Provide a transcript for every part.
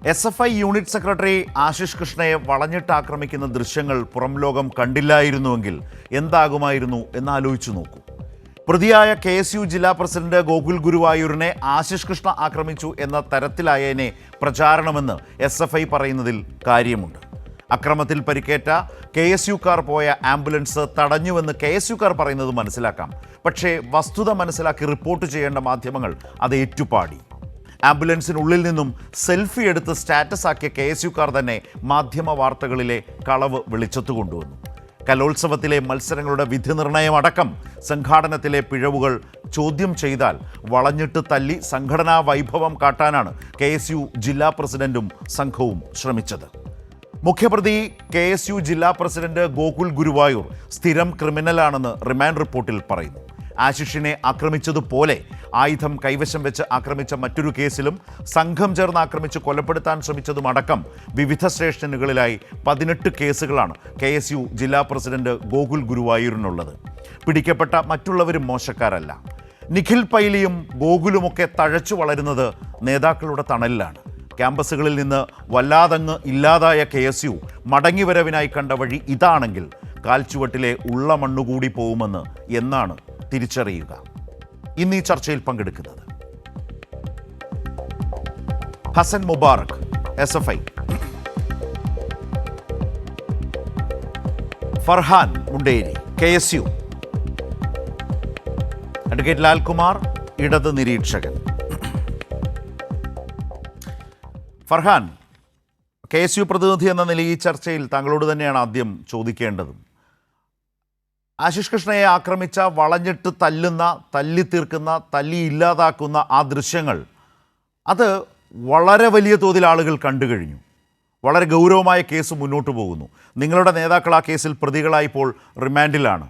SFI unit secretary Ashish കൃഷ്ണയെ വളഞ്ഞിട്ട് ആക്രമിക്കുന്ന ദൃശ്യങ്ങൾ പുറം ലോകം കണ്ടില്ലായിരുന്നുവെങ്കിൽ എന്താകുമായിരുന്നു എന്നാലോചിച്ചു നോക്കൂ. പ്രതിയായ KSU ജില്ലാ പ്രസിഡന്റ് ഗോകുൽ ഗുരുവായൂരിനെ ആശിഷ് കൃഷ്ണ ആക്രമിച്ചു എന്ന തരത്തിലായതിനെ പ്രചാരണമെന്ന് SFI പറയുന്നതിൽ കാര്യമുണ്ട്. അക്രമത്തിൽ പരിക്കേറ്റ KSUക്കാർ പോയ ആംബുലൻസ് തടഞ്ഞുവെന്ന് KSUക്കാർ പറയുന്നത് മനസ്സിലാക്കാം. പക്ഷേ വസ്തുത മനസ്സിലാക്കി റിപ്പോർട്ട് ചെയ്യേണ്ട മാധ്യമങ്ങൾ അത് ഏറ്റുപാടി. ആംബുലൻസിനുള്ളിൽ നിന്നും സെൽഫി എടുത്ത് സ്റ്റാറ്റസ് ആക്കിയ KSUക്കാർ തന്നെ മാധ്യമ വാർത്തകളിലെ കളവ് വെളിച്ചത്തു കൊണ്ടുവന്നു. കലോത്സവത്തിലെ മത്സരങ്ങളുടെ വിധി നിർണയമടക്കം സംഘാടനത്തിലെ പിഴവുകൾ ചോദ്യം ചെയ്താൽ വളഞ്ഞിട്ട് തല്ലി സംഘടനാ വൈഭവം കാട്ടാനാണ് KSU ജില്ലാ പ്രസിഡന്റും സംഘവും ശ്രമിച്ചത്. മുഖ്യപ്രതി KSU ജില്ലാ പ്രസിഡന്റ് ഗോകുൽ ഗുരുവായൂർ സ്ഥിരം ക്രിമിനലാണെന്ന് റിമാൻഡ് റിപ്പോർട്ടിൽ പറയുന്നു. ആശിഷിനെ ആക്രമിച്ചതുപോലെ ആയുധം കൈവശം വെച്ച് ആക്രമിച്ച മറ്റൊരു കേസിലും സംഘം ചേർന്ന് ആക്രമിച്ച് കൊലപ്പെടുത്താൻ ശ്രമിച്ചതുമടക്കം വിവിധ സ്റ്റേഷനുകളിലായി 18 കേസുകളാണ് KSU ജില്ലാ പ്രസിഡന്റ് ഗോകുൽ ഗുരുവായൂരിനുള്ളത്. പിടിക്കപ്പെട്ട മറ്റുള്ളവരും മോശക്കാരല്ല. നിഖിൽ പൈലിയും ഗോകുലുമൊക്കെ തഴച്ചു വളരുന്നത് നേതാക്കളുടെ തണലിലാണ്. ക്യാമ്പസുകളിൽ നിന്ന് വല്ലാതങ്ങ് ഇല്ലാതായ KSU മടങ്ങിവരവിനായി കണ്ട വഴി ഇതാണെങ്കിൽ കാൽച്ചുവട്ടിലെ ഉള്ള മണ്ണുകൂടി പോകുമെന്ന് എന്നാണ് തിരിച്ചറിയുക. ഇന്ന് ഈ ചർച്ചയിൽ പങ്കെടുക്കുന്നത് Hasan Mubarak, SFI, Farhan Munderi, KSU, advocate Lalkumar, ഇടത് നിരീക്ഷകൻ. ഫർഹാൻ, KSU പ്രതിനിധി എന്ന നിലയിൽ ഈ ചർച്ചയിൽ താങ്കളോട് തന്നെയാണ് ആദ്യം ചോദിക്കേണ്ടതും. ആശിഷ് കൃഷ്ണയെ ആക്രമിച്ച, വളഞ്ഞിട്ട് തല്ലുന്ന, തല്ലിത്തീർക്കുന്ന, തല്ലി ഇല്ലാതാക്കുന്ന ആ ദൃശ്യങ്ങൾ അത് വളരെ വലിയ തോതിൽ ആളുകൾ കണ്ടു കഴിഞ്ഞു. വളരെ ഗൗരവമായ കേസ് മുന്നോട്ട് പോകുന്നു. നിങ്ങളുടെ നേതാക്കൾ ആ കേസിൽ പ്രതികളായിപ്പോൾ റിമാൻഡിലാണ്.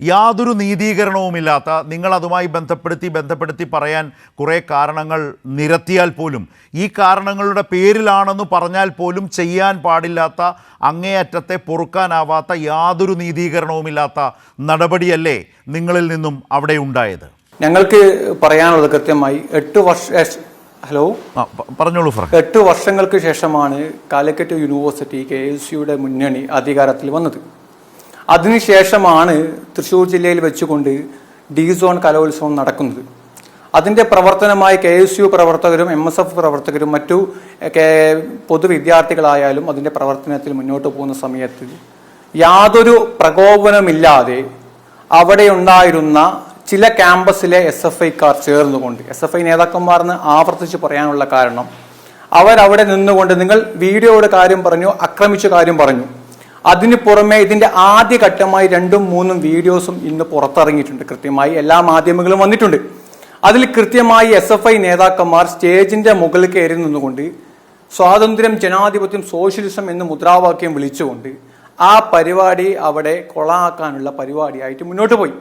യാതൊരു നീതീകരണവുമില്ലാത്ത, നിങ്ങൾ അതുമായി ബന്ധപ്പെടുത്തി പറയാൻ കുറേ കാരണങ്ങൾ നിരത്തിയാൽ പോലും, ഈ കാരണങ്ങളുടെ പേരിലാണെന്ന് പറഞ്ഞാൽ പോലും ചെയ്യാൻ പാടില്ലാത്ത, അങ്ങേയറ്റത്തെ പൊറുക്കാനാവാത്ത, യാതൊരു നീതീകരണവുമില്ലാത്ത നടപടിയല്ലേ നിങ്ങളിൽ നിന്നും അവിടെ ഉണ്ടായത്? ഞങ്ങൾക്ക് പറയാനുള്ളത് കൃത്യമായി 8 വർഷങ്ങൾക്ക് ശേഷമാണ് കാലിക്കറ്റ് യൂണിവേഴ്സിറ്റി KSUയുടെ മുന്നണി അധികാരത്തിൽ വന്നത്. അതിനുശേഷമാണ് തൃശ്ശൂർ ജില്ലയിൽ വെച്ചുകൊണ്ട് D-സോൺ കലോത്സവം നടക്കുന്നത്. അതിൻ്റെ പ്രവർത്തനമായി KSU പ്രവർത്തകരും MSF പ്രവർത്തകരും മറ്റു പൊതുവിദ്യാർത്ഥികളായാലും അതിൻ്റെ പ്രവർത്തനത്തിൽ മുന്നോട്ട് പോകുന്ന സമയത്ത് യാതൊരു പ്രകോപനമില്ലാതെ അവിടെ ഉണ്ടായിരുന്ന ചില ക്യാമ്പസിലെ SFIക്കാർ ചേർന്നുകൊണ്ട്, SFI നേതാക്കന്മാരെന്ന് ആവർത്തിച്ച് പറയാനുള്ള കാരണം, അവരവിടെ നിന്നുകൊണ്ട് നിങ്ങൾ വീഡിയോയുടെ കാര്യം പറഞ്ഞു, ആക്രമിച്ച കാര്യം പറഞ്ഞു. അതിന് പുറമെ ഇതിന്റെ ആദ്യഘട്ടമായി 2-3 വീഡിയോസും ഇന്ന് പുറത്തിറങ്ങിയിട്ടുണ്ട്. കൃത്യമായി എല്ലാ മാധ്യമങ്ങളും വന്നിട്ടുണ്ട്. അതിൽ കൃത്യമായി SFI നേതാക്കന്മാർ സ്റ്റേജിന്റെ മുകളിൽ കയറി നിന്നുകൊണ്ട് സ്വാതന്ത്ര്യം, ജനാധിപത്യം, സോഷ്യലിസം എന്ന് മുദ്രാവാക്യം വിളിച്ചുകൊണ്ട് ആ പരിപാടി അവിടെ കൊളാക്കാനുള്ള പരിപാടിയായിട്ട് മുന്നോട്ട് പോയി.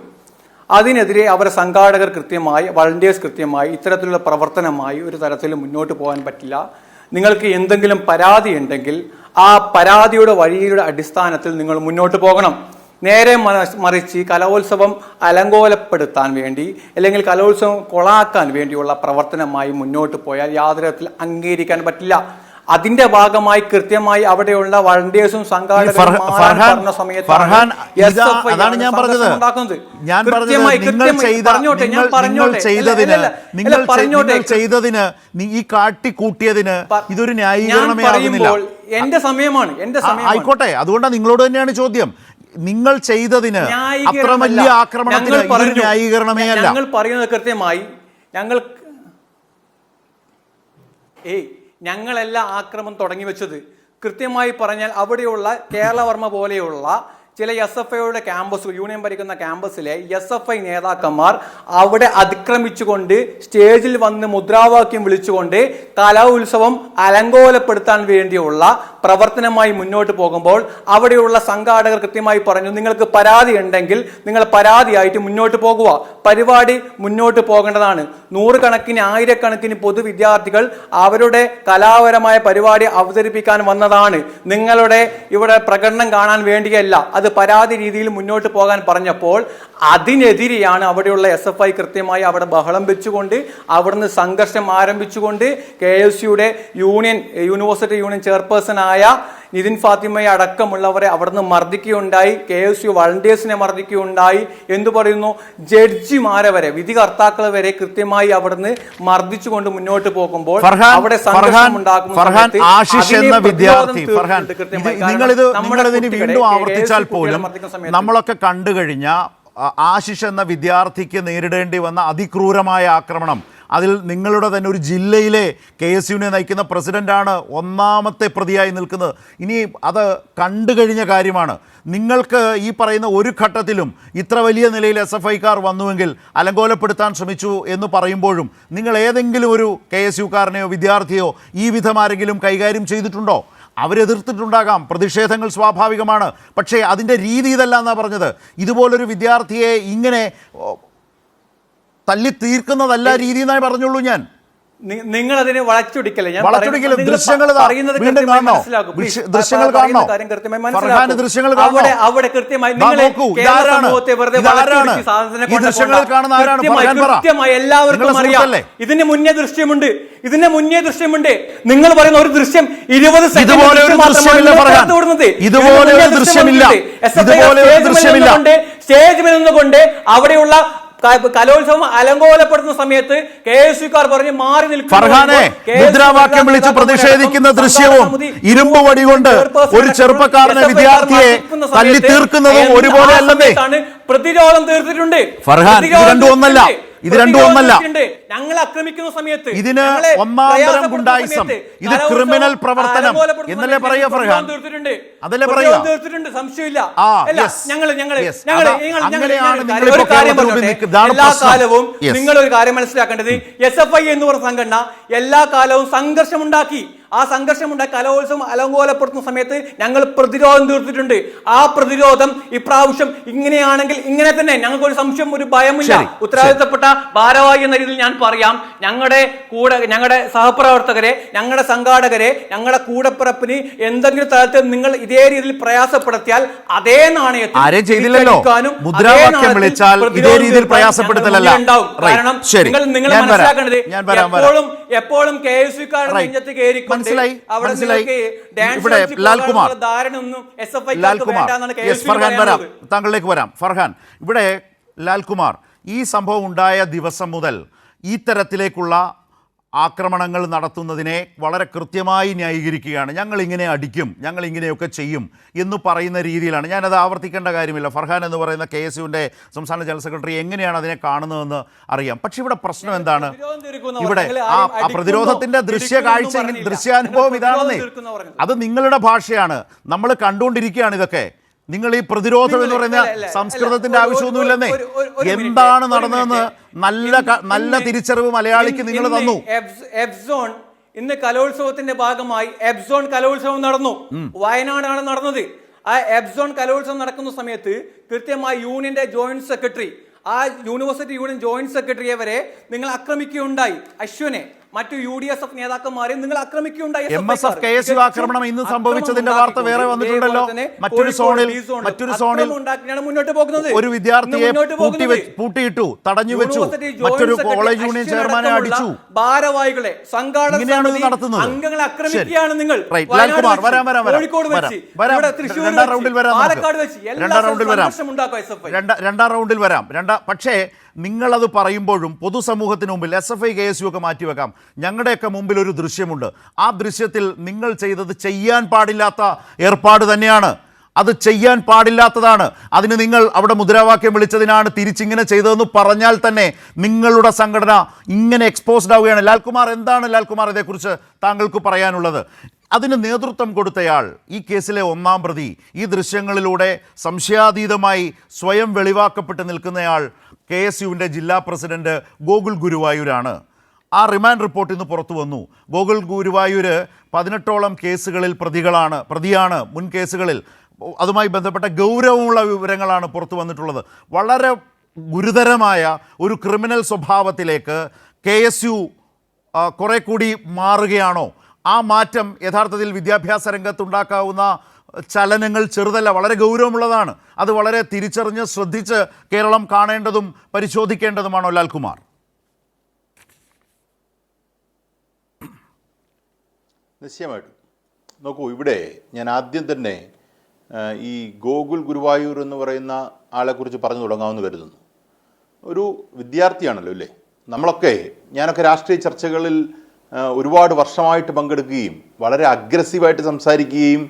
അതിനെതിരെ അവരെ സംഘാടകർ കൃത്യമായി, വളണ്ടിയേഴ്സ് കൃത്യമായി ഇത്തരത്തിലുള്ള പ്രവർത്തനമായി ഒരു തരത്തിലും മുന്നോട്ട് പോകാൻ പറ്റില്ല. നിങ്ങൾക്ക് എന്തെങ്കിലും പരാതി ഉണ്ടെങ്കിൽ ആ പരാതിയുടെ വഴിയുടെ അടിസ്ഥാനത്തിൽ നിങ്ങൾ മുന്നോട്ട് പോകണം. നേരെ മറിച്ച് കലോത്സവം അലങ്കോലപ്പെടുത്താൻ വേണ്ടി അല്ലെങ്കിൽ കലോത്സവം കൊളാക്കാൻ വേണ്ടിയുള്ള പ്രവർത്തനമായി മുന്നോട്ട് പോയാൽ യാതൊരു തരത്തിൽ അംഗീകരിക്കാൻ പറ്റില്ല. അതിന്റെ ഭാഗമായി കൃത്യമായി അവിടെയുള്ള വളണ്ടിയേഴ്സും സംഘാടകരും ഈ കാട്ടിക്കൂട്ടിയതിന് ഇതൊരു ന്യായീകരണമേ എന്റെ സമയമാണ്. ആയിക്കോട്ടെ, അതുകൊണ്ടാണ് നിങ്ങളോട് തന്നെയാണ് ചോദ്യം. നിങ്ങൾ ചെയ്തതിന് അത്ര വലിയ ആക്രമണത്തിന് ന്യായീകരണമേ അല്ല. ഞങ്ങൾ പറയുന്നത് കൃത്യമായി, ഞങ്ങളല്ല ആക്രമണം തുടങ്ങി വെച്ചത്. കൃത്യമായി പറഞ്ഞാൽ അവിടെയുള്ള കേരളവർമ്മ പോലെയുള്ള ചില SFIയുടെ ക്യാമ്പസ്, യൂണിയൻ ഭരിക്കുന്ന ക്യാമ്പസിലെ SFI നേതാക്കന്മാർ അവിടെ അതിക്രമിച്ചുകൊണ്ട് സ്റ്റേജിൽ വന്ന് മുദ്രാവാക്യം വിളിച്ചുകൊണ്ട് കലോത്സവം അലങ്കോലപ്പെടുത്താൻ വേണ്ടിയുള്ള പ്രവർത്തനമായി മുന്നോട്ട് പോകുമ്പോൾ അവിടെയുള്ള സംഘാടകർ കൃത്യമായി പറഞ്ഞു, നിങ്ങൾക്ക് പരാതി ഉണ്ടെങ്കിൽ നിങ്ങൾ പരാതിയായിട്ട് മുന്നോട്ട് പോകുക, പരിപാടി മുന്നോട്ട് പോകേണ്ടതാണ്. നൂറുകണക്കിന് ആയിരക്കണക്കിന് പൊതുവിദ്യാർത്ഥികൾ അവരുടെ കലാപരമായ പരിപാടി അവതരിപ്പിക്കാൻ വന്നതാണ്, നിങ്ങളുടെ ഇവിടെ പ്രകടനം കാണാൻ വേണ്ടിയല്ല, അത് പരാതി രീതിയിൽ മുന്നോട്ട് പോകാൻ പറഞ്ഞപ്പോൾ അതിനെതിരെയാണ് അവിടെയുള്ള SFI കൃത്യമായി അവിടെ ബഹളം വെച്ചുകൊണ്ട് അവിടുന്ന് സംഘർഷം ആരംഭിച്ചുകൊണ്ട് KSUയുടെ യൂണിവേഴ്സിറ്റി യൂണിയൻ ചെയർപേഴ്സൺ ആയ നിതിൻ ഫാത്തിമയെ അടക്കമുള്ളവരെ അവിടുന്ന് മർദ്ദിക്കുകയുണ്ടായി. KSU വളണ്ടിയേഴ്സിനെ മർദ്ദിക്കുകയുണ്ടായി. എന്തു പറയുന്നു, ജഡ്ജിമാരെ വരെ, വിധികർത്താക്കളെ വരെ കൃത്യമായി അവിടുന്ന് മർദ്ദിച്ചുകൊണ്ട് മുന്നോട്ട് പോകുമ്പോൾ അവിടെ സംഘർഷം ഉണ്ടാക്കുന്ന വീണ്ടും ആവർത്തിച്ചാൽ പോലും നമ്മളൊക്കെ കണ്ടു കഴിഞ്ഞ ആശിഷ് എന്ന വിദ്യാർത്ഥിക്ക് നേരിടേണ്ടി വന്ന അതിക്രൂരമായ ആക്രമണം, അതിൽ നിങ്ങളുടെ തന്നെ ഒരു ജില്ലയിലെ KSUവിനെ നയിക്കുന്ന പ്രസിഡന്റാണ് ഒന്നാമത്തെ പ്രതിയായി നിൽക്കുന്നത്. ഇനി അത് കണ്ടു കഴിഞ്ഞ കാര്യമാണ്. നിങ്ങൾക്ക് ഈ പറയുന്ന ഒരു ഘട്ടത്തിലും ഇത്ര വലിയ നിലയിൽ SFIക്കാർ വന്നുവെങ്കിൽ അലങ്കോലപ്പെടുത്താൻ ശ്രമിച്ചു എന്ന് പറയുമ്പോഴും നിങ്ങൾ ഏതെങ്കിലും ഒരു KSUക്കാരനെയോ വിദ്യാർത്ഥിയോ ഈ വിധം ആരെങ്കിലും കൈകാര്യം ചെയ്തിട്ടുണ്ടോ? അവരെതിർത്തിട്ടുണ്ടാകാം, പ്രതിഷേധങ്ങൾ സ്വാഭാവികമാണ്, പക്ഷേ അതിൻ്റെ രീതി ഇതല്ല എന്നാണ് പറഞ്ഞത്. ഇതുപോലൊരു വിദ്യാർത്ഥിയെ ഇങ്ങനെ തല്ലി തീർക്കുന്നതല്ല രീതി എന്നായി പറഞ്ഞുള്ളൂ ഞാൻ. നിങ്ങൾ അതിനെ വളച്ചൊടിക്കല്ലേ? ദൃശ്യങ്ങൾ അവിടെ കൃത്യമായി എല്ലാവർക്കും അറിയാം. ഇതിന് മുന്നേ ദൃശ്യമുണ്ട്, നിങ്ങൾ പറയുന്ന ഒരു ദൃശ്യം 20 സ്റ്റേജിൽ നിന്നുകൊണ്ട് അവിടെയുള്ള കലോത്സവം അലങ്കോലപ്പെടുത്തുന്ന സമയത്ത് KSUക്കാർ പറഞ്ഞ് മാറി ഫർഹാനെ മുദ്രാവാക്യം വിളിച്ച് പ്രതിഷേധിക്കുന്ന ദൃശ്യവും ഇരുമ്പ് വടി കൊണ്ട് ഒരു ചെറുപ്പക്കാരനെ വിദ്യാർത്ഥിയെ തല്ലി തീർക്കുന്നതും ഒരുപോലെ അല്ലെന്നേ. പ്രതിരോധം തീർത്തിട്ടുണ്ട് ഫർഹാൻ, ഇത് രണ്ടും ഒന്നല്ല. ഞങ്ങൾ ആക്രമിക്കുന്ന സമയത്ത് ഇതിന് ഒന്നാന്തരം ഗുണ്ടായിസം, ഇത് ക്രിമിനൽ പ്രവർത്തനം എന്നല്ലേ പറയുക ഫർഹാൻ? അതല്ലേ പറയുക? സംശയമില്ല. എല്ലാ കാലവും നിങ്ങൾ ഒരു കാര്യം മനസ്സിലാക്കേണ്ടത്, SFI എന്ന് പറഞ്ഞ സംഘടന എല്ലാ കാലവും സംഘർഷമുണ്ടാക്കി. ആ സംഘർഷമുണ്ടാക്കി കലോത്സവം അലങ്കോലപ്പെടുത്തുന്ന സമയത്ത് ഞങ്ങൾ പ്രതിരോധം തീർത്തിട്ടുണ്ട്. ആ പ്രതിരോധം ഇപ്രാവശ്യം ഇങ്ങനെയാണെങ്കിൽ ഇങ്ങനെ തന്നെ, ഞങ്ങൾക്ക് ഒരു സംശയം, ഒരു ഭയമില്ല. ഉത്തരവാദിത്തപ്പെട്ട ഭാരവാഹി എന്ന രീതിയിൽ ഞാൻ പറയാം, ഞങ്ങളുടെ സഹപ്രവർത്തകരെ, ഞങ്ങളുടെ സംഘാടകരെ, ഞങ്ങളുടെ കൂടപ്പിറപ്പിന് എന്തെങ്കിലും തരത്തിൽ നിങ്ങൾ ഇതേ രീതിയിൽ പ്രയാസപ്പെടുത്തിയാൽ അതേ നാണയത്തിൽ കാരണം നിങ്ങൾ മനസ്സിലാക്കേണ്ടത് എപ്പോഴും KSUക്കാരുടെ നെഞ്ചത്ത് കയറിക്കൊണ്ട് താങ്കളിലേക്ക് വരാം. ഫർഹാൻ, ഇവിടെ ലാൽകുമാർ, ഈ സംഭവം ഉണ്ടായ ദിവസം മുതൽ ഈ തരത്തിലേക്കുള്ള ആക്രമണങ്ങൾ നടത്തുന്നതിനെ വളരെ കൃത്യമായി ന്യായീകരിക്കുകയാണ്. ഞങ്ങൾ ഇങ്ങനെ അടിക്കും, ഞങ്ങൾ ഇങ്ങനെയൊക്കെ ചെയ്യും എന്ന് പറയുന്ന രീതിയിലാണ്. ഞാനത് ആവർത്തിക്കേണ്ട കാര്യമില്ല. ഫർഹാൻ എന്ന് പറയുന്ന KSUവിൻ്റെ സംസ്ഥാന ജനറൽ സെക്രട്ടറി എങ്ങനെയാണ് അതിനെ കാണുന്നതെന്ന് അറിയാം. പക്ഷെ ഇവിടെ പ്രശ്നം എന്താണ്? ഇവിടെ ആ പ്രതിരോധത്തിൻ്റെ ദൃശ്യാനുഭവം ഇതാണെന്നേ. അത് നിങ്ങളുടെ ഭാഷയാണ്, നമ്മൾ കണ്ടുകൊണ്ടിരിക്കുകയാണ് ഇതൊക്കെ. നിങ്ങൾ ഈ പ്രതിരോധം എന്ന് പറയുന്ന സംസ്കൃതത്തിന്റെ ആവശ്യമൊന്നുമില്ലെന്നേ. എന്താണ് നടന്നതെന്ന് നല്ല തിരിച്ചറിവ് മലയാളിക്ക് നിങ്ങൾ തന്നു. എബ്സോൺ ഇന്ന് കലോത്സവത്തിന്റെ ഭാഗമായി എബ്സോൺ കലോത്സവം നടന്നു. വയനാടാണ് നടന്നത്. ആ എബ്സോൺ കലോത്സവം നടക്കുന്ന സമയത്ത് കൃത്യമായി യൂണിയന്റെ ജോയിന്റ് സെക്രട്ടറി, ആ യൂണിവേഴ്സിറ്റി യൂണിയൻ ജോയിന്റ് സെക്രട്ടറിയെ വരെ നിങ്ങൾ ആക്രമിക്കുകയുണ്ടായി. അശ്വനെ, മറ്റു UDSF നേതാക്കന്മാരെയും നിങ്ങൾ ആക്രമിക്കുകയുണ്ടായി. MSF KSU ആക്രമണം ഇന്ന് സംഭവിച്ചതിന്റെ വാർത്ത വേറെ വന്നിട്ടുണ്ടല്ലോ. മറ്റൊരു സോണിൽ മുന്നോട്ട് പോകുന്നത് ഒരു വിദ്യാർത്ഥിയെ പൂട്ടിയിട്ടു, തടഞ്ഞു വെച്ചു, മറ്റൊരു കോളേജ് യൂണിയൻ ചെയർമാനെ അടിച്ചു. ഭാരവാഹികളെ, സംഘാടക അംഗങ്ങളെ ആക്രമിക്കുകയാണ് നിങ്ങൾ. രണ്ടാം റൗണ്ടിൽ വരാം. പക്ഷേ നിങ്ങളത് പറയുമ്പോഴും പൊതുസമൂഹത്തിന് മുമ്പിൽ SFI KSU ഒക്കെ മാറ്റിവെക്കാം. ഞങ്ങളുടെയൊക്കെ മുമ്പിൽ ഒരു ദൃശ്യമുണ്ട്. ആ ദൃശ്യത്തിൽ നിങ്ങൾ ചെയ്തത് ചെയ്യാൻ പാടില്ലാത്ത ഏർപ്പാട് തന്നെയാണ്. അത് ചെയ്യാൻ പാടില്ലാത്തതാണ്. അതിന് നിങ്ങൾ അവിടെ മുദ്രാവാക്യം വിളിച്ചതിനാണ് തിരിച്ചിങ്ങനെ ചെയ്തതെന്ന് പറഞ്ഞാൽ തന്നെ നിങ്ങളുടെ സംഘടന ഇങ്ങനെ എക്സ്പോസ്ഡ് ആവുകയാണ്. ലാൽകുമാർ, എന്താണ് ലാൽകുമാർ ഇതേക്കുറിച്ച് താങ്കൾക്ക് പറയാനുള്ളത്? അതിന് നേതൃത്വം കൊടുത്തയാൾ, ഈ കേസിലെ ഒന്നാം പ്രതി, ഈ ദൃശ്യങ്ങളിലൂടെ സംശയാതീതമായി സ്വയം വെളിവാക്കപ്പെട്ട് നിൽക്കുന്നയാൾ KSUവിൻ്റെ ജില്ലാ പ്രസിഡന്റ് ഗോകുൽ ഗുരുവായൂരാണ്. ആ റിമാൻഡ് റിപ്പോർട്ട് ഇന്ന് പുറത്തു വന്നു. ഗോകുൽ ഗുരുവായൂർ 18ഓളം കേസുകളിൽ പ്രതിയാണ് മുൻ കേസുകളിൽ. അതുമായി ബന്ധപ്പെട്ട ഗൗരവമുള്ള വിവരങ്ങളാണ് പുറത്തു വന്നിട്ടുള്ളത്. വളരെ ഗുരുതരമായ ഒരു ക്രിമിനൽ സ്വഭാവത്തിലേക്ക് KSU കുറെ കൂടി മാറുകയാണോ? ആ മാറ്റം യഥാർത്ഥത്തിൽ വിദ്യാഭ്യാസ രംഗത്തുണ്ടാക്കാവുന്ന ചലനങ്ങൾ ചെറുതല്ല, വളരെ ഗൗരവമുള്ളതാണ്. അത് വളരെ തിരിച്ചറിഞ്ഞ് ശ്രദ്ധിച്ച് കേരളം കാണേണ്ടതും പരിശോധിക്കേണ്ടതുമാണോ ലാൽകുമാർ? നിശ്ചയമായിട്ടും. നോക്കൂ, ഇവിടെ ഞാൻ ആദ്യം തന്നെ ഈ ഗോകുൽ ഗുരുവായൂർ എന്ന് പറയുന്ന ആളെക്കുറിച്ച് പറഞ്ഞു തുടങ്ങാമെന്ന് കരുതുന്നു. ഒരു വിദ്യാർത്ഥിയാണല്ലോ അല്ലേ? ഞാനൊക്കെ രാഷ്ട്രീയ ചർച്ചകളിൽ ഒരുപാട് വർഷമായിട്ട് പങ്കെടുക്കുകയും വളരെ അഗ്രസീവായിട്ട് സംസാരിക്കുകയും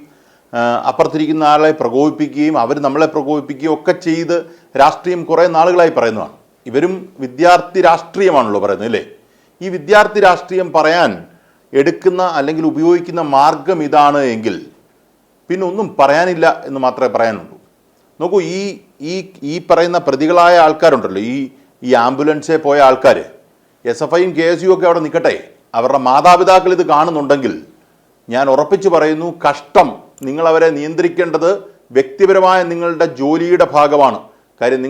അപ്പുറത്തിരിക്കുന്ന ആളെ പ്രകോപിപ്പിക്കുകയും അവർ നമ്മളെ പ്രകോപിപ്പിക്കുകയും ഒക്കെ ചെയ്ത് രാഷ്ട്രീയം കുറേ നാളുകളായി പറയുന്നതാണ്. ഇവരും വിദ്യാർത്ഥി രാഷ്ട്രീയമാണല്ലോ പറയുന്നത് അല്ലേ? ഈ വിദ്യാർത്ഥി രാഷ്ട്രീയം പറയാൻ എടുക്കുന്ന അല്ലെങ്കിൽ ഉപയോഗിക്കുന്ന മാർഗം ഇതാണ് എങ്കിൽ പിന്നെ ഒന്നും പറയാനില്ല എന്ന് മാത്രമേ പറയാനുള്ളൂ. നോക്കൂ, ഈ പറയുന്ന പ്രതികളായ ആൾക്കാരുണ്ടല്ലോ, ഈ ആംബുലൻസിൽ പോയ ആൾക്കാർ, SFIയും KSU ഒക്കെ അവിടെ നിൽക്കട്ടെ, അവരുടെ മാതാപിതാക്കൾ ഇത് കാണുന്നുണ്ടെങ്കിൽ ഞാൻ ഉറപ്പിച്ചു പറയുന്നു, കഷ്ടം. നിങ്ങളവരെ നിയന്ത്രിക്കേണ്ടത് വ്യക്തിപരമായ നിങ്ങളുടെ ജോലിയുടെ ഭാഗമാണ്. കാര്യം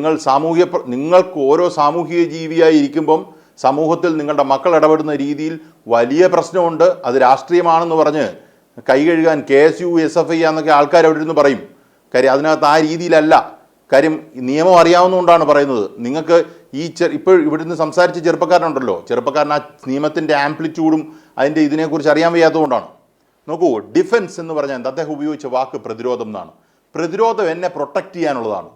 നിങ്ങൾക്ക് ഓരോ സാമൂഹിക ജീവിയായി ഇരിക്കുമ്പം സമൂഹത്തിൽ നിങ്ങളുടെ മക്കൾ ഇടപെടുന്ന രീതിയിൽ വലിയ പ്രശ്നമുണ്ട്. അത് രാഷ്ട്രീയമാണെന്ന് പറഞ്ഞ് കൈ കഴുകാൻ KSU SFI എന്നൊക്കെ ആൾക്കാർ അവിടെ ഇരുന്ന് പറയും. കാര്യം അതിനകത്ത് ആ രീതിയിലല്ല. കാര്യം നിയമം അറിയാവുന്നതുകൊണ്ടാണ് പറയുന്നത്. നിങ്ങൾക്ക് ഇപ്പോൾ ഇവിടുന്ന് സംസാരിച്ച ചെറുപ്പക്കാരൻ ആ നിയമത്തിൻ്റെ ആംപ്ലിറ്റ്യൂഡും അതിൻ്റെ ഇതിനെക്കുറിച്ച് അറിയാൻ വയ്യാത്തതുകൊണ്ടാണ്. നോക്കൂ, ഡിഫൻസ് എന്ന് പറഞ്ഞാൽ എന്താ? അദ്ദേഹം ഉപയോഗിച്ച വാക്ക് പ്രതിരോധം എന്നാണ്. പ്രതിരോധം എന്നെ പ്രൊട്ടക്റ്റ് ചെയ്യാനുള്ളതാണ്,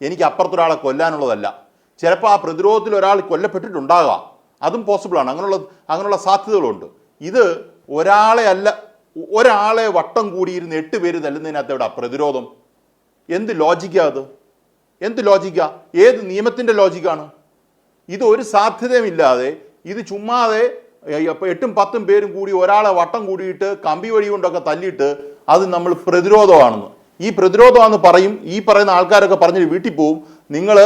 എനിക്ക് അപ്പുറത്തൊരാളെ കൊല്ലാനുള്ളതല്ല. ചിലപ്പോൾ ആ പ്രതിരോധത്തിൽ ഒരാൾ കൊല്ലപ്പെട്ടിട്ടുണ്ടാകാം, അതും പോസിബിളാണ്. അങ്ങനെയുള്ള സാധ്യതകളുണ്ട്. ഇത് ഒരാളെ വട്ടം കൂടിയിരുന്ന് 8 പേര് തല്ലുന്നതിനകത്ത് എവിടെ പ്രതിരോധം? എന്ത് ലോജിക്കാ അത്? എന്ത് ലോജിക്കാ? ഏത് നിയമത്തിൻ്റെ ലോജിക്കാണ് ഇത്? ഒരു സാധ്യതയുമില്ലാതെ ഇത് ചുമ്മാതെ 8ഉം 10ഉം പേരും കൂടി ഒരാളെ വട്ടം കൂടിയിട്ട് കമ്പി വഴി കൊണ്ടൊക്കെ തല്ലിയിട്ട് അത് നമ്മൾ പ്രതിരോധമാണെന്ന്, ഈ പ്രതിരോധമാണെന്ന് പറയും. ഈ പറയുന്ന ആൾക്കാരൊക്കെ പറഞ്ഞിട്ട് വീട്ടിൽ പോവും. നിങ്ങൾ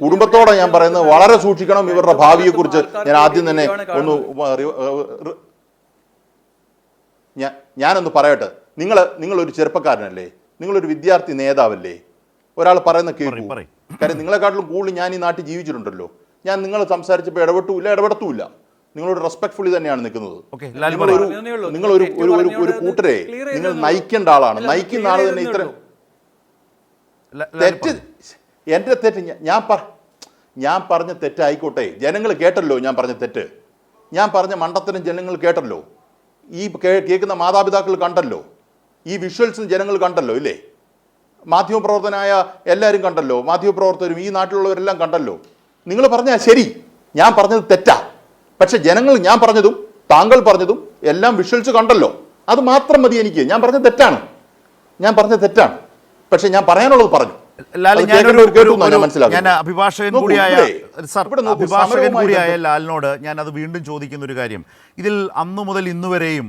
കുടുംബത്തോടെ ഞാൻ പറയുന്നത് വളരെ സൂക്ഷിക്കണം. ഇവരുടെ ഭാവിയെക്കുറിച്ച് ഞാൻ ആദ്യം തന്നെ ഞാനൊന്ന് പറയട്ടെ. നിങ്ങളൊരു ചെറുപ്പക്കാരനല്ലേ? നിങ്ങളൊരു വിദ്യാർത്ഥി നേതാവല്ലേ? ഒരാൾ പറയുന്ന കേൾക്കൂ. കാര്യം നിങ്ങളെക്കാട്ടിലും കൂടുതൽ ഞാൻ ഈ നാട്ടിൽ ജീവിച്ചിട്ടുണ്ടല്ലോ. ഞാൻ നിങ്ങൾ സംസാരിച്ചപ്പോൾ ഇടപെടത്തുമില്ല. നിങ്ങളോട് റെസ്പെക്ട്ഫുള്ളി തന്നെയാണ് നിൽക്കുന്നത്. നിങ്ങളൊരു കൂട്ടരെ നിങ്ങൾ നയിക്കേണ്ട ആളാണ്. നയിക്കുന്ന ആൾ തന്നെ ഇത്ര തെറ്റ്, എൻ്റെ തെറ്റ് ഞാൻ പറഞ്ഞ തെറ്റായിക്കോട്ടെ, ജനങ്ങൾ കേട്ടല്ലോ. ഞാൻ പറഞ്ഞ തെറ്റ്, ഞാൻ പറഞ്ഞ മണ്ടത്തരം ജനങ്ങൾ കേട്ടല്ലോ. ഈ കേൾക്കുന്ന മാതാപിതാക്കൾ കണ്ടല്ലോ. ഈ വിഷ്വൽസ് ജനങ്ങൾ കണ്ടല്ലോ ഇല്ലേ? മാധ്യമപ്രവർത്തനായ എല്ലാവരും കണ്ടല്ലോ. മാധ്യമപ്രവർത്തകരും ഈ നാട്ടിലുള്ളവരെല്ലാം കണ്ടല്ലോ. നിങ്ങൾ പറഞ്ഞാൽ ശരി, ഞാൻ പറഞ്ഞത് തെറ്റാ. പക്ഷെ ജനങ്ങൾ ഞാൻ പറഞ്ഞതും താങ്കൾ പറഞ്ഞതും എല്ലാം വിഷ്വൽസ് കണ്ടല്ലോ. അത് മാത്രം മതി എനിക്ക്. ഞാൻ പറഞ്ഞത് തെറ്റാണ്. പക്ഷെ ഞാൻ പറയാനുള്ളത് പറഞ്ഞു. ഞാൻ അഭിഭാഷകൻ കൂടിയായ ലാലിനോട് ഞാൻ അത് വീണ്ടും ചോദിക്കുന്ന ഒരു കാര്യം, ഇതിൽ അന്നു മുതൽ ഇന്നുവരെയും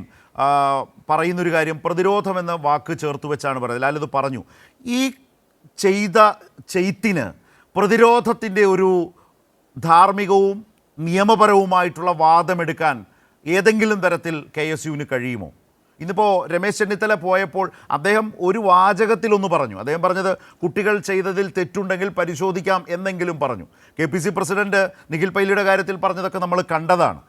പറയുന്നൊരു കാര്യം പ്രതിരോധം എന്ന വാക്ക് ചേർത്ത് വെച്ചാണ് പറയുന്നത്. ലാൽ ഇത് പറഞ്ഞു. ഈ ചെയ്ത്തിന് പ്രതിരോധത്തിൻ്റെ ഒരു ധാർമ്മികവും നിയമപരവുമായിട്ടുള്ള വാദമെടുക്കാൻ ഏതെങ്കിലും തരത്തിൽ KSUവിന് കഴിയുമോ? ഇന്നിപ്പോൾ രമേശ് ചെന്നിത്തല പോയപ്പോൾ അദ്ദേഹം ഒരു വാചകത്തിലൊന്ന് പറഞ്ഞു. അദ്ദേഹം പറഞ്ഞത് കുട്ടികൾ ചെയ്തതിൽ തെറ്റുണ്ടെങ്കിൽ പരിശോധിക്കാം എന്നെങ്കിലും പറഞ്ഞു. KPC പ്രസിഡന്റ് നിഖിൽ പൈലിയുടെ കാര്യത്തിൽ പറഞ്ഞതൊക്കെ നമ്മൾ കണ്ടതാണ്.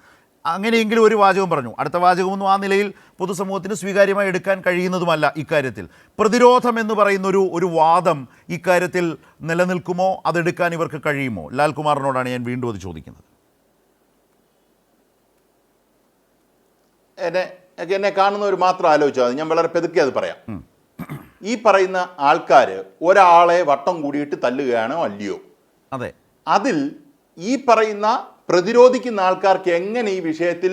അങ്ങനെയെങ്കിലും ഒരു വാചകം പറഞ്ഞു. അടുത്ത വാചകമൊന്നും ആ നിലയിൽ പൊതുസമൂഹത്തിന് സ്വീകാര്യമായി എടുക്കാൻ കഴിയുന്നതുമല്ല. ഇക്കാര്യത്തിൽ പ്രതിരോധം എന്ന് പറയുന്ന ഒരു വാദം ഇക്കാര്യത്തിൽ നിലനിൽക്കുമോ? അതെടുക്കാൻ ഇവർക്ക് കഴിയുമോ? ലാൽകുമാറിനോടാണ് ഞാൻ വീണ്ടും അത് ചോദിക്കുന്നത്. എന്നെ കാണുന്നവർ മാത്രം ആലോചിച്ചാൽ മതി. ഞാൻ വളരെ പെതുക്കെ അത് പറയാം. ഈ പറയുന്ന ആൾക്കാർ ഒരാളെ വട്ടം കൂടിയിട്ട് തല്ലുകയാണോ അല്ലയോ? അതെ. അതിൽ ഈ പറയുന്ന പ്രതിരോധിക്കുന്ന ആൾക്കാർക്ക് എങ്ങനെ ഈ വിഷയത്തിൽ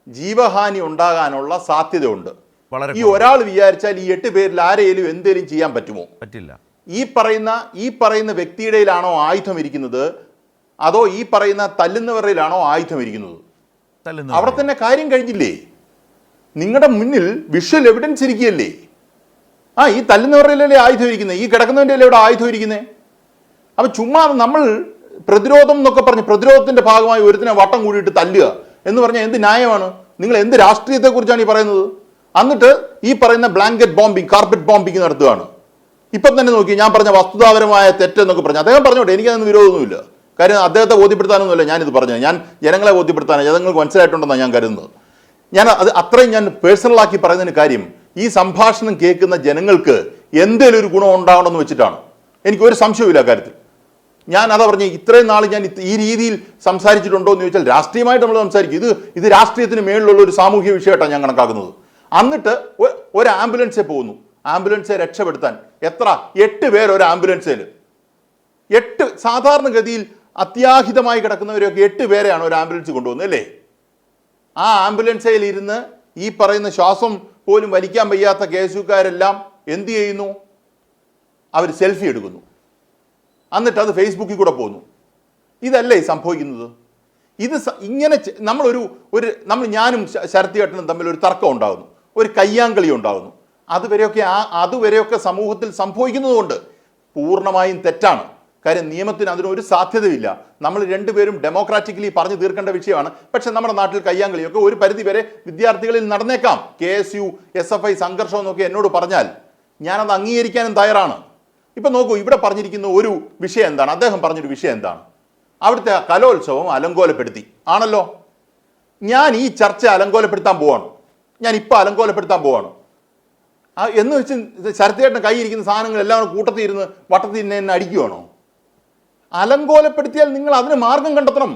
ജീവഹാനി ഉണ്ടാകാനുള്ള സാധ്യതയുണ്ട്? ഈ ഒരാൾ വിചാരിച്ചാൽ ഈ 8 പേരിൽ ആരെയും എന്തേലും ചെയ്യാൻ പറ്റുമോ? പറ്റില്ല. ഈ പറയുന്ന വ്യക്തിയുടെയിലാണോ ആയുധം ഇരിക്കുന്നത്, അതോ ഈ പറയുന്ന തല്ലുന്നവരിലാണോ ആയുധം ഇരിക്കുന്നത്? അവിടെ തന്നെ കാര്യം കഴിഞ്ഞില്ലേ? നിങ്ങളുടെ മുന്നിൽ വിഷ്വൽ എവിഡൻസ് ഇരിക്കുകയല്ലേ? ഈ തല്ലുന്നവരിലല്ലേ ആയുധം ഇരിക്കുന്നത്? ഈ കിടക്കുന്നവൻ്റെ അല്ലേ ഇവിടെ ആയുധം ഇരിക്കുന്നത്? അപ്പം ചുമ്മാ നമ്മൾ പ്രതിരോധം എന്നൊക്കെ പറഞ്ഞ് പ്രതിരോധത്തിന്റെ ഭാഗമായി ഒരുത്തിനെ വട്ടം കൂടിയിട്ട് തല്ലുക എന്ന് പറഞ്ഞാൽ എന്ത് ന്യായമാണ്? നിങ്ങൾ എന്ത് രാഷ്ട്രീയത്തെക്കുറിച്ചാണ് ഈ പറയുന്നത്? എന്നിട്ട് ഈ പറയുന്ന ബ്ലാങ്കറ്റ് ബോംബിംഗ്, കാർപ്പറ്റ് ബോംബിംഗ് നടത്തുകയാണ്. ഇപ്പം തന്നെ നോക്കി, ഞാൻ പറഞ്ഞ വസ്തുതാപരമായ തെറ്റെന്നൊക്കെ പറഞ്ഞു അദ്ദേഹം പറഞ്ഞോട്ടെ, എനിക്കതൊന്നും വിരോധമൊന്നുമില്ല. കാര്യം അദ്ദേഹത്തെ ബോധ്യപ്പെടുത്താനൊന്നുമില്ല ഞാനിത് പറഞ്ഞത്, ഞാൻ ജനങ്ങളെ ബോധ്യപ്പെടുത്താനാണ്. ജനങ്ങൾക്ക് മനസ്സിലായിട്ടുണ്ടെന്നാണ് ഞാൻ കരുതുന്നത്. ഞാൻ അത് അത്രയും ഞാൻ പേഴ്സണലാക്കി പറയുന്നതിന് കാര്യം, ഈ സംഭാഷണം കേൾക്കുന്ന ജനങ്ങൾക്ക് എന്തെങ്കിലും ഒരു ഗുണം ഉണ്ടാവണമെന്ന് വെച്ചിട്ടാണ്. എനിക്കൊരു സംശയമില്ല കാര്യത്തിൽ. ഞാൻ അതാ പറഞ്ഞ്, ഇത്രയും നാൾ ഞാൻ ഈ രീതിയിൽ സംസാരിച്ചിട്ടുണ്ടോ എന്ന് ചോദിച്ചാൽ രാഷ്ട്രീയമായിട്ട് നമ്മൾ സംസാരിക്കും. ഇത് രാഷ്ട്രീയത്തിന് മേളിലുള്ള ഒരു സാമൂഹിക വിഷയമായിട്ടാണ് ഞാൻ കണക്കാക്കുന്നത്. എന്നിട്ട് ഒരു ആംബുലൻസേ പോകുന്നു, ആംബുലൻസെ രക്ഷപ്പെടുത്താൻ എത്ര 8 പേർ ഒരു ആംബുലൻസിൽ. 8 സാധാരണഗതിയിൽ അത്യാഹിതമായി കിടക്കുന്നവരെയൊക്കെ 8 പേരെയാണ് ഒരു ആംബുലൻസ് കൊണ്ടുപോകുന്നത് അല്ലേ? ആ ആംബുലൻസിൽ ഇരുന്ന് ഈ പറയുന്ന ശ്വാസം പോലും വലിക്കാൻ വയ്യാത്ത കേസുകാരെല്ലാം എന്ത് ചെയ്യുന്നു? അവർ സെൽഫി എടുക്കുന്നു, എന്നിട്ട് അത് ഫേസ്ബുക്കിൽ കൂടെ പോകുന്നു. ഇതല്ലേ സംഭവിക്കുന്നത്? ഇത് ഇങ്ങനെ നമ്മൾ ഞാനും ശരത് ചേട്ടനും തമ്മിൽ ഒരു തർക്കം ഉണ്ടാകുന്നു, ഒരു കയ്യാങ്കളി ഉണ്ടാകുന്നു. അതുവരെയൊക്കെ സമൂഹത്തിൽ സംഭവിക്കുന്നതുകൊണ്ട് പൂർണ്ണമായും തെറ്റാണ്. കാര്യം നിയമത്തിന് അതിനൊരു സാധ്യതയില്ല. നമ്മൾ രണ്ടുപേരും ഡെമോക്രാറ്റിക്കലി പറഞ്ഞു തീർക്കേണ്ട വിഷയമാണ്. പക്ഷെ നമ്മുടെ നാട്ടിൽ കയ്യാങ്കളിയൊക്കെ ഒരു പരിധി വരെ വിദ്യാർത്ഥികളിൽ നടന്നേക്കാം. KSU SFI സംഘർഷം എന്നൊക്കെ എന്നോട് പറഞ്ഞാൽ ഞാനത് അംഗീകരിക്കാനും തയ്യാറാണ്. ഇപ്പം നോക്കൂ, ഇവിടെ പറഞ്ഞിരിക്കുന്ന ഒരു വിഷയം എന്താണ്? അദ്ദേഹം പറഞ്ഞൊരു വിഷയം എന്താണ്? അവിടുത്തെ കലോത്സവം അലങ്കോലപ്പെടുത്തി ആണല്ലോ. ഞാൻ ഈ ചർച്ച അലങ്കോലപ്പെടുത്താൻ പോവാണ്, ഞാൻ ഇപ്പം അലങ്കോലപ്പെടുത്താൻ പോവാണ് എന്ന് വെച്ച് ശരത്തേട്ടന് കൈയിരിക്കുന്ന സാധനങ്ങൾ എല്ലാം കൂട്ടത്തിൽ ഇരുന്ന് വട്ടത്തിൽ എന്നെ അടിക്കുവാണോ? അലങ്കോലപ്പെടുത്തിയാൽ നിങ്ങൾ അതിന് മാർഗം കണ്ടെത്തണം.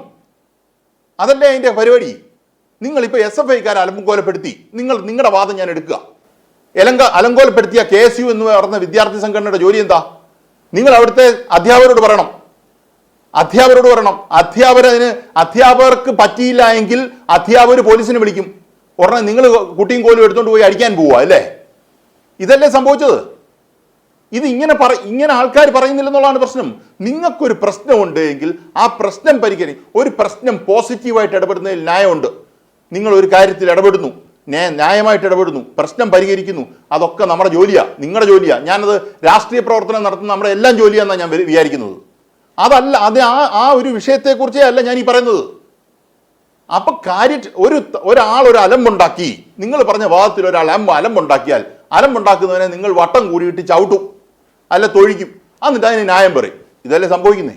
അതല്ലേ അതിൻ്റെ പരിപാടി. നിങ്ങളിപ്പോൾ SFIക്കാരെ അലങ്കോലപ്പെടുത്തി, നിങ്ങളുടെ വാദം ഞാൻ എടുക്കുക. അലങ്കോലപ്പെടുത്തിയ KSU എന്ന് പറഞ്ഞ വിദ്യാർത്ഥി സംഘടനയുടെ ജോലി എന്താ? നിങ്ങൾ അവിടുത്തെ അധ്യാപകരോട് പറയണം. അധ്യാപകർക്ക് പറ്റിയില്ല എങ്കിൽ അധ്യാപകർ പോലീസിനെ വിളിക്കും. ഉടനെ നിങ്ങൾ കുട്ടിയും കോലും എടുത്തുകൊണ്ട് പോയി അടിക്കാൻ പോവുക അല്ലേ? ഇതല്ലേ സംഭവിച്ചത്? ഇത് ഇങ്ങനെ ആൾക്കാർ പറയുന്നില്ലെന്നുള്ളതാണ് പ്രശ്നം. നിങ്ങൾക്കൊരു പ്രശ്നമുണ്ട് എങ്കിൽ ആ പ്രശ്നം പരിഹരിക്കും. ഒരു പ്രശ്നം പോസിറ്റീവായിട്ട് ഇടപെടുന്നതിൽ ന്യായമുണ്ട്. നിങ്ങൾ ഒരു കാര്യത്തിൽ ഇടപെടുന്നു, ന്യായമായിട്ട് ഇടപെടുന്നു, പ്രശ്നം പരിഹരിക്കുന്നു, അതൊക്കെ നമ്മുടെ ജോലിയാണ്, നിങ്ങളുടെ ജോലിയാണ്. ഞാനത് രാഷ്ട്രീയ പ്രവർത്തനം നടത്തുന്ന നമ്മുടെ എല്ലാം ജോലിയാണെന്നാണ് ഞാൻ വിചാരിക്കുന്നത്. അതല്ല, ആ ഒരു വിഷയത്തെക്കുറിച്ചേ അല്ല ഞാൻ ഈ പറയുന്നത്. അപ്പൊ ഒരാൾ ഒരു അലമ്പുണ്ടാക്കി, നിങ്ങൾ പറഞ്ഞ വാദത്തിൽ ഒരാൾ അലമ്പുണ്ടാക്കിയാൽ അലമ്പുണ്ടാക്കുന്നതിനെ നിങ്ങൾ വട്ടം കൂടിയിട്ട് ചവിട്ടും, അല്ല തൊഴിക്കും, എന്നിട്ട് അതിന് ന്യായം പറയും. ഇതല്ലേ സംഭവിക്കുന്നേ?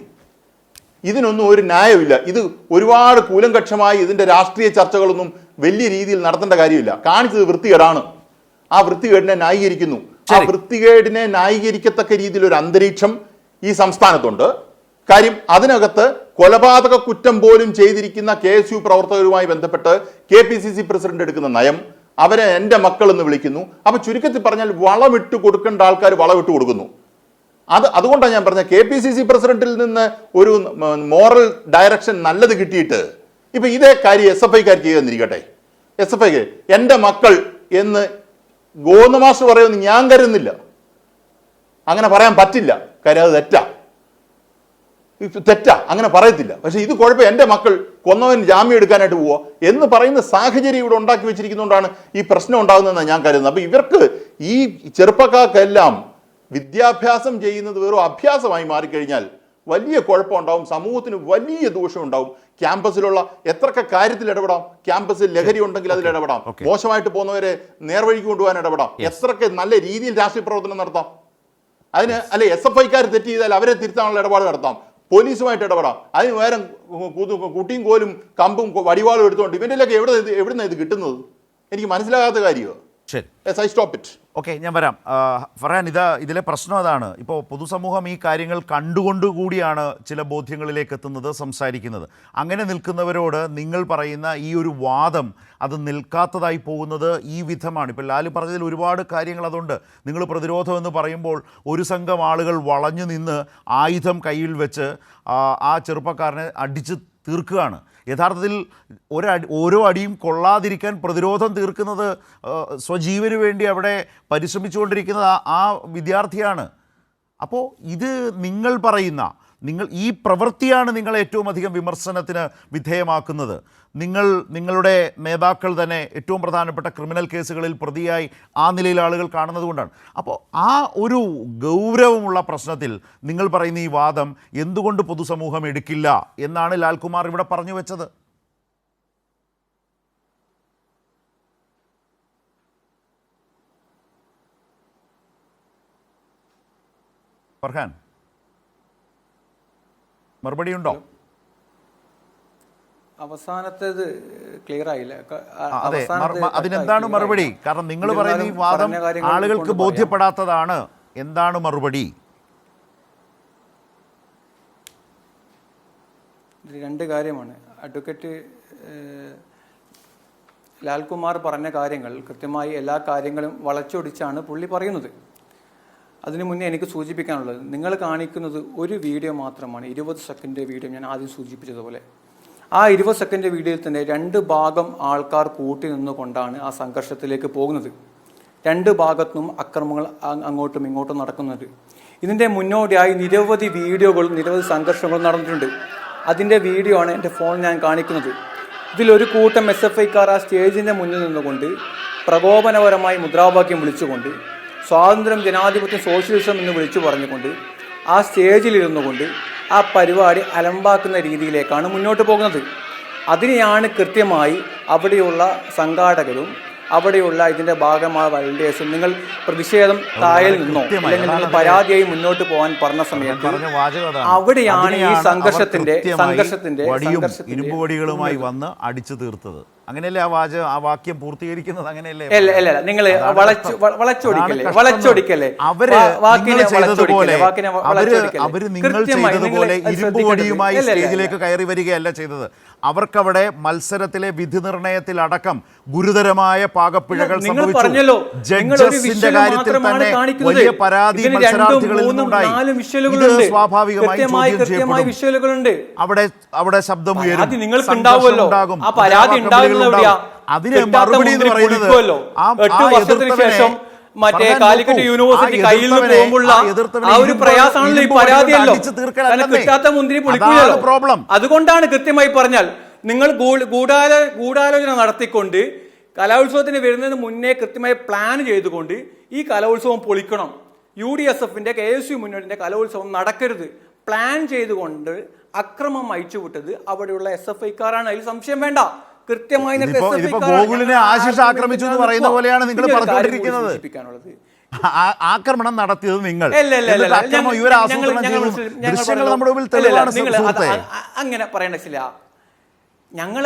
ഇതിനൊന്നും ഒരു ന്യായമില്ല. ഇത് ഒരുപാട് കൂലങ്കക്ഷമായി ഇതിന്റെ രാഷ്ട്രീയ ചർച്ചകളൊന്നും വലിയ രീതിയിൽ നടത്തേണ്ട കാര്യമില്ല. കാണിച്ചത് വൃത്തികേടാണ്. ആ വൃത്തികേടിനെ ന്യായീകരിക്കുന്നു. ആ വൃത്തികേടിനെ ന്യായീകരിക്കത്തക്ക രീതിയിൽ ഒരു അന്തരീക്ഷം ഈ സംസ്ഥാനത്തുണ്ട്. കാര്യം അതിനകത്ത് കൊലപാതക കുറ്റം പോലും ചെയ്തിരിക്കുന്ന KSU പ്രവർത്തകരുമായി ബന്ധപ്പെട്ട് KPCC പ്രസിഡന്റ് എടുക്കുന്ന നയം, അവരെ എൻ്റെ മക്കൾ എന്ന് വിളിക്കുന്നു. അപ്പൊ ചുരുക്കത്തിൽ പറഞ്ഞാൽ വളമിട്ട് കൊടുക്കേണ്ട ആൾക്കാർ വളമിട്ട് കൊടുക്കുന്നു. അതുകൊണ്ടാണ് ഞാൻ പറഞ്ഞത്, KPCC പ്രസിഡന്റിൽ നിന്ന് ഒരു മോറൽ ഡയറക്ഷൻ നല്ലത് കിട്ടിയിട്ട് ഇപ്പൊ ഇതേ കാര്യം SFIക്കാർക്ക് ചെയ്തെന്നിരിക്കട്ടെ. SFIക്ക് എൻ്റെ മക്കൾ എന്ന് ഗോവിന്ദമാസ്റ്റർ പറയുമെന്ന് ഞാൻ കരുതുന്നില്ല. അങ്ങനെ പറയാൻ പറ്റില്ല. കാര്യം അത് തെറ്റാ, അങ്ങനെ പറയത്തില്ല. പക്ഷെ ഇത് കുഴപ്പം, എൻ്റെ മക്കൾ കൊന്നവൻ ജാമ്യം എടുക്കാനായിട്ട് പോവുക എന്ന് പറയുന്ന സാഹചര്യം ഇവിടെ ഉണ്ടാക്കി വെച്ചിരിക്കുന്നതുകൊണ്ടാണ് ഈ പ്രശ്നം ഉണ്ടാകുന്നതെന്നാണ് ഞാൻ കരുതുന്നത്. അപ്പൊ ഇവർക്ക്, ഈ ചെറുപ്പക്കാർക്കെല്ലാം വിദ്യാഭ്യാസം ചെയ്യുന്നത് വെറും അഭ്യാസമായി മാറിക്കഴിഞ്ഞാൽ വലിയ കുഴപ്പമുണ്ടാവും, സമൂഹത്തിന് വലിയ ദോഷം ഉണ്ടാവും. ക്യാമ്പസിലുള്ള എത്രയൊക്കെ കാര്യത്തിൽ ഇടപെടാം. ക്യാമ്പസിൽ ലഹരി ഉണ്ടെങ്കിൽ അതിൽ ഇടപെടാം, മോശമായിട്ട് പോകുന്നവരെ നേർവഴിക്ക് കൊണ്ടുപോകാൻ ഇടപെടാം, എത്രയൊക്കെ നല്ല രീതിയിൽ രാഷ്ട്രീയ പ്രവർത്തനം നടത്താം. അതിന് അല്ലെ SFIക്കാർ തെറ്റ് ചെയ്താൽ അവരെ തിരുത്താനുള്ള ഇടപാട് നടത്താം, പോലീസുമായിട്ട് ഇടപെടാം. അതിന് വേറെ കുട്ടിയും കോലും കമ്പും വടിവാളും എടുത്തുകൊണ്ട് ഇവൻ്റെയൊക്കെ എവിടുന്നാണ് ഇത് കിട്ടുന്നത്? എനിക്ക് മനസ്സിലാകാത്ത കാര്യമോ? ശരി, ഐ സ്റ്റോപ്പ് ഇറ്റ്. ഓക്കെ, ഞാൻ വരാം. ഫർഹാൻ, ഇതിലെ പ്രശ്നം അതാണ്. ഇപ്പോൾ പൊതുസമൂഹം ഈ കാര്യങ്ങൾ കണ്ടുകൊണ്ടുകൂടിയാണ് ചില ബോധ്യങ്ങളിലേക്ക് എത്തുന്നത്, സംസാരിക്കുന്നത്. അങ്ങനെ നിൽക്കുന്നവരോട് നിങ്ങൾ പറയുന്ന ഈ ഒരു വാദം അത് നിൽക്കാത്തതായി പോകുന്നത് ഈ വിധമാണ്. ഇപ്പോൾ ലാലു പറഞ്ഞതിൽ ഒരുപാട് കാര്യങ്ങൾ അതുണ്ട്. നിങ്ങൾ പ്രതിരോധം എന്ന് പറയുമ്പോൾ ഒരു സംഘം ആളുകൾ വളഞ്ഞു നിന്ന് ആയുധം കയ്യിൽ വെച്ച് ആ ചെറുപ്പക്കാരനെ അടിച്ച് തീർക്കുകയാണ്. യഥാർത്ഥത്തിൽ ഓരോ അടിയും കൊള്ളാതിരിക്കാൻ പ്രതിരോധം തീർക്കുന്നത്, സ്വജീവന് വേണ്ടി അവിടെ പരിശ്രമിച്ചുകൊണ്ടിരിക്കുന്നത് ആ വിദ്യാർത്ഥിയാണ്. അപ്പോൾ ഇത് നിങ്ങൾ പറയുന്ന ഈ പ്രവൃത്തിയാണ് നിങ്ങൾ ഏറ്റവും അധികം വിമർശനത്തിന് വിധേയമാക്കുന്നത്. നിങ്ങളുടെ നേതാക്കൾ തന്നെ ഏറ്റവും പ്രധാനപ്പെട്ട ക്രിമിനൽ കേസുകളിൽ പ്രതിയായി ആ നിലയിൽ ആളുകൾ കാണുന്നത് കൊണ്ടാണ്. അപ്പോൾ ആ ഒരു ഗൗരവമുള്ള പ്രശ്നത്തിൽ നിങ്ങൾ പറയുന്ന ഈ വാദം എന്തുകൊണ്ട് പൊതുസമൂഹം എടുക്കില്ല എന്നാണ് ലാൽകുമാർ ഇവിടെ പറഞ്ഞു വെച്ചത്. ഫർഹാൻ, മറുപടി ഉണ്ടോ? അവസാനത്തേത് ക്ലിയർ ആയില്ല. അതെ, അതിനെന്താണ് മറുപടി? കാരണം നിങ്ങൾ പറയുന്ന ഈ വാദം ആളുകൾക്ക് ബോധ്യപ്പെടാത്തതാണ്. എന്താണ് മറുപടി? ഇത് രണ്ട് കാര്യമാണ്. അഡ്വക്കേറ്റ് ലാൽകുമാർ പറഞ്ഞ കാര്യങ്ങൾ കൃത്യമായി എല്ലാ കാര്യങ്ങളും വളച്ചൊടിച്ചാണ് പുള്ളി പറയുന്നത്. അതിനു മുന്നേ എനിക്ക് സൂചിപ്പിക്കാനുള്ളത്, നിങ്ങൾ കാണിക്കുന്നത് ഒരു വീഡിയോ മാത്രമാണ്, 20 സെക്കൻഡ് വീഡിയോ. ഞാൻ ആദ്യം സൂചിപ്പിച്ചതുപോലെ ആ 20 സെക്കൻഡ് വീഡിയോയിൽ തന്നെ 2 ഭാഗം ആൾക്കാർ കൂട്ടി നിന്നുകൊണ്ടാണ് ആ സംഘർഷത്തിലേക്ക് പോകുന്നത്. 2 ഭാഗത്തും അക്രമങ്ങൾ അങ്ങോട്ടും ഇങ്ങോട്ടും നടക്കുന്നുണ്ട്. ഇതിൻ്റെ മുന്നോടിയായി നിരവധി വീഡിയോകളും നിരവധി സംഘർഷങ്ങളും നടന്നിട്ടുണ്ട്. അതിൻ്റെ വീഡിയോ ആണ് എൻ്റെ ഫോൺ ഞാൻ കാണിക്കുന്നത്. ഇതിലൊരു കൂട്ടം SFIക്കാർ ആ സ്റ്റേജിൻ്റെ മുന്നിൽ നിന്നുകൊണ്ട് പ്രകോപനപരമായി മുദ്രാവാക്യം വിളിച്ചുകൊണ്ട് സ്വാതന്ത്ര്യം, ജനാധിപത്യം, സോഷ്യലിസം എന്ന് വിളിച്ചു പറഞ്ഞുകൊണ്ട് ആ സ്റ്റേജിലിരുന്നു കൊണ്ട് ആ പരിപാടി അലമ്പാക്കുന്ന രീതിയിലേക്കാണ് മുന്നോട്ട് പോകുന്നത്. അതിനെയാണ് കൃത്യമായി അവിടെയുള്ള സംഘാടകരും അവിടെയുള്ള ഇതിന്റെ ഭാഗമായ വോളണ്ടിയേഴ്സും നിങ്ങൾ പ്രതിഷേധം താഴെ നിന്നോ അല്ലെങ്കിൽ നിങ്ങൾ പരാതിയായി മുന്നോട്ട് പോകാൻ പറഞ്ഞ സമയത്ത് അവിടെയാണ് ഈ സംഘർഷത്തിന്റെ ഇരുമ്പ് വടികളുമായി വന്ന് അടിച്ചു തീർത്തത്. അങ്ങനെയല്ലേ ആ വാക്യം പൂർത്തീകരിക്കുന്നത്? അങ്ങനെയല്ലേ? അല്ല, നിങ്ങൾ വളച്ചൊടിക്കല്ലേ അവര് നിങ്ങൾ ചെയ്തതുപോലെ ഇരുമ്പ് വടിയുമായി സ്റ്റേജിലേക്ക് കയറി വരികയല്ല ചെയ്തത്. അവർക്കവിടെ മത്സരത്തിലെ വിധി നിർണയത്തിൽ അടക്കം ഗുരുതരമായ പാകപ്പിഴകൾ സംഭവിച്ചു. ജഡ്ജസിന്റെ കാര്യത്തിൽ തന്നെ വലിയ പരാതി മത്സരാർത്ഥികളിൽ നിന്നുണ്ടായി. ഇത് സ്വാഭാവികമായി ചോദ്യം ചെയ്യപ്പെടും. അവിടെ ശബ്ദമുയരും, ഉണ്ടാകും. അതിന് മറുപടി എന്ന് പറയുന്നത് മറ്റേ കാലിക്കറ്റ് യൂണിവേഴ്സിറ്റി കയ്യിൽ നിന്ന് പോകുമ്പോൾ ആ ഒരു പ്രയാസമാണല്ലോ ഈ പരാതിയല്ലോ. കിട്ടാത്ത മുന്തിരി പൊളിക്കുകയല്ലോ. പ്രോബ്ലം അതുകൊണ്ടാണ് കൃത്യമായി പറഞ്ഞാൽ നിങ്ങൾ ഗൂഢാലോചന നടത്തിക്കൊണ്ട് കലോത്സവത്തിന് വരുന്നതിന് മുന്നേ കൃത്യമായി പ്ലാൻ ചെയ്തുകൊണ്ട് ഈ കലോത്സവം പൊളിക്കണം. UDSFന്റെ KSU മുന്നോട്ടിന്റെ കലോത്സവം നടക്കരുത് പ്ലാൻ ചെയ്തുകൊണ്ട് അക്രമം അയച്ചുവിട്ടത് അവിടെയുള്ള SFIക്കാരാണ്. അതിൽ സംശയം വേണ്ട. കൃത്യമായി ഗോകുലിനെ ആശിഷ് ആക്രമിച്ചു എന്ന് പറയുന്ന പോലെയാണ് നിങ്ങൾ പറഞ്ഞുകൊണ്ടിരിക്കുന്നത്. ആക്രമണം നടത്തിയത് നിങ്ങൾ. അങ്ങനെ പറയണ്ടില്ല. ഞങ്ങൾ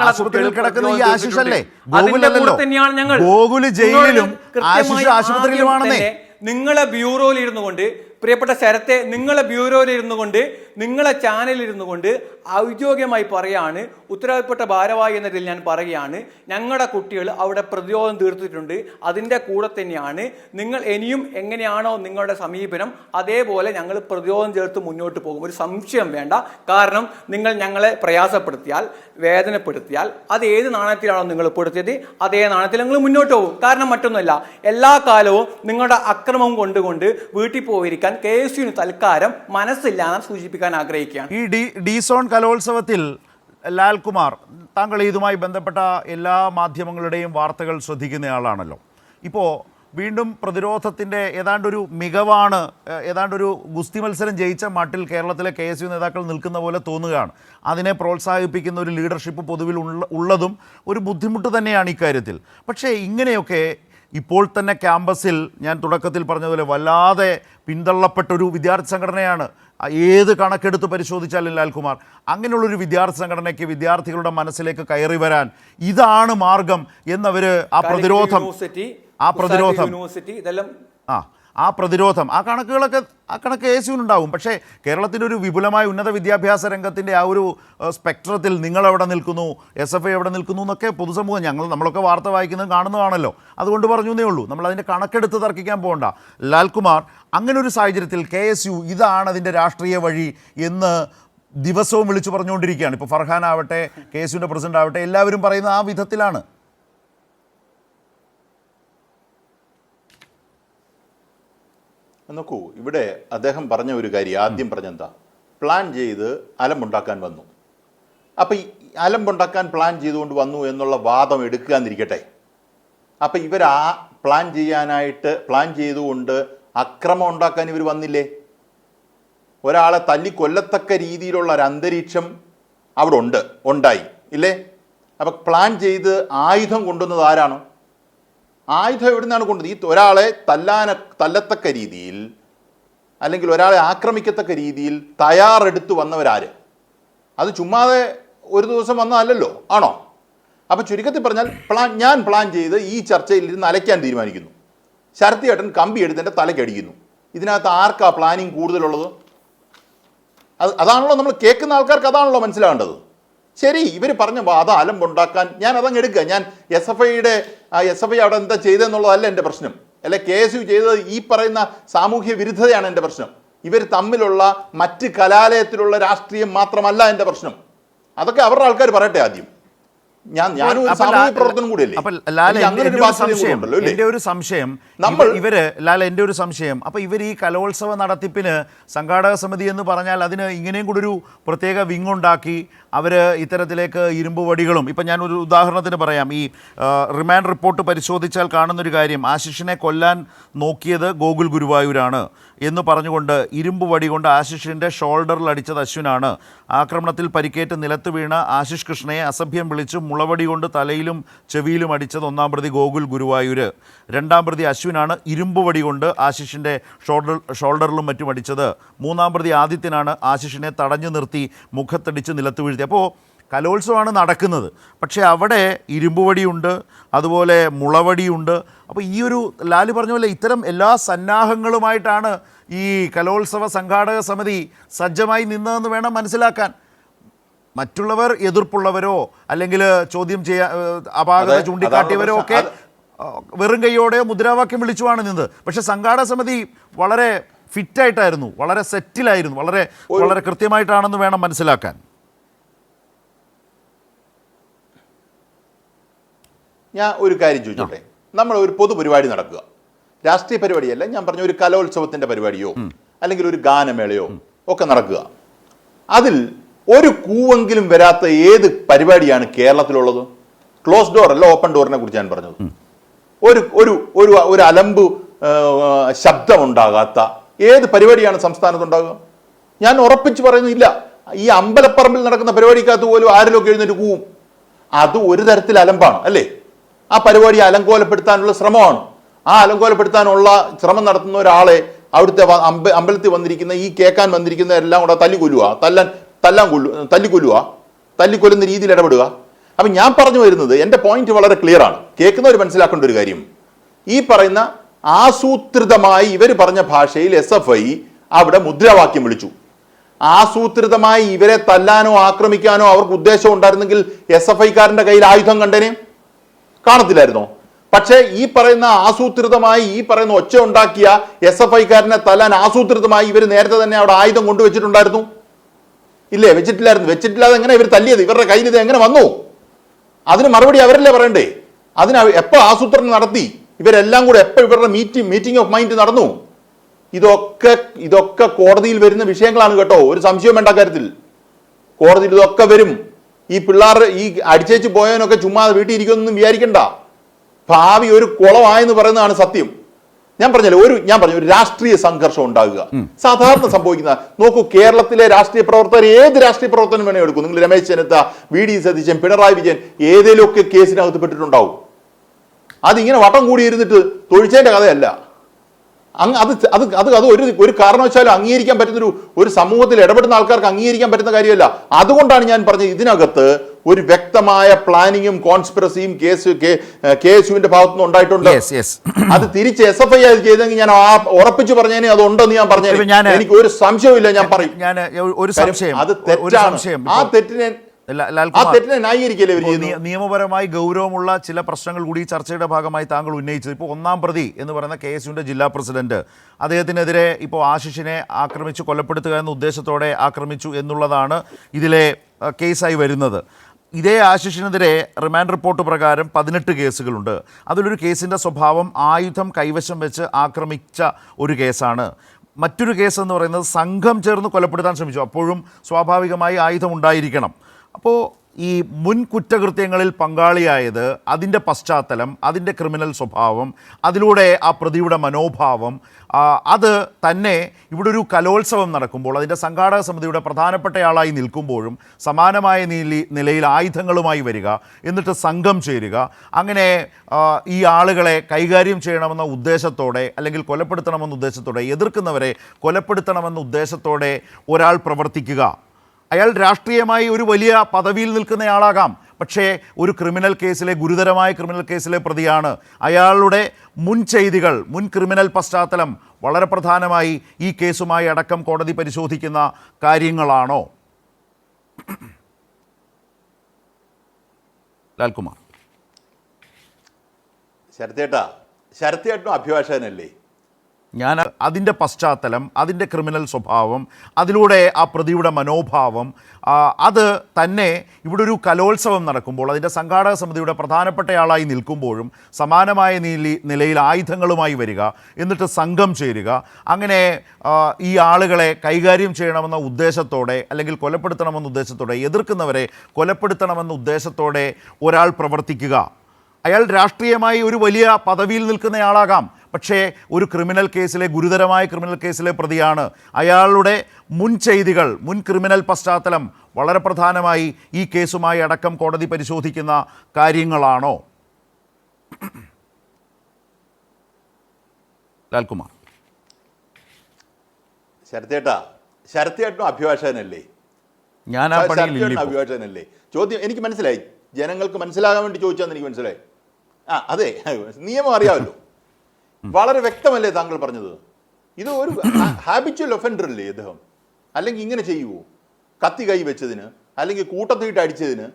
ആശുപത്രിയിൽ കിടക്കുന്ന ഈ ആശിഷ് അല്ലേ? ഗോകുലല്ലോ. ഗോകുല് ജയിലിലും ആശിഷ് ആശുപത്രിയിലുമാണെന്നേ. നിങ്ങളെ ബ്യൂറോയിൽ ഇരുന്നു കൊണ്ട് പ്രിയപ്പെട്ട ശരത്തെ, നിങ്ങളെ ബ്യൂറോയിൽ ഇരുന്നു കൊണ്ട് നിങ്ങളെ ചാനലിൽ ഇരുന്നു കൊണ്ട് ഔദ്യോഗികമായി പറയാണ്, ഉത്തരവാദിപ്പെട്ട ഭാരവാഹി എന്നതിൽ ഞാൻ പറയുകയാണ്, ഞങ്ങളുടെ കുട്ടികൾ അവിടെ പ്രതിരോധം തീർത്തിട്ടുണ്ട്. അതിൻ്റെ കൂടെ തന്നെയാണ് നിങ്ങൾ ഇനിയും എങ്ങനെയാണോ നിങ്ങളുടെ സമീപനം അതേപോലെ ഞങ്ങൾ പ്രതിരോധം ചേർത്ത് മുന്നോട്ട് പോകും. ഒരു സംശയം വേണ്ട. കാരണം നിങ്ങൾ ഞങ്ങളെ പ്രയാസപ്പെടുത്തിയാൽ, വേദനപ്പെടുത്തിയാൽ അത് ഏത് നാണയത്തിലാണോ നിങ്ങൾ പെടുത്തിയത് അതേ നാണയത്തിൽ നിങ്ങൾ മുന്നോട്ട് പോകും. കാരണം മറ്റൊന്നുമല്ല, എല്ലാ കാലവും നിങ്ങളുടെ അക്രമം കൊണ്ടുകൊണ്ട് വീട്ടിൽ പോയിരിക്കാൻ KSUവിന് തൽക്കാലം മനസ്സില്ലാന്ന് സൂചിപ്പിക്കാൻ ആഗ്രഹിക്കുകയാണ്. ഈ ഡിസോൺ കലോത്സവത്തിൽ ലാൽകുമാർ, താങ്കൾ ഇതുമായി ബന്ധപ്പെട്ട എല്ലാ മാധ്യമങ്ങളുടെയും വാർത്തകൾ ശ്രദ്ധിക്കുന്നയാളാണല്ലോ. ഇപ്പോൾ വീണ്ടും പ്രതിരോധത്തിൻ്റെ ഏതാണ്ടൊരു മികവാണ്, ഏതാണ്ടൊരു ഗുസ്തി മത്സരം ജയിച്ച മട്ടിൽ കേരളത്തിലെ KSU നേതാക്കൾ നിൽക്കുന്ന പോലെ തോന്നുകയാണ്. അതിനെ പ്രോത്സാഹിപ്പിക്കുന്ന ഒരു ലീഡർഷിപ്പ് പൊതുവിൽ ഉള്ളതും ഒരു ബുദ്ധിമുട്ട് തന്നെയാണ് ഇക്കാര്യത്തിൽ. പക്ഷേ ഇങ്ങനെയൊക്കെ ഇപ്പോൾ തന്നെ ക്യാമ്പസിൽ ഞാൻ തുടക്കത്തിൽ പറഞ്ഞതുപോലെ വല്ലാതെ പിന്തള്ളപ്പെട്ടൊരു വിദ്യാർത്ഥി സംഘടനയാണ്. ഏത് കണക്കെടുത്ത് പരിശോധിച്ചാലും ലാൽകുമാർ, അങ്ങനെയുള്ളൊരു വിദ്യാർത്ഥി സംഘടനയ്ക്ക് വിദ്യാർത്ഥികളുടെ മനസ്സിലേക്ക് കയറി വരാൻ ഇതാണ് മാർഗം എന്നവർ ആ പ്രതിരോധം ആ കണക്ക് KSUവിനുണ്ടാവും. പക്ഷേ കേരളത്തിൻ്റെ ഒരു വിപുലമായ ഉന്നത വിദ്യാഭ്യാസ രംഗത്തിൻ്റെ ആ ഒരു സ്പെക്ട്രത്തിൽ നിങ്ങളെവിടെ നിൽക്കുന്നു, SFI എവിടെ നിൽക്കുന്നു എന്നൊക്കെ പൊതുസമൂഹം നമ്മളൊക്കെ വാർത്ത വായിക്കുന്നത് കാണുന്നതാണല്ലോ. അതുകൊണ്ട് പറഞ്ഞു എന്നേ ഉള്ളൂ. നമ്മളതിൻ്റെ കണക്കെടുത്ത് തർക്കിക്കാൻ പോകണ്ട. ലാൽകുമാർ, അങ്ങനെ ഒരു സാഹചര്യത്തിൽ KSU ഇതാണ് അതിൻ്റെ രാഷ്ട്രീയ വഴി എന്ന് ദിവസവും വിളിച്ചു പറഞ്ഞുകൊണ്ടിരിക്കുകയാണ്. ഇപ്പോൾ ഫർഹാൻ ആവട്ടെ, KSUവിൻ്റെ പ്രസിഡന്റ് ആവട്ടെ, എല്ലാവരും പറയുന്നത് ആ വിധത്തിലാണ്. നോക്കൂ, ഇവിടെ അദ്ദേഹം പറഞ്ഞ ഒരു കാര്യം ആദ്യം പറഞ്ഞെന്താ, പ്ലാൻ ചെയ്ത് അലമ്പുണ്ടാക്കാൻ വന്നു. അപ്പം ഈ അലമ്പുണ്ടാക്കാൻ പ്ലാൻ ചെയ്തുകൊണ്ട് വന്നു എന്നുള്ള വാദം എടുക്കാന്നിരിക്കട്ടെ. അപ്പം ഇവർ ആ പ്ലാൻ ചെയ്തുകൊണ്ട് അക്രമം ഉണ്ടാക്കാൻ ഇവർ വന്നില്ലേ? ഒരാളെ തല്ലിക്കൊല്ലത്തക്ക രീതിയിലുള്ള ഒരു അന്തരീക്ഷം അവിടെ ഉണ്ടായി ഇല്ലേ? അപ്പം പ്ലാൻ ചെയ്ത് ആയുധം കൊണ്ടുവന്നത് ആരാണ്? ആയുധം എവിടെ നിന്നാണ് കൊണ്ടത്? ഈ ഒരാളെ തല്ലത്തക്ക രീതിയിൽ അല്ലെങ്കിൽ ഒരാളെ ആക്രമിക്കത്തക്ക രീതിയിൽ തയ്യാറെടുത്ത് വന്നവരാര്? അത് ചുമ്മാതെ ഒരു ദിവസം വന്നതല്ലല്ലോ, ആണോ? അപ്പോൾ ചുരുക്കത്തിൽ പറഞ്ഞാൽ ഞാൻ പ്ലാൻ ചെയ്ത് ഈ ചർച്ചയിൽ ഇരുന്ന് അലയ്ക്കാൻ തീരുമാനിക്കുന്നു. ശരത് ചേട്ടൻ കമ്പി എടുത്ത് എൻ്റെ തലയ്ക്കടിക്കുന്നു. ഇതിനകത്ത് ആർക്കാ പ്ലാനിങ് കൂടുതലുള്ളത്? അതാണല്ലോ നമ്മൾ കേൾക്കുന്ന ആൾക്കാർക്ക് അതാണല്ലോ മനസ്സിലാവേണ്ടത്. ശരി, ഇവർ പറഞ്ഞ അത് അലമ്പുണ്ടാക്കാൻ ഞാൻ അതങ്ങ് എടുക്കുക. ഞാൻ എസ് എഫ് ഐ അവിടെ എന്താ ചെയ്തതെന്നുള്ളതല്ല എൻ്റെ പ്രശ്നം. അല്ലെ KSU ചെയ്തത് ഈ പറയുന്ന സാമൂഹ്യ വിരുദ്ധതയാണ് എൻ്റെ പ്രശ്നം. ഇവർ തമ്മിലുള്ള മറ്റ് കലാലയത്തിലുള്ള രാഷ്ട്രീയം മാത്രമല്ല എൻ്റെ പ്രശ്നം. അതൊക്കെ അവരുടെ ആൾക്കാർ പറയട്ടെ ആദ്യം. ഞാനും ഒരു സാമൂഹ്യ പ്രവർത്തനം കൂടിയല്ലേ. എൻ്റെ ഒരു സംശയം എൻ്റെ ഒരു സംശയം, അപ്പൊ ഇവർ ഈ കലോത്സവ നടത്തിപ്പിന് സംഘാടക സമിതി എന്ന് പറഞ്ഞാൽ അതിന് ഇങ്ങനെയും കൂടി ഒരു പ്രത്യേക വിങ് ഉണ്ടാക്കി അവർ ഇത്തരത്തിലേക്ക് ഇരുമ്പ് വടികളും, ഇപ്പം ഞാനൊരു ഉദാഹരണത്തിന് പറയാം, ഈ റിമാൻഡ് റിപ്പോർട്ട് പരിശോധിച്ചാൽ കാണുന്നൊരു കാര്യം, ആശിഷിനെ കൊല്ലാൻ നോക്കിയത് ഗോകുൽ ഗുരുവായൂരാണ് എന്ന് പറഞ്ഞുകൊണ്ട് ഇരുമ്പ് വടി കൊണ്ട് ആശിഷിൻ്റെ ഷോൾഡറിൽ അടിച്ചത് അശ്വിനാണ്. ആക്രമണത്തിൽ പരിക്കേറ്റ് നിലത്ത് വീണ ആശിഷ് കൃഷ്ണയെ അസഭ്യം വിളിച്ച് മുളവടി കൊണ്ട് തലയിലും ചെവിയിലും അടിച്ചത് 1-ാം പ്രതി ഗോകുൽ ഗുരുവായൂർ. 2-ാം പ്രതി അശ്വിനാണ് ഇരുമ്പ് വടി കൊണ്ട് ആശിഷിൻ്റെ ഷോൾഡറിലും മറ്റും അടിച്ചത്. 3-ാം പ്രതി ആദിത്യനാണ് ആശിഷിനെ തടഞ്ഞു നിർത്തി മുഖത്തടിച്ച് നിലത്ത് വീഴ്ത്തി. അപ്പോൾ കലോത്സവമാണ് നടക്കുന്നത്, പക്ഷേ അവിടെ ഇരുമ്പുവടിയുണ്ട്, അതുപോലെ മുളവടിയുണ്ട്. അപ്പോൾ ഈ ഒരു ലാല് പറഞ്ഞ പോലെ ഇത്തരം എല്ലാ സന്നാഹങ്ങളുമായിട്ടാണ് ഈ കലോത്സവ സംഘാടക സമിതി സജ്ജമായി നിന്നതെന്ന് വേണം മനസ്സിലാക്കാൻ. മറ്റുള്ളവർ എതിർപ്പുള്ളവരോ അല്ലെങ്കിൽ ചോദ്യം ചെയ്യാൻ അപാകത ചൂണ്ടിക്കാട്ടിയവരോ ഒക്കെ വെറും കൈയോടെയോ മുദ്രാവാക്യം വിളിച്ചുമാണ് നിന്നത്. പക്ഷേ സംഘാടക സമിതി വളരെ ഫിറ്റായിട്ടായിരുന്നു, വളരെ സെറ്റിലായിരുന്നു, വളരെ വളരെ കൃത്യമായിട്ടാണെന്ന് വേണം മനസ്സിലാക്കാൻ. ഞാൻ ഒരു കാര്യം ചോദിച്ചോട്ടെ, നമ്മൾ ഒരു പൊതുപരിപാടി നടക്കുക, രാഷ്ട്രീയ പരിപാടിയല്ല, ഞാൻ പറഞ്ഞ ഒരു കലോത്സവത്തിൻ്റെ പരിപാടിയോ അല്ലെങ്കിൽ ഒരു ഗാനമേളയോ ഒക്കെ നടക്കുക, അതിൽ ഒരു കൂവെങ്കിലും വരാത്ത ഏത് പരിപാടിയാണ് കേരളത്തിലുള്ളത്? ക്ലോസ് ഡോർ അല്ല, ഓപ്പൺ ഡോറിനെ കുറിച്ച് ഞാൻ പറഞ്ഞത്. ഒരു ഒരു ഒരു ഒരു അലമ്പ് ശബ്ദമുണ്ടാകാത്ത ഏത് പരിപാടിയാണ് സംസ്ഥാനത്തുണ്ടാകുക? ഞാൻ ഉറപ്പിച്ച് പറയുന്നില്ല. ഈ അമ്പലപ്പറമ്പിൽ നടക്കുന്ന പരിപാടിക്കകത്ത് പോലും ആരിലൊക്കെ എഴുന്നേറ്റ് കൂവും. അത് ഒരു തരത്തിൽ അലമ്പാണ് അല്ലേ? ആ പരിപാടി അലങ്കോലപ്പെടുത്താനുള്ള ശ്രമമാണ്. ആ അലങ്കോലപ്പെടുത്താനുള്ള ശ്രമം നടത്തുന്ന ഒരാളെ അവിടുത്തെ അമ്പലത്തിൽ വന്നിരിക്കുന്ന ഈ കേൾക്കാൻ വന്നിരിക്കുന്ന എല്ലാം കൂടെ തല്ലിക്കൊല്ലുന്ന രീതിയിൽ ഇടപെടുക. അപ്പം ഞാൻ പറഞ്ഞു വരുന്നത്, എൻ്റെ പോയിന്റ് വളരെ ക്ലിയർ ആണ്. കേൾക്കുന്നവർ മനസ്സിലാക്കേണ്ട ഒരു കാര്യം, ഈ പറയുന്ന ആസൂത്രിതമായി ഇവർ പറഞ്ഞ ഭാഷയിൽ SFI അവിടെ മുദ്രാവാക്യം വിളിച്ചു. ആസൂത്രിതമായി ഇവരെ തല്ലാനോ ആക്രമിക്കാനോ അവർക്ക് ഉദ്ദേശം ഉണ്ടായിരുന്നെങ്കിൽ SFIക്കാരൻ്റെ കയ്യിൽ ആയുധം കണ്ടേനെ, കാണത്തില്ലായിരുന്നോ? പക്ഷേ ഈ പറയുന്ന ആസൂത്രിതമായി ഈ പറയുന്ന ഒച്ച ഉണ്ടാക്കിയ SFIക്കാരനെ തല്ലാൻ ആസൂത്രിതമായി ഇവർ നേരത്തെ തന്നെ അവിടെ ആയുധം കൊണ്ടുവച്ചിട്ടുണ്ടായിരുന്നു. ഇല്ലേ? വെച്ചിട്ടില്ലായിരുന്നു. വെച്ചിട്ടില്ലാതെ എങ്ങനെ ഇവർ തല്ലിയത്? ഇവരുടെ കയ്യിൽ ഇത് എങ്ങനെ വന്നു? അതിന് മറുപടി അവരല്ലേ പറയണ്ടേ? അതിന് എപ്പോൾ ആസൂത്രണം നടത്തി? ഇവരെല്ലാം കൂടെ എപ്പോൾ ഇവരുടെ മീറ്റിംഗ് ഓഫ് മൈൻഡ് നടന്നു? ഇതൊക്കെ കോടതിയിൽ വരുന്ന വിഷയങ്ങളാണ് കേട്ടോ, ഒരു സംശയം വേണ്ട കാര്യത്തിൽ. കോടതിയിൽ ഇതൊക്കെ വരും. ഈ പിള്ളേർ ഈ അടിച്ചേച്ച് പോയവനൊക്കെ ചുമ്മാതെ വീട്ടിൽ ഇരിക്കുമെന്നൊന്നും വിചാരിക്കണ്ട. ഭാവി ഒരു കുളമായെന്ന് പറയുന്നതാണ് സത്യം. ഞാൻ പറഞ്ഞല്ലോ, ഒരു രാഷ്ട്രീയ സംഘർഷം ഉണ്ടാകുക സാധാരണ സംഭവിക്കുന്ന. നോക്കൂ, കേരളത്തിലെ രാഷ്ട്രീയ പ്രവർത്തകർ ഏത് രാഷ്ട്രീയ പ്രവർത്തനം വേണേ എടുക്കും. നിങ്ങൾ രമേശ് ചെന്നിത്തല, VD സതീശൻ, പിണറായി വിജയൻ ഏതെങ്കിലുമൊക്കെ കേസിനകത്ത് പെട്ടിട്ടുണ്ടാവും. അതിങ്ങനെ വട്ടം കൂടി ഇരുന്നിട്ട് തൊഴിച്ചതിന്റെ കഥയല്ല. അത് ഒരു കാരണവശാലും അംഗീകരിക്കാൻ പറ്റുന്ന ഒരു സമൂഹത്തിൽ ഇടപെടുന്ന ആൾക്കാർക്ക് അംഗീകരിക്കാൻ പറ്റുന്ന കാര്യമല്ല. അതുകൊണ്ടാണ് ഞാൻ പറഞ്ഞത്, ഇതിനകത്ത് ഒരു വ്യക്തമായ പ്ലാനിങ്ങും കോൺസ്പിറസിയും KSUവിന്റെ ഭാഗത്തുനിന്ന് ഉണ്ടായിട്ടുണ്ട്. അത് തിരിച്ച് SFI ചെയ്തെങ്കിൽ ഞാൻ ഉറപ്പിച്ചു പറഞ്ഞേനെ അതുണ്ടെന്ന് ഞാൻ പറഞ്ഞു. എനിക്ക് ഒരു സംശയമില്ല. ഞാൻ പറയും, അത് തെറ്റാണ്. ആ തെറ്റിനെ നിയമപരമായി ഗൗരവമുള്ള ചില പ്രശ്നങ്ങൾ കൂടി ചർച്ചയുടെ ഭാഗമായി താങ്കൾ ഉന്നയിച്ചത്. ഇപ്പോൾ 1-ാം പ്രതി എന്ന് പറയുന്ന KSUവിൻ്റെ ജില്ലാ പ്രസിഡന്റ്, അദ്ദേഹത്തിനെതിരെ ഇപ്പോൾ ആശിഷിനെ ആക്രമിച്ചു കൊലപ്പെടുത്തുക എന്ന ഉദ്ദേശത്തോടെ ആക്രമിച്ചു എന്നുള്ളതാണ് ഇതിലെ കേസായി വരുന്നത്. ഇതേ ആശിഷിനെതിരെ റിമാൻഡ് റിപ്പോർട്ട് പ്രകാരം 18 കേസുകളുണ്ട്. അതിലൊരു കേസിൻ്റെ സ്വഭാവം ആയുധം കൈവശം വെച്ച് ആക്രമിച്ച ഒരു കേസാണ്. മറ്റൊരു കേസ് എന്ന് പറയുന്നത് സംഘം ചേർന്ന് കൊലപ്പെടുത്താൻ ശ്രമിച്ചു. അപ്പോഴും സ്വാഭാവികമായി ആയുധം ഉണ്ടായിരിക്കണം. അപ്പോൾ ഈ മുൻ കുറ്റകൃത്യങ്ങളിൽ പങ്കാളിയായത്, അതിൻ്റെ പശ്ചാത്തലം, അതിൻ്റെ ക്രിമിനൽ സ്വഭാവം, അതിലൂടെ ആ പ്രതിയുടെ മനോഭാവം, അത് തന്നെ ഇവിടെ ഒരു കലോത്സവം നടക്കുമ്പോൾ അതിൻ്റെ സംഘാടക സമിതിയുടെ പ്രധാനപ്പെട്ടയാളായി നിൽക്കുമ്പോഴും സമാനമായ നിലയിൽ ആയുധങ്ങളുമായി വരിക, എന്നിട്ട് സംഘം ചേരുക, അങ്ങനെ ഈ ആളുകളെ കൈകാര്യം ചെയ്യണമെന്ന ഉദ്ദേശത്തോടെ അല്ലെങ്കിൽ കൊലപ്പെടുത്തണമെന്ന ഉദ്ദേശത്തോടെ, എതിർക്കുന്നവരെ കൊലപ്പെടുത്തണമെന്ന ഉദ്ദേശത്തോടെ ഒരാൾ പ്രവർത്തിക്കുക. അയാൾ രാഷ്ട്രീയമായി ഒരു വലിയ പദവിയിൽ നിൽക്കുന്നയാളാകാം, പക്ഷേ ഒരു ക്രിമിനൽ കേസിലെ, ഗുരുതരമായ ക്രിമിനൽ കേസിലെ പ്രതിയാണ്. അയാളുടെ മുൻ ചെയ്തികൾ, മുൻ ക്രിമിനൽ പശ്ചാത്തലം വളരെ പ്രധാനമായി ഈ കേസുമായി അടക്കം കോടതി പരിശോധിക്കുന്ന കാര്യങ്ങളാണോ? ലാൽകുമാർ. ശരത്തേട്ടനും അഭിഭാഷകനല്ലേ? ഞാൻ അതിൻ്റെ പശ്ചാത്തലം, അതിൻ്റെ ക്രിമിനൽ സ്വഭാവം, അതിലൂടെ ആ പ്രതിയുടെ മനോഭാവം, അത് തന്നെ ഇവിടെ ഒരു കലോത്സവം നടക്കുമ്പോൾ അതിൻ്റെ സംഘാടക സമിതിയുടെ പ്രധാനപ്പെട്ടയാളായി നിൽക്കുമ്പോഴും സമാനമായ നിലയിൽ ആയുധങ്ങളുമായി വരിക, എന്നിട്ട് സംഘം ചേരുക, അങ്ങനെ ഈ ആളുകളെ കൈകാര്യം ചെയ്യണമെന്ന ഉദ്ദേശത്തോടെ അല്ലെങ്കിൽ കൊലപ്പെടുത്തണമെന്ന ഉദ്ദേശത്തോടെ, എതിർക്കുന്നവരെ കൊലപ്പെടുത്തണമെന്ന ഉദ്ദേശത്തോടെ ഒരാൾ പ്രവർത്തിക്കുക. അയാൾ രാഷ്ട്രീയമായി ഒരു വലിയ പദവിയിൽ നിൽക്കുന്നയാളാകാം, പക്ഷേ ഒരു ക്രിമിനൽ കേസിലെ, ഗുരുതരമായ ക്രിമിനൽ കേസിലെ പ്രതിയാണ്. അയാളുടെ മുൻ ചെയ്തികൾ, മുൻ ക്രിമിനൽ പശ്ചാത്തലം വളരെ പ്രധാനമായി ഈ കേസുമായി അടക്കം കോടതി പരിശോധിക്കുന്ന കാര്യങ്ങളാണോ? ലാൽകുമാർ. ശരത്തേട്ടനും അഭിഭാഷകനല്ലേ? ഞാൻ ആ പണിയിൽ അഭിഭാഷകനല്ലേ? ചോദ്യം എനിക്ക് മനസ്സിലായി, ജനങ്ങൾക്ക് മനസ്സിലാകാൻ വേണ്ടി ചോദിച്ചാന്ന് എനിക്ക് മനസ്സിലായി. അതെ, നിയമം അറിയാമല്ലോ, വളരെ വ്യക്തമല്ലേ താങ്കൾ പറഞ്ഞത്? ഇത് ഒരു ഹാബിച്വൽ ഒഫൻഡർ അല്ലേ അദ്ദേഹം? അല്ലെങ്കിൽ ഇങ്ങനെ ചെയ്യുമോ? കത്തി കൈ വെച്ചതിന്, അല്ലെങ്കിൽ കൂട്ടത്തിട്ട് അടിച്ചതിന്,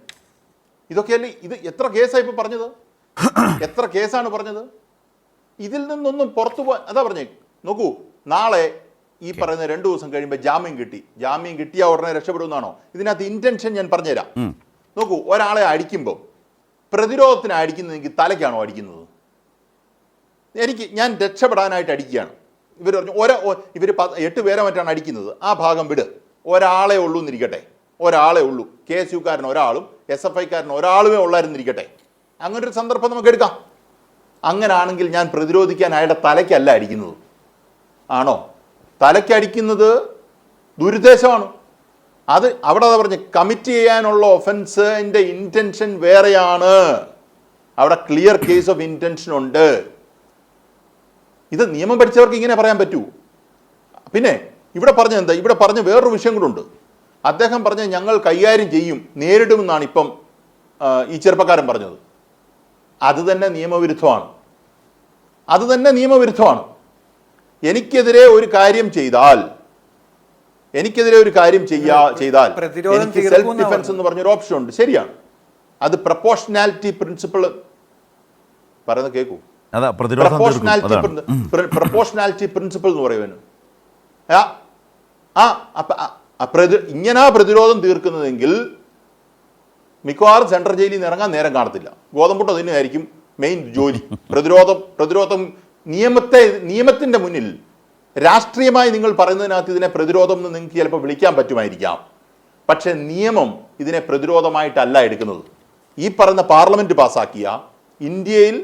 ഇതൊക്കെയല്ലേ? ഇത് എത്ര കേസാണ് ഇപ്പൊ പറഞ്ഞത്? എത്ര കേസാണ് പറഞ്ഞത്? ഇതിൽ നിന്നൊന്നും പുറത്തു പോകാൻ, അതാ പറഞ്ഞേ. നോക്കൂ, നാളെ ഈ പറയുന്ന 2 ദിവസം കഴിയുമ്പോൾ ജാമ്യം കിട്ടിയ ഉടനെ രക്ഷപ്പെടുമെന്നാണോ? ഇതിനകത്ത് ഇന്റൻഷൻ ഞാൻ പറഞ്ഞുതരാം. നോക്കൂ, ഒരാളെ അടിക്കുമ്പോൾ പ്രതിരോധത്തിന് അടിക്കുന്നതെങ്കിൽ തലയ്ക്കാണോ അടിക്കുന്നത്? ഞാൻ രക്ഷപ്പെടാനായിട്ട് അടിക്കുകയാണ്. ഇവർ പറഞ്ഞു ഇവർ 8 പേരെ മറ്റാണ് അടിക്കുന്നത്, ആ ഭാഗം വിട്, ഒരാളെ ഉള്ളൂ എന്നിരിക്കട്ടെ, ഒരാളെ ഉള്ളൂ, KSUക്കാരൻ ഒരാളും SFIക്കാരൻ ഒരാളുമേ ഉള്ളായിരുന്നിരിക്കട്ടെ. അങ്ങനൊരു സന്ദർഭം നമുക്ക് എടുക്കാം. അങ്ങനാണെങ്കിൽ ഞാൻ പ്രതിരോധിക്കാൻ അയാളുടെ തലയ്ക്കല്ല അടിക്കുന്നത്. ആണോ? തലയ്ക്കടിക്കുന്നത് ദുരുദ്ദേശമാണ്. അത് അവിടെ പറഞ്ഞ് കമ്മിറ്റ് ചെയ്യാനുള്ള ഒഫൻസിന്റെ ഇന്റൻഷൻ വേറെയാണ്. അവിടെ ക്ലിയർ കേസ് ഓഫ് ഇന്റൻഷൻ ഉണ്ട്. ഇത് നിയമം പഠിച്ചവർക്ക് ഇങ്ങനെ പറയാൻ പറ്റൂ? പിന്നെ ഇവിടെ പറഞ്ഞ എന്താ? ഇവിടെ പറഞ്ഞ വേറൊരു വിഷയം കൂടെ ഉണ്ട്. അദ്ദേഹം പറഞ്ഞ ഞങ്ങൾ കൈകാര്യം ചെയ്യും, നേരിടുമെന്നാണ് ഇപ്പം ഈ ചെറുപ്പക്കാരൻ പറഞ്ഞത്. അത് തന്നെ നിയമവിരുദ്ധമാണ്. എനിക്കെതിരെ ഒരു കാര്യം ചെയ്താൽ എനിക്ക് സെൽഫ് ഡിഫൻസ് എന്ന് പറഞ്ഞൊരു ഓപ്ഷൻ ഉണ്ട്. ശരിയാണ്. അത് പ്രൊപ്പോർഷണാലിറ്റി പ്രിൻസിപ്പിൾ പറയുന്നത് കേൾക്കൂ. പ്രൊപ്പോർഷണാലിറ്റി പ്രിൻസിപ്പിൾ എന്ന് പറയുവാനും ഇങ്ങനെ പ്രതിരോധം തീർക്കുന്നതെങ്കിൽ മിക്കവാറും സെൻട്രൽ ജയിലിൽ നിന്ന് ഇറങ്ങാൻ നേരം കാണത്തില്ല. ഗോതമ്പുട്ട തന്നെയായിരിക്കും മെയിൻ ജോലി. പ്രതിരോധം നിയമത്തിന്റെ മുന്നിൽ രാഷ്ട്രീയമായി നിങ്ങൾ പറയുന്നതിനകത്ത് ഇതിനെ പ്രതിരോധം എന്ന് നിങ്ങൾക്ക് ചിലപ്പോൾ വിളിക്കാൻ പറ്റുമായിരിക്കാം. പക്ഷെ നിയമം ഇതിനെ പ്രതിരോധമായിട്ടല്ല എടുക്കുന്നത്. ഈ പറയുന്ന പാർലമെന്റ് പാസാക്കിയ ഇന്ത്യയിൽ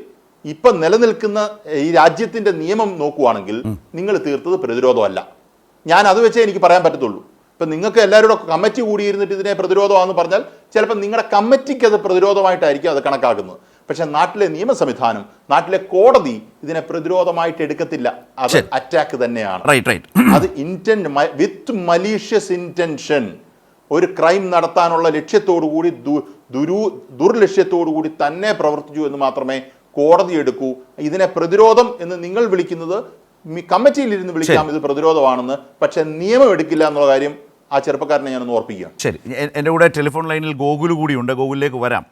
ഇപ്പം നിലനിൽക്കുന്ന ഈ രാജ്യത്തിന്റെ നിയമം നോക്കുവാണെങ്കിൽ നിങ്ങൾ തീർത്തത് പ്രതിരോധമല്ല. ഞാൻ അത് വെച്ചേ എനിക്ക് പറയാൻ പറ്റത്തുള്ളൂ. ഇപ്പം നിങ്ങൾക്ക് എല്ലാവരും കമ്മിറ്റി കൂടിയിരുന്നിട്ട് ഇതിനെ പ്രതിരോധമാണെന്ന് പറഞ്ഞാൽ ചിലപ്പോൾ നിങ്ങളുടെ കമ്മിറ്റിക്ക് അത് പ്രതിരോധമായിട്ടായിരിക്കും അത് കണക്കാക്കുന്നത്. പക്ഷെ നാട്ടിലെ നിയമ സംവിധാനം, നാട്ടിലെ കോടതി ഇതിനെ പ്രതിരോധമായിട്ട് എടുക്കത്തില്ല. അത് അറ്റാക്ക് തന്നെയാണ്. അത് വിത്ത് മലീഷ്യസ് ഇന്റൻഷൻ, ഒരു ക്രൈം നടത്താനുള്ള ലക്ഷ്യത്തോടു കൂടി, ദുർലക്ഷ്യത്തോടു കൂടി തന്നെ പ്രവർത്തിച്ചു എന്ന് മാത്രമേ കോടതി എടുക്കൂ. ഇതിനെ പ്രതിരോധം എന്ന് നിങ്ങൾ വിളിക്കുന്നത് കമ്മിറ്റിയിൽ ഇരുന്ന് വിളിക്കാം ഇത് പ്രതിരോധമാണെന്ന്, പക്ഷെ നിയമം എടുക്കില്ല എന്നുള്ള കാര്യം ആ ചെറുപ്പക്കാരനെ ഞാനൊന്ന് ഓർപ്പിക്കുകയാണ്. ശരി, എൻ്റെ കൂടെ ടെലിഫോൺ ലൈനിൽ ഗോകുൽ കൂടിയുണ്ട്. ഗോകുലിലേക്ക് വരാം.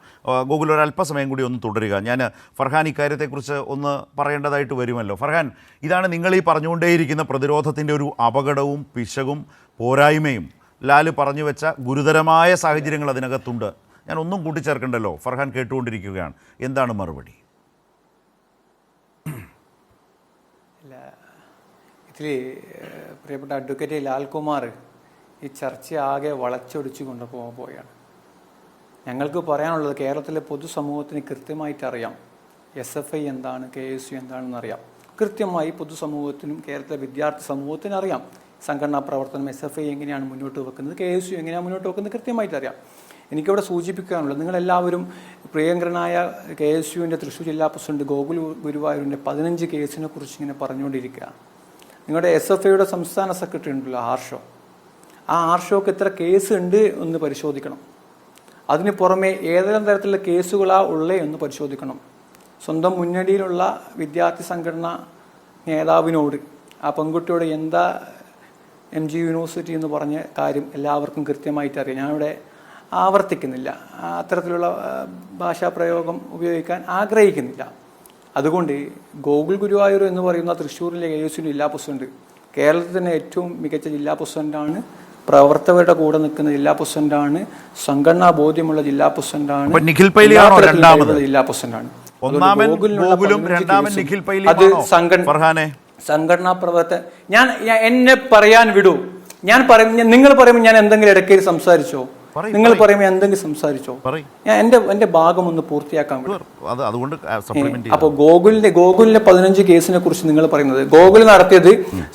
ഗോകുൽ ഒരല്പസമയം കൂടി ഒന്ന് തുടരുക. ഞാൻ ഫർഹാൻ ഇക്കാര്യത്തെക്കുറിച്ച് ഒന്ന് പറയേണ്ടതായിട്ട് വരുമല്ലോ. ഫർഹാൻ, ഇതാണ് നിങ്ങൾ ഈ പറഞ്ഞുകൊണ്ടേയിരിക്കുന്ന പ്രതിരോധത്തിൻ്റെ ഒരു അപകടവും പിശകും പോരായ്മയും. ലാല് പറഞ്ഞു വെച്ച ഗുരുതരമായ സാഹചര്യങ്ങൾ അതിനകത്തുണ്ട്. ഞാൻ ഒന്നും കൂട്ടിച്ചേർക്കണ്ടല്ലോ. ഫർഹാൻ കേട്ടുകൊണ്ടിരിക്കുകയാണ്. എന്താണ് മറുപടി? ഇതിൽ പ്രിയപ്പെട്ട അഡ്വക്കേറ്റ് ലാൽകുമാർ ഈ ചർച്ച ആകെ വളച്ചൊടിച്ചു കൊണ്ടുപോവുകയാണ്. ഞങ്ങൾക്ക് പറയാനുള്ളത് കേരളത്തിലെ പൊതുസമൂഹത്തിന് കൃത്യമായിട്ട് അറിയാം SFI എന്താണ്, KSU എന്താണെന്ന് അറിയാം. കൃത്യമായി പൊതുസമൂഹത്തിനും കേരളത്തിലെ വിദ്യാർത്ഥി സമൂഹത്തിനും അറിയാം സംഘടനാ പ്രവർത്തനം SFI എങ്ങനെയാണ് മുന്നോട്ട് വെക്കുന്നത്, KSU എങ്ങനെയാണ് മുന്നോട്ട് വെക്കുന്നത് കൃത്യമായിട്ട് അറിയാം. എനിക്കിവിടെ സൂചിപ്പിക്കാനുള്ളത്, നിങ്ങളെല്ലാവരും പ്രിയങ്കരനായ KSUവിൻ്റെ തൃശ്ശൂർ ജില്ലാ പ്രസിഡന്റ് ഗോകുൽ ഗുരുവായൂരിൻ്റെ 15 കേസിനെ കുറിച്ച് ഇങ്ങനെ പറഞ്ഞുകൊണ്ടിരിക്കുക. നിങ്ങളുടെ SFIയുടെ സംസ്ഥാന സെക്രട്ടറി ഉണ്ടല്ലോ ആർഷോ, ആ ആർഷോക്ക് എത്ര കേസ് ഉണ്ട് എന്ന് പരിശോധിക്കണം. അതിന് പുറമെ ഏതെല്ലാം തരത്തിലുള്ള കേസുകളാണ് ഉള്ളത് എന്ന് പരിശോധിക്കണം. സ്വന്തം മുന്നണിയിലുള്ള വിദ്യാർത്ഥി സംഘടന നേതാവിനോട് ആ പെൺകുട്ടിയോട് എന്താ MG യൂണിവേഴ്സിറ്റി എന്ന് പറഞ്ഞ കാര്യം എല്ലാവർക്കും കൃത്യമായിട്ട് അറിയാം. ഞാനിവിടെ ആവർത്തിക്കുന്നില്ല, അത്തരത്തിലുള്ള ഭാഷാപ്രയോഗം ഉപയോഗിക്കാൻ ആഗ്രഹിക്കുന്നില്ല. അതുകൊണ്ട് ഗോകുൽ ഗുരുവായൂർ എന്ന് പറയുന്ന തൃശ്ശൂരിലെ KSU ജില്ലാ പ്രസിഡന്റ്, കേരളത്തിൽ തന്നെ ഏറ്റവും മികച്ച ജില്ലാ പ്രസിഡന്റാണ്, പ്രവർത്തകരുടെ കൂടെ നിൽക്കുന്ന ജില്ലാ പ്രസിഡന്റാണ്, സംഘടനാ ബോധ്യമുള്ള ജില്ലാ പ്രസിഡന്റാണ്, ജില്ലാ പ്രസിഡന്റാണ്. സംഘടനാ പ്രവർത്തകൻ എന്നെ പറയാൻ വിടൂ. നിങ്ങൾ പറയുമ്പോൾ ഞാൻ എന്തെങ്കിലും ഇടയ്ക്ക് സംസാരിച്ചോ? നിങ്ങൾ പറയുമ്പോൾ എന്തെങ്കിലും സംസാരിച്ചോ? ഞാൻ എന്റെ ഭാഗം ഒന്ന് പൂർത്തിയാക്കാൻ വിടും. അപ്പൊ ഗോകുലിന്റെ 15 കേസിനെ കുറിച്ച് നിങ്ങൾ പറയുന്നത്, ഗോകുൽ നടത്തിയത്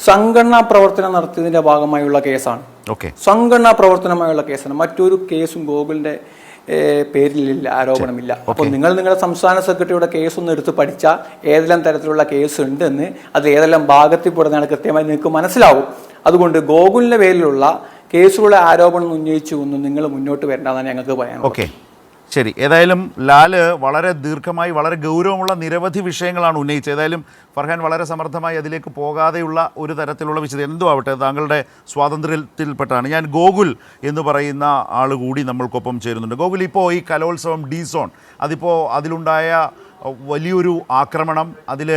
സംഘടനാ പ്രവർത്തനം നടത്തിയതിന്റെ ഭാഗമായുള്ള കേസാണ്. സംഘടനാ പ്രവർത്തനമായുള്ള കേസാണ്. മറ്റൊരു കേസും ഗോകുലിന്റെ പേരിലില്ല, ആരോപണമില്ല. അപ്പോൾ നിങ്ങൾ നിങ്ങളുടെ സംസ്ഥാന സെക്രട്ടറിയുടെ കേസ് ഒന്ന് എടുത്ത് പഠിച്ചാൽ ഏതെല്ലാം തരത്തിലുള്ള കേസ് ഉണ്ടെന്ന്, അത് ഏതെല്ലാം ഭാഗത്തിൽ പെടുന്നതാണ് കൃത്യമായി നിങ്ങൾക്ക് മനസ്സിലാവും. അതുകൊണ്ട് ഗോകുലിന്റെ പേരിലുള്ള കേസുകളെ ആരോപണം ഉന്നയിച്ചുകൊന്നും നിങ്ങൾ മുന്നോട്ട് വരേണ്ടതാണ് ഞങ്ങൾക്ക് പറയാനുള്ളത്. ഓക്കെ, ശരി. ഏതായാലും ലാല് വളരെ ദീർഘമായി വളരെ ഗൗരവമുള്ള നിരവധി വിഷയങ്ങളാണ് ഉന്നയിച്ചത്. ഏതായാലും ഫർഹാൻ വളരെ സമർത്ഥമായി അതിലേക്ക് പോകാതെയുള്ള ഒരു തരത്തിലുള്ള വിശദീകരണം എന്തു ആവട്ടെ, താങ്കളുടെ സ്വാതന്ത്ര്യത്തിൽപ്പെട്ടാണ്. ഞാൻ ഗോകുൽ എന്ന് പറയുന്ന ആൾ കൂടി നമ്മൾക്കൊപ്പം ചേരുന്നുണ്ട്. ഗോകുൽ, ഇപ്പോൾ ഈ കലോത്സവം D-Zone, അതിപ്പോൾ അതിലുണ്ടായ വലിയൊരു ആക്രമണം, അതിൽ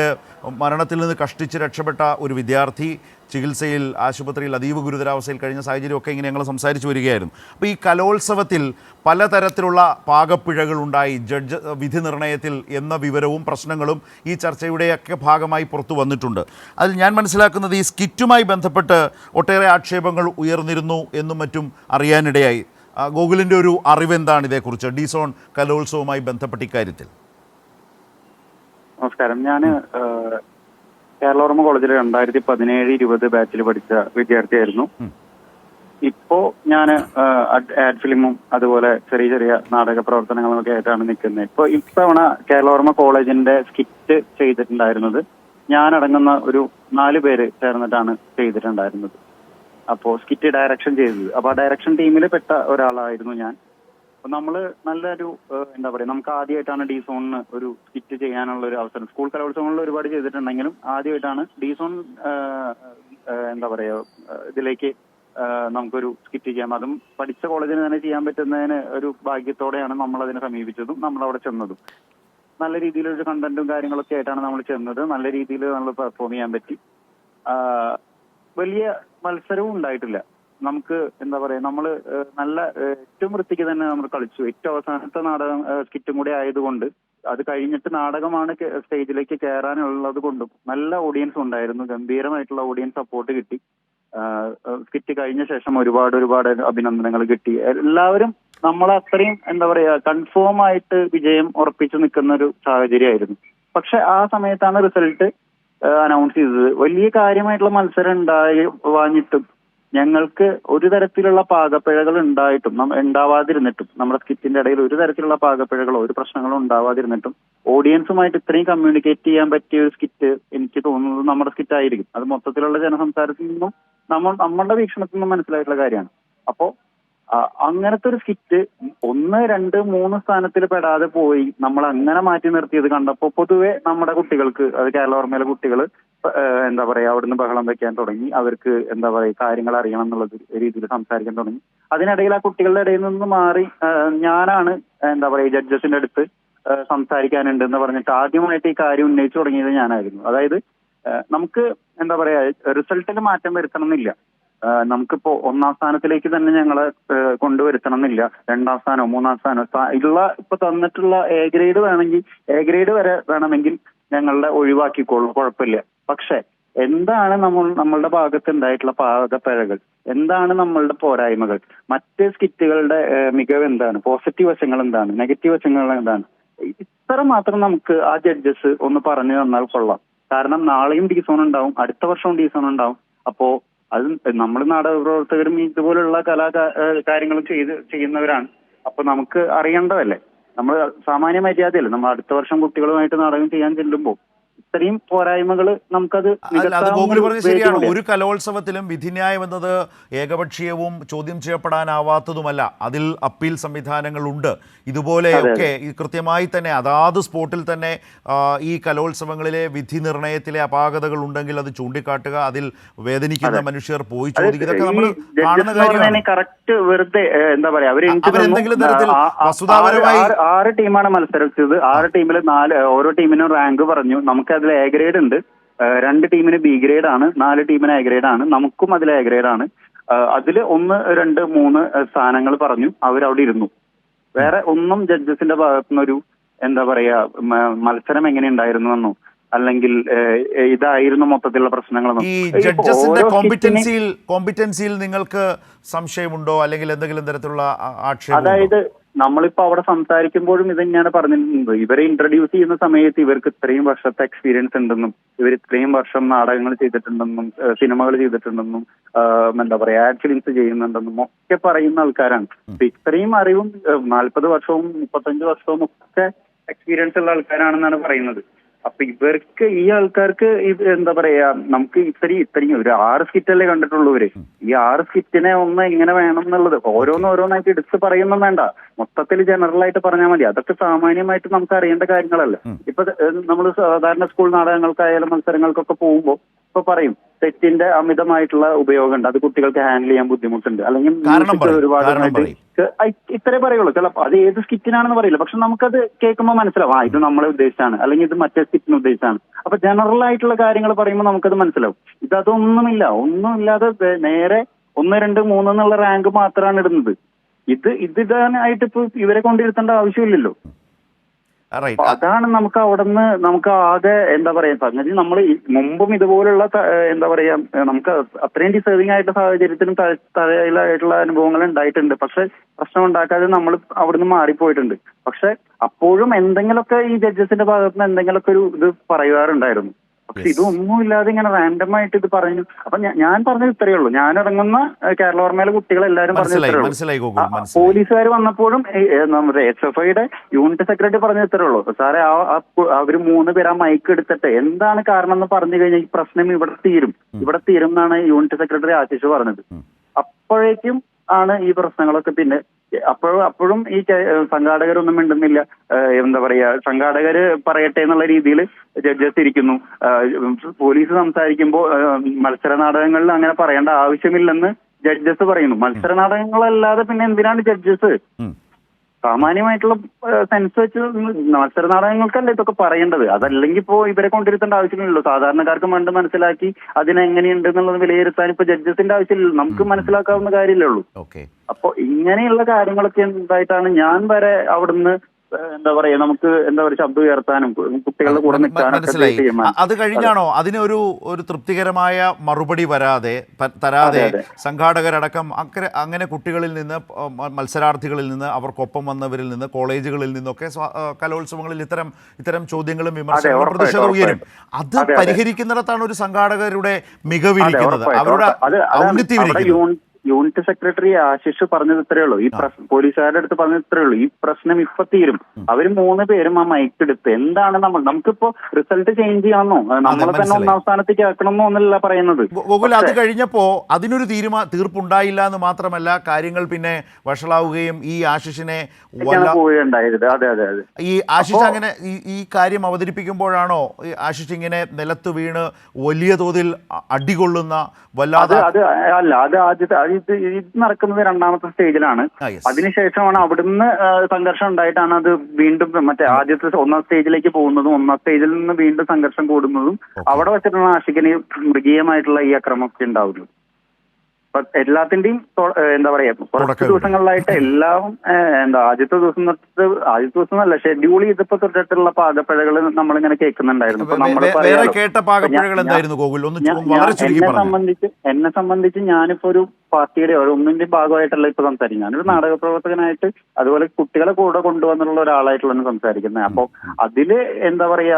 മരണത്തിൽ നിന്ന് കഷ്ടിച്ച് രക്ഷപ്പെട്ട ഒരു വിദ്യാർത്ഥി ചികിത്സയിൽ ആശുപത്രിയിൽ അതീവ ഗുരുതരാവസ്ഥയിൽ കഴിഞ്ഞ സാഹചര്യമൊക്കെ ഇങ്ങനെ ഞങ്ങൾ സംസാരിച്ചു വരികയായിരുന്നു. അപ്പോൾ ഈ കലോത്സവത്തിൽ പലതരത്തിലുള്ള പാകപ്പിഴകളുണ്ടായി ജഡ്ജ് വിധി നിർണയത്തിൽ എന്ന വിവരവും പ്രശ്നങ്ങളും ഈ ചർച്ചയുടെയൊക്കെ ഭാഗമായി പുറത്തു വന്നിട്ടുണ്ട്. അതിൽ ഞാൻ മനസ്സിലാക്കുന്നത് ഈ സ്കിറ്റുമായി ബന്ധപ്പെട്ട് ഒട്ടേറെ ആക്ഷേപങ്ങൾ ഉയർന്നിരുന്നു എന്നും മറ്റും അറിയാനിടയായി. ഗോകുലിൻ്റെ ഒരു അറിവെന്താണ് ഇതേക്കുറിച്ച്, D-Zone കലോത്സവവുമായി ബന്ധപ്പെട്ട ഇക്കാര്യത്തിൽ? നമസ്കാരം. ഞാൻ കേരളോർമ്മ കോളേജിൽ 2017-20 ബാച്ചിൽ പഠിച്ച വിദ്യാർത്ഥിയായിരുന്നു. ഇപ്പോ ഞാൻ ആഡ് ഫിലിമും അതുപോലെ ചെറിയ ചെറിയ നാടക പ്രവർത്തനങ്ങളും ഒക്കെ ആയിട്ടാണ് നിൽക്കുന്നത്. ഇത്തവണ കേരളോർമ്മ കോളേജിന്റെ സ്കിറ്റ് ചെയ്തിട്ടുണ്ടായിരുന്നത് ഞാനടങ്ങുന്ന ഒരു 4 പേര് ചേർന്നിട്ടാണ് ചെയ്തിട്ടുണ്ടായിരുന്നത്. അപ്പോ സ്കിറ്റ് ഡയറക്ഷൻ ചെയ്തത്. അപ്പൊ ആ ഡയറക്ഷൻ ടീമിൽ പെട്ട ഒരാളായിരുന്നു ഞാൻ. അപ്പൊ നമ്മള് നല്ലൊരു എന്താ പറയാ, നമുക്ക് ആദ്യമായിട്ടാണ് D-Zone ഒരു സ്കിറ്റ് ചെയ്യാനുള്ള ഒരു അവസരം. സ്കൂൾ കലോത്സവങ്ങളിൽ ഒരുപാട് ചെയ്തിട്ടുണ്ടെങ്കിലും ആദ്യമായിട്ടാണ് D-Zone എന്താ പറയാ ഇതിലേക്ക് നമുക്കൊരു സ്കിറ്റ് ചെയ്യാം. അതും പഠിച്ച കോളേജിന് തന്നെ ചെയ്യാൻ പറ്റുന്നതിന് ഒരു ഭാഗ്യത്തോടെയാണ് നമ്മൾ അതിനെ സമീപിച്ചതും നമ്മളവിടെ ചെന്നതും. നല്ല രീതിയിലൊരു കണ്ടന്റും കാര്യങ്ങളൊക്കെ ആയിട്ടാണ് നമ്മൾ ചെന്നത്. നല്ല രീതിയിൽ നമ്മൾ പെർഫോം ചെയ്യാൻ പറ്റി. വലിയ മത്സരവും ഉണ്ടായിട്ടില്ല. നമുക്ക് എന്താ പറയാ, നമ്മള് നല്ല ഏറ്റവും വൃത്തിക്ക് തന്നെ നമ്മൾ കളിച്ചു. ഏറ്റവും അവസാനത്തെ നാടകം സ്കിറ്റും കൂടി ആയതുകൊണ്ട്, അത് കഴിഞ്ഞിട്ട് നാടകമാണ് സ്റ്റേജിലേക്ക് കയറാനുള്ളത് കൊണ്ടും നല്ല ഓഡിയൻസ് ഉണ്ടായിരുന്നു. ഗംഭീരമായിട്ടുള്ള ഓഡിയൻസ് സപ്പോർട്ട് കിട്ടി. സ്കിറ്റ് കഴിഞ്ഞ ശേഷം ഒരുപാട് അഭിനന്ദനങ്ങൾ കിട്ടി. എല്ലാവരും നമ്മളെ അത്രയും എന്താ പറയാ കൺഫേം ആയിട്ട് വിജയം ഉറപ്പിച്ചു നിൽക്കുന്ന ഒരു സാഹചര്യമായിരുന്നു. പക്ഷെ ആ സമയത്താണ് റിസൾട്ട് അനൗൺസ് ചെയ്തത്. വലിയ കാര്യമായിട്ടുള്ള മത്സരം വാങ്ങിയിട്ടും ഞങ്ങൾക്ക് ഒരു തരത്തിലുള്ള പാകപ്പിഴകൾ ഉണ്ടാവാതിരുന്നിട്ടും നമ്മുടെ സ്കിറ്റിന്റെ ഇടയിൽ ഒരു തരത്തിലുള്ള പാകപ്പിഴകളോ ഒരു പ്രശ്നങ്ങളോ ഉണ്ടാവാതിരുന്നിട്ടും ഓഡിയൻസുമായിട്ട് ഇത്രയും കമ്മ്യൂണിക്കേറ്റ് ചെയ്യാൻ പറ്റിയ ഒരു സ്കിറ്റ് എനിക്ക് തോന്നുന്നത് നമ്മുടെ സ്കിറ്റ് ആയിരിക്കും. അത് മൊത്തത്തിലുള്ള ജനസംസാരത്തിൽ നിന്നും നമ്മളുടെ വീക്ഷണത്തിൽ നിന്നും മനസ്സിലായിട്ടുള്ള കാര്യമാണ്. അപ്പോ അങ്ങനത്തെ ഒരു സ്കിറ്റ് 1, 2, 3 സ്ഥാനത്തിൽ പെടാതെ പോയി നമ്മൾ അങ്ങനെ മാറ്റി നിർത്തിയത് കണ്ടപ്പോൾ പൊതുവെ നമ്മുടെ കുട്ടികൾക്ക്, അത് കേരളോർമ്മയിലെ കുട്ടികൾ എന്താ പറയാ അവിടുന്ന് ബഹളം വെക്കാൻ തുടങ്ങി. അവർക്ക് എന്താ പറയാ കാര്യങ്ങൾ അറിയണം എന്നുള്ള രീതിയിൽ സംസാരിക്കാൻ തുടങ്ങി. അതിനിടയിൽ ആ കുട്ടികളുടെ ഇടയിൽ നിന്ന് മാറി ഞാനാണ് എന്താ പറയാ ജഡ്ജസിന്റെ അടുത്ത് സംസാരിക്കാനുണ്ട് എന്ന് പറഞ്ഞിട്ട് ആദ്യമായിട്ട് ഈ കാര്യം ഉന്നയിച്ചു തുടങ്ങിയത് ഞാനായിരുന്നു. അതായത് നമുക്ക് എന്താ പറയാ റിസൾട്ടിൽ മാറ്റം വരുത്തണം എന്നില്ല. നമുക്കിപ്പോ 1ാം സ്ഥാനത്തിലേക്ക് തന്നെ ഞങ്ങളെ കൊണ്ടുവരുത്തണം എന്നില്ല. 2ാം സ്ഥാനോ 3ാം സ്ഥാനോ ഇപ്പൊ തന്നിട്ടുള്ള A ഗ്രേഡ് വരെ വേണമെങ്കിൽ ഞങ്ങളുടെ ഒഴിവാക്കിക്കോളൂ, കുഴപ്പമില്ല. പക്ഷെ എന്താണ് നമ്മളുടെ ഭാഗത്ത് ഉണ്ടായിട്ടുള്ള പാകപ്പിഴകൾ, എന്താണ് നമ്മളുടെ പോരായ്മകൾ, മറ്റ് സ്കിറ്റുകളുടെ മികവ് എന്താണ്, പോസിറ്റീവ് വശങ്ങൾ എന്താണ്, നെഗറ്റീവ് വശങ്ങൾ എന്താണ്, ഇത്ര മാത്രം നമുക്ക് ആ ജഡ്ജസ് ഒന്ന് പറഞ്ഞു തന്നാൽ കൊള്ളാം. കാരണം നാളെയും ഡീസോൺ ഉണ്ടാവും, അടുത്ത വർഷവും ഡീസോൺ ഉണ്ടാവും. അപ്പോ അത് നമ്മൾ നാടക പ്രവർത്തകരും ഇതുപോലുള്ള കാര്യങ്ങളും ചെയ്യുന്നവരാണ്. അപ്പൊ നമുക്ക് അറിയേണ്ടതല്ലേ, നമ്മൾ സാമാന്യ മര്യാദയല്ലേ നമ്മൾ അടുത്ത വർഷം കുട്ടികളുമായിട്ട് നാടകം ചെയ്യാൻ ചെല്ലുമ്പോൾ ഇത്രയും പോരായ്മകൾ നമുക്കത് അത് ഗോകുൽ പറഞ്ഞ ശരിയാണ്. ഒരു കലോത്സവത്തിലും വിധിന്യായം എന്നത് ഏകപക്ഷീയവും ചോദ്യം ചെയ്യപ്പെടാനാവാത്തതുമല്ല. അതിൽ അപ്പീൽ സംവിധാനങ്ങളുണ്ട്. ഇതുപോലെയൊക്കെ ഈ കൃത്യമായി തന്നെ അതാത് സ്പോട്ടിൽ തന്നെ ഈ കലോത്സവങ്ങളിലെ വിധി നിർണയത്തിലെ അപാകതകൾ ഉണ്ടെങ്കിൽ അത് ചൂണ്ടിക്കാട്ടുക, അതിൽ വേദനിക്കുന്ന മനുഷ്യർ പോയി ചോദിക്കുക, ഇതൊക്കെ നമ്മൾ കാണുന്ന കാര്യമാണ്. കറക്റ്റ് വെറുതെ എന്താ പറയാ, അവരെന്തെങ്കിലും തരത്തിൽ വസ്തുതാപരമായി 6 ടീമാണ് മത്സരിച്ചത്. 6 ടീമിൽ 4 ഓരോ ടീമിനും റാങ്ക് പറഞ്ഞു. നമുക്ക് അതിൽ എ ഗ്രേഡ് ഉണ്ട്, 2 ടീമിന് ബി ഗ്രേഡ് ആണ്, 4 ടീമിന് എ ഗ്രേഡ് ആണ്, നമുക്കും അതിൽ എ ഗ്രേഡ് ആണ്. അതിൽ 1, 2, 3 സ്ഥാനങ്ങൾ പറഞ്ഞു, അവരവിടെ ഇരുന്നു. വേറെ ഒന്നും ജഡ്ജസിന്റെ ഭാഗത്തുനിന്നൊരു എന്താ പറയാ മത്സരം എങ്ങനെ ഉണ്ടായിരുന്നു എന്നോ അല്ലെങ്കിൽ ഇതായിരുന്നു മൊത്തത്തിലുള്ള പ്രശ്നങ്ങളെന്നോ. ഈ ജഡ്ജസിന്റെ കോമ്പിറ്റൻസിയിൽ നിങ്ങൾക്ക് സംശയമുണ്ടോ അല്ലെങ്കിൽ എന്തെങ്കിലും തരത്തിലുള്ള ആക്ഷേപം? അതായത് നമ്മളിപ്പോ അവിടെ സംസാരിക്കുമ്പോഴും ഇത് തന്നെയാണ് പറഞ്ഞിരുന്നത്. ഇവരെ ഇൻട്രൊഡ്യൂസ് ചെയ്യുന്ന സമയത്ത് ഇവർക്ക് ഇത്രയും വർഷത്തെ എക്സ്പീരിയൻസ് ഉണ്ടെന്നും ഇവർ ഇത്രയും വർഷം നാടകങ്ങൾ ചെയ്തിട്ടുണ്ടെന്നും സിനിമകൾ ചെയ്തിട്ടുണ്ടെന്നും എന്താ പറയാ ആഡ് ഫിലിംസ് ചെയ്യുന്നുണ്ടെന്നും ഒക്കെ പറയുന്ന ആൾക്കാരാണ്. ഇത്രയും അറിവും 40 വർഷവും 35 വർഷവും ഒക്കെ എക്സ്പീരിയൻസ് ഉള്ള ആൾക്കാരാണെന്നാണ് പറയുന്നത്. അപ്പൊ ഇവർക്ക് ഈ ആൾക്കാർക്ക് ഇത് എന്താ പറയാ നമുക്ക് ഇത്രയും ഒരു 6 സ്കിറ്റല്ലേ കണ്ടിട്ടുള്ളൂ ഇവര്. ഈ 6 സ്കിറ്റിനെ ഒന്ന് ഇങ്ങനെ വേണം എന്നുള്ളത് ഓരോന്നായിട്ട് എടുത്ത് പറയുന്നു വേണ്ട, മൊത്തത്തിൽ ജനറൽ ആയിട്ട് പറഞ്ഞാൽ മതി. അതൊക്കെ സാമാന്യമായിട്ട് നമുക്ക് അറിയേണ്ട കാര്യങ്ങളല്ല. ഇപ്പൊ നമ്മൾ സാധാരണ സ്കൂൾ നാടകങ്ങൾക്കായാലും മത്സരങ്ങൾക്കൊക്കെ പോകുമ്പോൾ ഇപ്പൊ പറയും തെറ്റിന്റെ അമിതമായിട്ടുള്ള ഉപയോഗം ഉണ്ട്, അത് കുട്ടികൾക്ക് ഹാൻഡിൽ ചെയ്യാൻ ബുദ്ധിമുട്ടുണ്ട്, അല്ലെങ്കിൽ ഒരുപാട് ഇത്രേ പറയുള്ളൂ. ചിലപ്പോൾ അത് ഏത് സ്കിറ്റിനാണെന്ന് പറയില്ല, പക്ഷെ നമുക്കത് കേൾക്കുമ്പോൾ മനസ്സിലാവും ഇത് നമ്മളെ ഉദ്ദേശിച്ചാണ് അല്ലെങ്കിൽ ഇത് മറ്റേ സ്കിറ്റിനെ ഉദ്ദേശിച്ചാണ്. അപ്പൊ ജനറൽ ആയിട്ടുള്ള കാര്യങ്ങൾ പറയുമ്പോൾ നമുക്കത് മനസ്സിലാവും. ഇതൊന്നുമില്ല, ഒന്നുമില്ലാതെ നേരെ 1, 2, 3 എന്നുള്ള റാങ്ക് മാത്രമാണ് ഇടുന്നത്. ഇതാനായിട്ട് ഇപ്പൊ ഇവരെ കൊണ്ടിരുത്തേണ്ട ആവശ്യമില്ലല്ലോ. അതാണ് നമുക്ക് അവിടുന്ന് നമുക്ക് ആകെ എന്താ പറയാ സംഗതി. നമ്മൾ മുമ്പും ഇതുപോലുള്ള എന്താ പറയാ നമുക്ക് അത്രയും ഡിസേർവിംഗ് ആയിട്ടുള്ള സാഹചര്യത്തിനും തലയിലായിട്ടുള്ള അനുഭവങ്ങൾ ഉണ്ടായിട്ടുണ്ട്. പക്ഷെ പ്രശ്നം ഉണ്ടാക്കാതെ നമ്മൾ അവിടുന്ന് മാറിപ്പോയിട്ടുണ്ട്. പക്ഷെ അപ്പോഴും എന്തെങ്കിലുമൊക്കെ ഈ ജഡ്ജസിന്റെ ഭാഗത്തുനിന്ന് എന്തെങ്കിലുമൊക്കെ ഒരു ഇത് പറയുവാറുണ്ടായിരുന്നു. പക്ഷെ ഇതൊന്നുമില്ലാതെ ഇങ്ങനെ റാൻഡമായിട്ട് ഇത് പറഞ്ഞു. അപ്പൊ ഞാൻ പറഞ്ഞത് ഇത്രയേ ഉള്ളൂ. ഞാൻ ഇറങ്ങുന്ന കേരളവർമ്മയിലെ കുട്ടികളെല്ലാരും പറഞ്ഞത് ഇത്രയേ ഉള്ളൂ. പോലീസുകാർ വന്നപ്പോഴും നമ്മുടെ SFIയുടെ യൂണിറ്റ് സെക്രട്ടറി പറഞ്ഞത് ഇത്രയേ ഉള്ളൂ. സാറേ അവര് 3 പേര് ആ മൈക്ക് എടുത്തിട്ട് എന്താണ് കാരണം എന്ന് പറഞ്ഞു കഴിഞ്ഞാൽ ഈ പ്രശ്നം ഇവിടെ തീരും എന്നാണ് യൂണിറ്റ് സെക്രട്ടറി ആശിഷ് പറഞ്ഞത്. അപ്പോഴേക്കും ആണ് ഈ പ്രശ്നങ്ങളൊക്കെ പിന്നെ അപ്പോഴും ഈ സംഘാടകരൊന്നും മിണ്ടുന്നില്ല. എന്താ പറയാ സംഘാടകര് പറയട്ടെ എന്നുള്ള രീതിയിൽ ജഡ്ജസ് ഇരിക്കുന്നു. പോലീസ് സംസാരിക്കുമ്പോൾ മത്സര നാടകങ്ങളിൽ അങ്ങനെ പറയേണ്ട ആവശ്യമില്ലെന്ന് ജഡ്ജസ് പറയുന്നു. മത്സര നാടകങ്ങളല്ലാതെ പിന്നെ എന്തിനാണ് ജഡ്ജസ്? സാമാന്യമായിട്ടുള്ള സെൻസ് വെച്ച് മത്സര നാടകങ്ങൾക്കല്ലേ ഇതൊക്കെ പറയേണ്ടത്. അതല്ലെങ്കിൽ ഇപ്പോ ഇവരെ കൊണ്ടിരുത്തേണ്ട ആവശ്യമില്ലല്ലോ. സാധാരണക്കാർക്ക് വേണ്ട മനസ്സിലാക്കി അതിനെങ്ങനെയുണ്ട് എന്നുള്ളത് വിലയിരുത്താൻ ഇപ്പൊ ജഡ്ജസിന്റെ ആവശ്യമില്ലല്ലോ. നമുക്ക് മനസ്സിലാക്കാവുന്ന കാര്യമല്ലേ ഉള്ളൂ. അപ്പൊ ഇങ്ങനെയുള്ള കാര്യങ്ങളൊക്കെ എന്തായിട്ടാണ് ഞാൻ വരെ അവിടുന്ന് എന്താ പറയാ നമുക്ക് എന്താ പറയുക ശബ്ദം ഉയർത്താനും കുട്ടികളുടെ കൂടെ നിൽക്കാനും. അത് കഴിഞ്ഞാണോ അതിനൊരു തൃപ്തികരമായ മറുപടി തരാതെ സംഘാടകരടക്കം അങ്ങനെ കുട്ടികളിൽ നിന്ന് മത്സരാർത്ഥികളിൽ നിന്ന് അവർക്കൊപ്പം വന്നവരിൽ നിന്ന് കോളേജുകളിൽ നിന്നൊക്കെ കലോത്സവങ്ങളിൽ ഇത്തരം ചോദ്യങ്ങളും വിമർശനങ്ങളും പ്രതിഷേധം ഉയരും. അത് പരിഹരിക്കുന്നിടത്താണ് ഒരു സംഘാടകരുടെ മികവിരിക്കുന്നത്, അവരുടെ ഔന്നിത്യം ഇരിക്കുന്നത്. യൂണിറ്റ് സെക്രട്ടറി ആശിഷ് പറഞ്ഞത് ഇത്രയേ ഉള്ളൂ. ഈ പോലീസുകാരുടെ അടുത്ത് പറഞ്ഞത് ഇത്രയേ ഉള്ളൂ. ഈ പ്രശ്നം ഇപ്പൊ തീരും. അവര് 3 പേരും ആ മൈക്ക് എടുത്ത് എന്താണ് നമുക്കിപ്പോ റിസൾട്ട് ചേഞ്ച് ചെയ്യണമെന്നോ നമ്മളെ തന്നെ 1ാം സ്ഥാനത്തേക്ക് ആക്കണമെന്നോ എന്നല്ല പറയുന്നത്. ഗോകുൽ, അത് കഴിഞ്ഞപ്പോ അതിനൊരു തീർപ്പുണ്ടായില്ല എന്ന് മാത്രമല്ല കാര്യങ്ങൾ പിന്നെ വഷളാവുകയും ഈ ആശിഷിനെ ഈ ആശിഷ് അങ്ങനെ ഈ കാര്യം അവതരിപ്പിക്കുമ്പോഴാണോ ഈ ആശിഷ് ഇങ്ങനെ നിലത്ത് വീണ് വലിയ തോതിൽ അടികൊള്ളുന്ന വല്ലാതെ? അത് ആദ്യത്തെ ഇത് നടക്കുന്നത് 2ാമത്തെ സ്റ്റേജിലാണ്. അതിനുശേഷമാണ് അവിടുന്ന് സംഘർഷം ഉണ്ടായിട്ടാണ് അത് വീണ്ടും മറ്റേ ആദ്യത്തെ 1ാം സ്റ്റേജിലേക്ക് പോകുന്നതും 1ാം സ്റ്റേജിൽ നിന്ന് വീണ്ടും സംഘർഷം കൂടുന്നതും അവിടെ വെച്ചിട്ടാണ് ആഷിഖിന് മൃഗീയമായിട്ടുള്ള ഈ അക്രമമൊക്കെ ഉണ്ടാവുന്നത്. എല്ലാത്തിന്റെയും എന്താ പറയാ കുറച്ച് തുടക്കം ദിവസങ്ങളിലായിട്ട് എല്ലാം ആദ്യത്തെ ദിവസം എന്നല്ല ഷെഡ്യൂൾ ചെയ്തപ്പോ തൊട്ടിട്ടുള്ള പാകപ്പിഴകൾ നമ്മളിങ്ങനെ കേൾക്കുന്നുണ്ടായിരുന്നു. ഇപ്പൊ നമ്മള് വേറെ കേട്ട പാകപ്പിഴകൾ എന്തായിരുന്നു ഗോകുൽ? വളരെ ചുരുക്കി പറഞ്ഞു. എന്നെ സംബന്ധിച്ച് ഞാനിപ്പോ ഒരു പാർട്ടിയുടെ ഒന്നിന്റെ ഭാഗമായിട്ടല്ല ഇപ്പൊ സംസാരിക്കും. ഞാനൊരു നാടക പ്രവർത്തകനായിട്ട് അതുപോലെ കുട്ടികളെ കൂടെ കൊണ്ടുവന്നുള്ള ഒരാളായിട്ടുള്ള സംസാരിക്കുന്നത്. അപ്പൊ അതില് എന്താ പറയാ,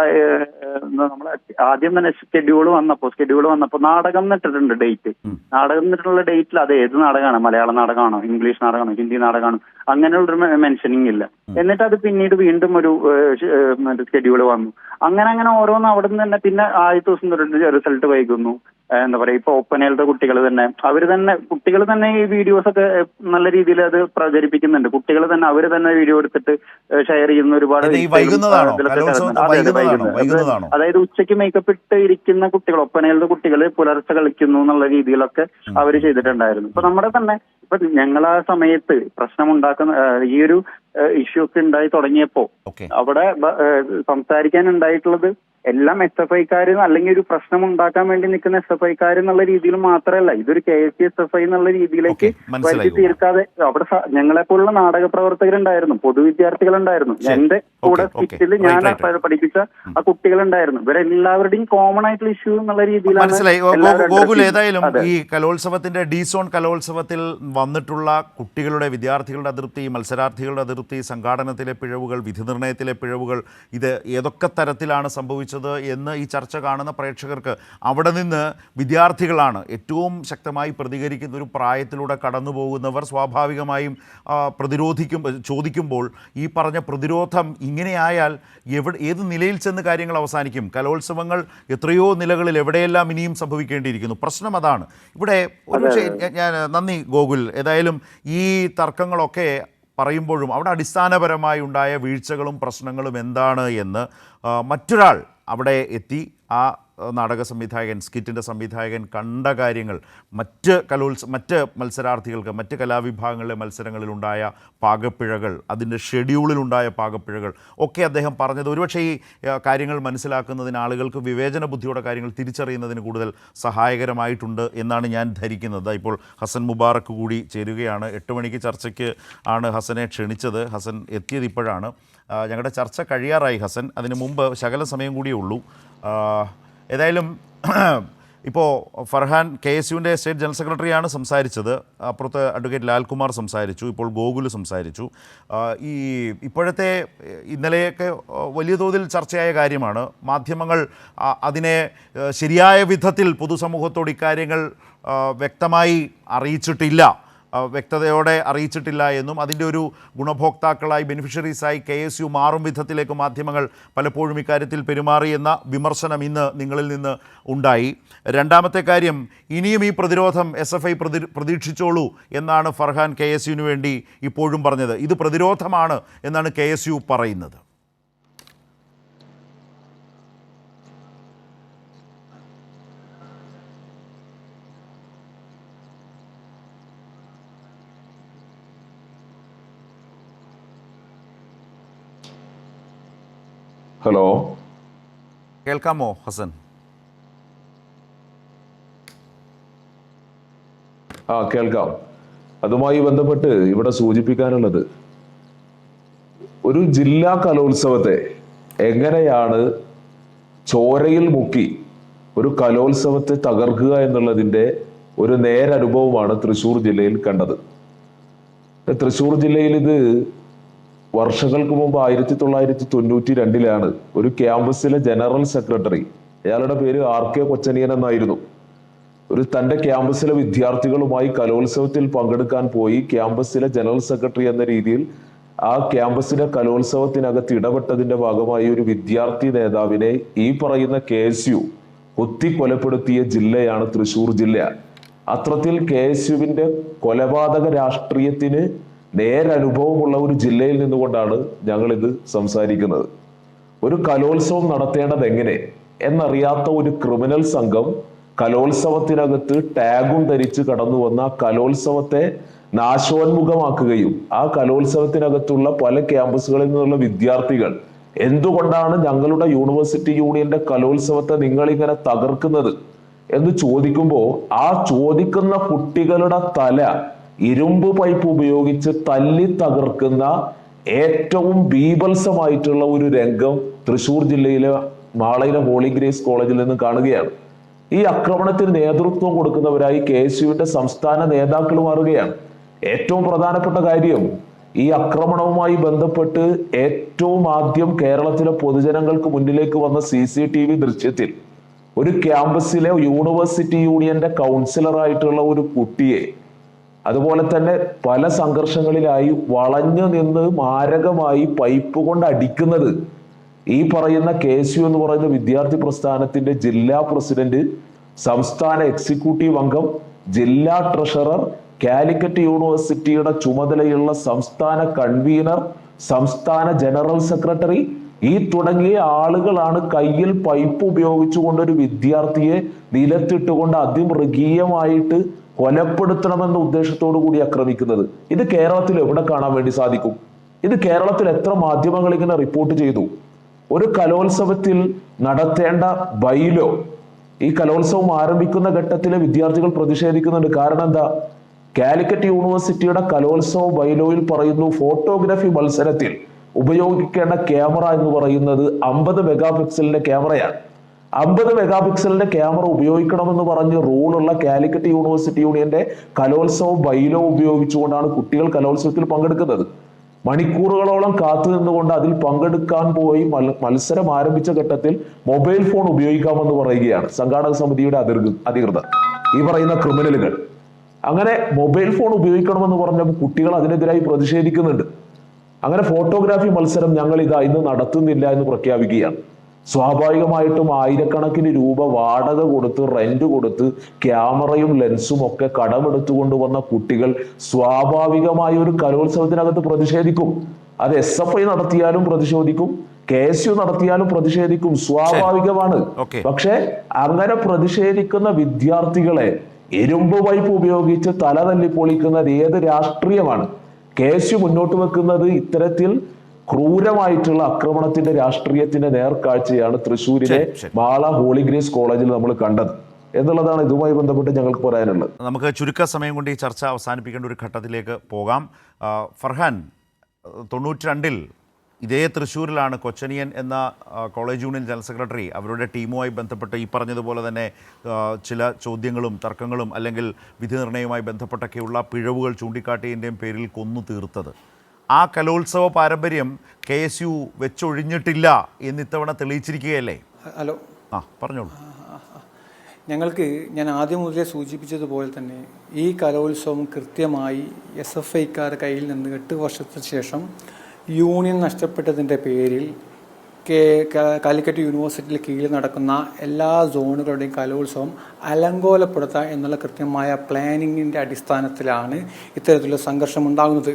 നമ്മള് ആദ്യം തന്നെ ഷെഡ്യൂൾ വന്നപ്പോ നാടകം എന്നിട്ടിട്ടുണ്ട് ഡേറ്റ്. നാടകം എന്നിട്ടുള്ള ഡേറ്റിൽ അത് ഏത് നാടകമാണ്, മലയാളം നാടകമാണോ, ഇംഗ്ലീഷ് നാടകമാണോ, ഹിന്ദി നാടകമാണോ, അങ്ങനെയുള്ളൊരു മെൻഷനിങ് ഇല്ല. എന്നിട്ട് അത് പിന്നീട് വീണ്ടും ഒരു ഷെഡ്യൂൾ വന്നു. അങ്ങനെ ഓരോന്ന് അവിടെ നിന്ന് തന്നെ പിന്നെ ആദ്യത്തെ ദിവസം റിസൾട്ട് വൈകുന്നു. എന്താ പറയാ, ഇപ്പൊ ഒപ്പനയിലത്തെ കുട്ടികൾ തന്നെ ഈ വീഡിയോസ് ഒക്കെ നല്ല രീതിയിൽ അത് പ്രചരിപ്പിക്കുന്നുണ്ട്. കുട്ടികൾ തന്നെ അവര് തന്നെ വീഡിയോ എടുത്തിട്ട് ഷെയർ ചെയ്യുന്ന ഒരുപാട്. അതായത് ഉച്ചയ്ക്ക് മേക്കപ്പ് ഇട്ട് ഇരിക്കുന്ന കുട്ടികൾ, ഒപ്പനയിലത്തെ കുട്ടികൾ പുലർച്ചെ കളിക്കുന്നു എന്നുള്ള രീതിയിലൊക്കെ അവര് ചെയ്തിട്ടുണ്ടായിരുന്നു. ഇപ്പൊ നമ്മുടെ തന്നെ ഇപ്പൊ ഞങ്ങൾ ആ സമയത്ത് പ്രശ്നമുണ്ടാക്കുന്ന ഈ ഒരു ഇഷ്യൂ ഒക്കെ ഉണ്ടായി തുടങ്ങിയപ്പോ അവിടെ സംസാരിക്കാൻ ഉണ്ടായിട്ടുള്ളത് എല്ലാം SFIക്കാര് അല്ലെങ്കിൽ ഒരു പ്രശ്നം ഉണ്ടാക്കാൻ വേണ്ടി നിൽക്കുന്ന SFIക്കാർ എന്നുള്ള രീതിയിൽ മാത്രമല്ല, ഇതൊരു KSUSFI എന്നുള്ള രീതിയിലേക്ക് വരുത്തി തീർക്കാതെ അവിടെ ഞങ്ങളെപ്പോലുള്ള നാടക പ്രവർത്തകരുണ്ടായിരുന്നു, പൊതുവിദ്യാർത്ഥികളുണ്ടായിരുന്നു, എന്റെ കൂടെ സ്കിറ്റിൽ ഞാൻ പഠിപ്പിച്ച ആ കുട്ടികളുണ്ടായിരുന്നു. ഇവരെല്ലാവരുടെയും കോമൺ ആയിട്ടുള്ള ഇഷ്യൂ എന്നുള്ള രീതിയിലാണ്. ഗോകുൽ, ഏതായാലും ഈ കലോത്സവത്തിന്റെ ഡി-സോൺ കലോത്സവത്തിൽ വന്നിട്ടുള്ള കുട്ടികളുടെ, വിദ്യാർത്ഥികളുടെ അതൃപ്തി, മത്സരാർത്ഥികളുടെ അതൃപ്തി, സംഘാടനത്തിലെ പിഴവുകൾ, വിധി നിർണയത്തിലെ പിഴവുകൾ, ഇത് ഏതൊക്കെ തരത്തിലാണ് സംഭവിച്ചത് എന്ന് ഈ ചർച്ച കാണുന്ന പ്രേക്ഷകർക്ക്, അവിടെ നിന്ന് വിദ്യാർത്ഥികളാണ് ഏറ്റവും ശക്തമായി പ്രതികരിക്കുന്ന ഒരു പ്രായത്തിലൂടെ കടന്നു പോകുന്നവർ, സ്വാഭാവികമായും ചോദിക്കുമ്പോൾ ഈ പറഞ്ഞ പ്രതിരോധം ഇങ്ങനെയായാൽ ഏത് നിലയിൽ ചെന്ന് കാര്യങ്ങൾ അവസാനിക്കും? കലോത്സവങ്ങൾ എത്രയോ നിലകളിൽ എവിടെയെല്ലാം ഇനിയും സംഭവിക്കേണ്ടിയിരിക്കുന്നു. പ്രശ്നം അതാണ് ഇവിടെ. ഞാൻ നന്ദി ഗോകുൽ. ഏതായാലും ഈ തർക്കങ്ങളൊക്കെ പറയുമ്പോഴും അവിടെ അടിസ്ഥാനപരമായി ഉണ്ടായ വീഴ്ചകളും പ്രശ്നങ്ങളും എന്താണ് എന്ന് മറ്റൊരാൾ അവിടെ എത്തി ആ നാടക സംവിധായകൻ, സ്കിറ്റിൻ്റെ സംവിധായകൻ കണ്ട കാര്യങ്ങൾ, മറ്റ് മത്സരാർത്ഥികൾക്ക്, മറ്റ് കലാവിഭാഗങ്ങളിലെ മത്സരങ്ങളിലുണ്ടായ പാകപ്പിഴകൾ, അതിൻ്റെ ഷെഡ്യൂളിലുണ്ടായ പാകപ്പിഴകൾ ഒക്കെ അദ്ദേഹം പറഞ്ഞത് ഒരുപക്ഷെ ഈ കാര്യങ്ങൾ മനസ്സിലാക്കുന്നതിന്, ആളുകൾക്ക് വിവേചന ബുദ്ധിയോടെ കാര്യങ്ങൾ തിരിച്ചറിയുന്നതിന് കൂടുതൽ സഹായകരമായിട്ടുണ്ട് എന്നാണ് ഞാൻ ധരിക്കുന്നത്. ഇപ്പോൾ ഹസൻ മുബാറക്ക് കൂടി ചേരുകയാണ്. 8 മണിക്ക് ചർച്ചയ്ക്ക് ആണ് ഹസനെ ക്ഷണിച്ചത്. ഹസൻ എത്തിയത് ഇപ്പോഴാണ്. ഞങ്ങളുടെ ചർച്ച കഴിയാറായി ഹസൻ. അതിന് മുമ്പ് ശകല സമയം കൂടിയേ ഉള്ളൂ. ഏതായാലും ഇപ്പോൾ ഫർഹാൻ KSUവിൻ്റെ സ്റ്റേറ്റ് ജനറൽ സെക്രട്ടറിയാണ് സംസാരിച്ചത്. അപ്പുറത്ത് അഡ്വക്കേറ്റ് ലാൽകുമാർ സംസാരിച്ചു. ഇപ്പോൾ ഗോകുൽ സംസാരിച്ചു. ഇപ്പോഴത്തെ ഇന്നലെയൊക്കെ വലിയ തോതിൽ ചർച്ചയായ കാര്യമാണ്. മാധ്യമങ്ങൾ അതിനെ ശരിയായ വിധത്തിൽ പൊതുസമൂഹത്തോട് ഇക്കാര്യങ്ങൾ വ്യക്തമായി വ്യക്തതയോടെ അറിയിച്ചിട്ടില്ല എന്നും അതിൻ്റെ ഒരു ഗുണഭോക്താക്കളായി, ബെനിഫിഷ്യറീസായി KSU മാറും വിധത്തിലേക്ക് മാധ്യമങ്ങൾ പലപ്പോഴും ഇക്കാര്യത്തിൽ പെരുമാറിയെന്ന വിമർശനം ഇന്ന് നിങ്ങളിൽ നിന്ന് ഉണ്ടായി. രണ്ടാമത്തെ കാര്യം, ഇനിയും ഈ പ്രതിരോധം SFI പ്രതീക്ഷിച്ചോളൂ എന്നാണ് ഫർഹാൻ KSUവിന് വേണ്ടി ഇപ്പോഴും പറഞ്ഞത്. ഇത് പ്രതിരോധമാണ് എന്നാണ് KSU പറയുന്നത്. ഹലോ, കേൾക്കാമോ ഹസൻ? കേൾക്കാം. അതുമായി ബന്ധപ്പെട്ട് ഇവിടെ സൂചിപ്പിക്കാനുള്ളത്, ഒരു ജില്ലാ കലോത്സവത്തെ എങ്ങനെയാണ് ചോരയിൽ മുക്കി ഒരു കലോത്സവത്തെ തകർക്കുക എന്നുള്ളതിൻ്റെ ഒരു നേരനുഭവമാണ് തൃശ്ശൂർ ജില്ലയിൽ കണ്ടത്. തൃശ്ശൂർ ജില്ലയിൽ ഇത് വർഷങ്ങൾക്ക് മുമ്പ് 1992 ഒരു ക്യാമ്പസിലെ ജനറൽ സെക്രട്ടറി, അയാളുടെ പേര് RK കൊച്ചനിയൻ എന്നായിരുന്നു, തൻ്റെ ക്യാമ്പസിലെ വിദ്യാർത്ഥികളുമായി കലോത്സവത്തിൽ പങ്കെടുക്കാൻ പോയി ക്യാമ്പസിലെ ജനറൽ സെക്രട്ടറി എന്ന രീതിയിൽ ആ ക്യാമ്പസിലെ കലോത്സവത്തിനകത്ത് ഇടപെട്ടതിന്റെ ഭാഗമായി ഒരു വിദ്യാർത്ഥി നേതാവിനെ ഈ പറയുന്ന KSU കൊലപ്പെടുത്തിയ ജില്ലയാണ് തൃശ്ശൂർ ജില്ല. അത്തരത്തിൽ KSUവിന്റെ കൊലപാതക രാഷ്ട്രീയത്തിന് നേരനുഭവമുള്ള ഒരു ജില്ലയിൽ നിന്നുകൊണ്ടാണ് ഞങ്ങൾ ഇത് സംസാരിക്കുന്നത്. ഒരു കലോത്സവം നടത്തേണ്ടത് എങ്ങനെ എന്നറിയാത്ത ഒരു ക്രിമിനൽ സംഘം കലോത്സവത്തിനകത്ത് ടാഗും ധരിച്ച് കടന്നു വന്ന കലോത്സവത്തെ നാശോന്മുഖമാക്കുകയും ആ കലോത്സവത്തിനകത്തുള്ള പല ക്യാമ്പസുകളിൽ നിന്നുള്ള വിദ്യാർത്ഥികൾ എന്തുകൊണ്ടാണ് ഞങ്ങളുടെ യൂണിവേഴ്സിറ്റി യൂണിയന്റെ കലോത്സവത്തെ നിങ്ങളിങ്ങനെ തകർക്കുന്നത് എന്ന് ചോദിക്കുമ്പോൾ ആ ചോദിക്കുന്ന കുട്ടികളുടെ തല ഇരുമ്പ് പൈപ്പ് ഉപയോഗിച്ച് തല്ലി തകർക്കുന്ന ഏറ്റവും ബീഭത്സമായിട്ടുള്ള ഒരു രംഗം തൃശ്ശൂർ ജില്ലയിലെ മാളയിലെ ഹോളി ഗ്രേസ് കോളേജിൽ നിന്ന് കാണുകയാണ്. ഈ ആക്രമണത്തിന് നേതൃത്വം കൊടുക്കുന്നവരായി KSUവിന്റെ സംസ്ഥാന നേതാക്കൾ മാറുകയാണ്. ഏറ്റവും പ്രധാനപ്പെട്ട കാര്യം, ഈ ആക്രമണവുമായി ബന്ധപ്പെട്ട് ഏറ്റവും ആദ്യം കേരളത്തിലെ പൊതുജനങ്ങൾക്ക് മുന്നിലേക്ക് വന്ന CCTV ദൃശ്യത്തിൽ ഒരു ക്യാമ്പസിലെ യൂണിവേഴ്സിറ്റി യൂണിയന്റെ കൗൺസിലറായിട്ടുള്ള ഒരു കുട്ടിയെ, അതുപോലെ തന്നെ പല സംഘർഷങ്ങളിലായി വളഞ്ഞു നിന്ന് മാരകമായി പൈപ്പ് കൊണ്ട് അടിക്കുന്നത് ഈ പറയുന്ന KSU എന്ന് പറയുന്ന വിദ്യാർത്ഥി പ്രസ്ഥാനത്തിന്റെ ജില്ലാ പ്രസിഡന്റ്, സംസ്ഥാന എക്സിക്യൂട്ടീവ് അംഗം, ജില്ലാ ട്രഷറർ, കാലിക്കറ്റ് യൂണിവേഴ്സിറ്റിയുടെ ചുമതലയുള്ള സംസ്ഥാന കൺവീനർ, സംസ്ഥാന ജനറൽ സെക്രട്ടറി, ഈ തുടങ്ങിയ ആളുകളാണ് കയ്യിൽ പൈപ്പ് ഉപയോഗിച്ചുകൊണ്ട് ഒരു വിദ്യാർത്ഥിയെ നിലത്തിട്ടുകൊണ്ട് അതിമൃഗീയമായിട്ട് കൊലപ്പെടുത്തണമെന്ന ഉദ്ദേശത്തോടു കൂടി ആക്രമിക്കുന്നത്. ഇത് കേരളത്തിൽ എവിടെ കാണാൻ വേണ്ടി സാധിക്കും? ഇത് കേരളത്തിൽ എത്ര മാധ്യമങ്ങൾ ഇങ്ങനെ റിപ്പോർട്ട് ചെയ്തു? ഒരു കലോത്സവത്തിൽ നടത്തേണ്ട ബൈലോ, ഈ കലോത്സവം ആരംഭിക്കുന്ന ഘട്ടത്തിലെ വിദ്യാർത്ഥികൾ പ്രതിഷേധിക്കുന്നുണ്ട്. കാരണം എന്താ? കാലിക്കറ്റ് യൂണിവേഴ്സിറ്റിയുടെ കലോത്സവ ബൈലോയിൽ പറയുന്നു, ഫോട്ടോഗ്രാഫി മത്സരത്തിൽ ഉപയോഗിക്കേണ്ട ക്യാമറ എന്ന് പറയുന്നത് 50 മെഗാപിക്സലിന്റെ ക്യാമറയാണ്. 50 മെഗാപിക്സലിന്റെ ക്യാമറ ഉപയോഗിക്കണമെന്ന് പറഞ്ഞ് റൂളുള്ള കാലിക്കറ്റ് യൂണിവേഴ്സിറ്റി യൂണിയന്റെ കലോത്സവ ബൈലോ ഉപയോഗിച്ചുകൊണ്ടാണ് കുട്ടികൾ കലോത്സവത്തിൽ പങ്കെടുക്കുന്നത്. മണിക്കൂറുകളോളം കാത്തു നിന്നുകൊണ്ട് അതിൽ പങ്കെടുക്കാൻ പോയി മത്സരം ആരംഭിച്ച ഘട്ടത്തിൽ മൊബൈൽ ഫോൺ ഉപയോഗിക്കാമെന്ന് പറയുകയാണ് സംഘാടക സമിതിയുടെ അധികൃതർ, ഈ പറയുന്ന ക്രിമിനലുകൾ. അങ്ങനെ മൊബൈൽ ഫോൺ ഉപയോഗിക്കണമെന്ന് പറഞ്ഞപ്പോൾ കുട്ടികൾ അതിനെതിരായി പ്രതിഷേധിക്കുന്നുണ്ട്. അങ്ങനെ ഫോട്ടോഗ്രാഫി മത്സരം ഞങ്ങൾ ഇന്ന് നടത്തുന്നില്ല എന്ന് പ്രഖ്യാപിക്കുകയാണ്. സ്വാഭാവികമായിട്ടും ആയിരക്കണക്കിന് രൂപ വാടക കൊടുത്ത്, റെന്റ് കൊടുത്ത്, ക്യാമറയും ലെൻസും ഒക്കെ കടമെടുത്തുകൊണ്ട് വന്ന കുട്ടികൾ സ്വാഭാവികമായ ഒരു കലോത്സവത്തിനകത്ത് പ്രതിഷേധിക്കും. അത് SFI നടത്തിയാലും പ്രതിഷേധിക്കും, KSU നടത്തിയാലും പ്രതിഷേധിക്കും, സ്വാഭാവികമാണ്. പക്ഷെ അങ്ങനെ പ്രതിഷേധിക്കുന്ന വിദ്യാർത്ഥികളെ ഇരുമ്പ് പൈപ്പ് ഉപയോഗിച്ച് തല തല്ലി പൊളിക്കുന്നത് ഏത് രാഷ്ട്രീയമാണ്? KSU മുന്നോട്ട് വെക്കുന്നത് ഇത്തരത്തിൽ ക്രൂരമായിട്ടുള്ള ആക്രമണത്തിന്റെ രാഷ്ട്രീയത്തിന്റെ നേർക്കാഴ്ചയാണ് തൃശ്ശൂരിലെ മാള ഹോളി ഗ്രേസ് കോളേജിൽ നമ്മൾ കണ്ടത് എന്നുള്ളതാണ് ഇതുമായി ബന്ധപ്പെട്ട് ഞങ്ങൾക്ക് പറയാനുള്ളത്. നമുക്ക് ചുരുക്ക സമയം കൊണ്ട് ഈ ചർച്ച അവസാനിപ്പിക്കേണ്ട ഒരു ഘട്ടത്തിലേക്ക് പോകാം. ഫർഹാൻ, 92-ൽ ഇതേ തൃശ്ശൂരിലാണ് കൊച്ചനിയൻ എന്ന കോളേജ് യൂണിയൻ ജനറൽ സെക്രട്ടറി അവരുടെ ടീമുമായി ബന്ധപ്പെട്ട് ഈ പറഞ്ഞതുപോലെ തന്നെ ചില ചോദ്യങ്ങളും തർക്കങ്ങളും അല്ലെങ്കിൽ വിധി നിർണ്ണയവുമായി ബന്ധപ്പെട്ടൊക്കെയുള്ള പിഴവുകൾ ചൂണ്ടിക്കാട്ടിയതിൻ്റെയും പേരിൽ കൊന്നു തീർത്തത്. ആ കലോത്സവ പാരമ്പര്യം KSU വെച്ചൊഴിഞ്ഞിട്ടില്ല എന്നിത്തവണ തെളിയിച്ചിരിക്കുകയല്ലേ? ഹലോ, പറഞ്ഞോളൂ. ഞങ്ങൾക്ക് ഞാൻ ആദ്യം മുതലേ സൂചിപ്പിച്ചതുപോലെ തന്നെ ഈ കലോത്സവം കൃത്യമായി SFIക്കാരുടെ കയ്യിൽ നിന്ന് 8 വർഷത്തിന് ശേഷം യൂണിയൻ നഷ്ടപ്പെട്ടതിൻ്റെ പേരിൽ കാലിക്കറ്റ് യൂണിവേഴ്സിറ്റിയിൽ കീഴിൽ നടക്കുന്ന എല്ലാ സോണുകളുടെയും കലോത്സവം അലങ്കോലപ്പെടുത്തുക എന്നുള്ള കൃത്യമായ പ്ലാനിങ്ങിൻ്റെ അടിസ്ഥാനത്തിലാണ് ഇത്തരത്തിലുള്ള സംഘർഷം ഉണ്ടാകുന്നത്.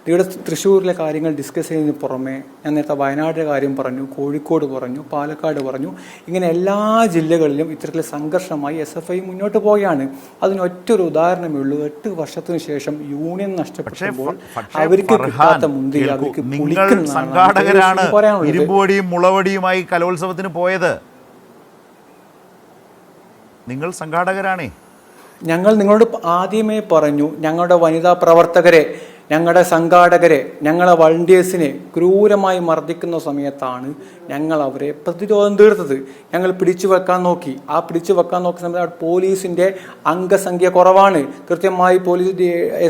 ഇവിടെ തൃശ്ശൂരിലെ കാര്യങ്ങൾ ഡിസ്കസ് ചെയ്യുന്നതിന് പുറമെ ഞാൻ നേരത്തെ വയനാടിൻ്റെ കാര്യം പറഞ്ഞു, കോഴിക്കോട് പറഞ്ഞു, പാലക്കാട് പറഞ്ഞു, ഇങ്ങനെ എല്ലാ ജില്ലകളിലും ഇത്തരത്തിലുള്ള സംഘർഷമായി SFI മുന്നോട്ട് പോവുകയാണ്. അതിനൊറ്റൊരു ഉദാഹരണമേ ഉള്ളൂ. 8 വർഷത്തിന് ശേഷം യൂണിയൻ നഷ്ടപ്പെട്ടപ്പോൾ അവർക്ക് കിട്ടാത്ത മുന്തിരി അവർക്ക് പറയാനുള്ളത്. മുളവടിയുമായി കലോത്സവത്തിന് പോയത് നിങ്ങൾ സംഘാടകരാണേ. ഞങ്ങൾ നിങ്ങളോട് ആദ്യമേ പറഞ്ഞു, ഞങ്ങളുടെ വനിതാ പ്രവർത്തകരെ, ഞങ്ങളുടെ സംഘാടകരെ, ഞങ്ങളെ വളണ്ടിയേഴ്സിനെ ക്രൂരമായി മർദ്ദിക്കുന്ന സമയത്താണ് ഞങ്ങൾ അവരെ പ്രതിരോധം തീർത്തത്. ഞങ്ങൾ പിടിച്ചു വെക്കാൻ നോക്കി. ആ പിടിച്ചു വെക്കാൻ നോക്കിയ സമയത്ത് പോലീസിന്റെ അംഗസംഖ്യ കുറവാണ്. കൃത്യമായി പോലീസ്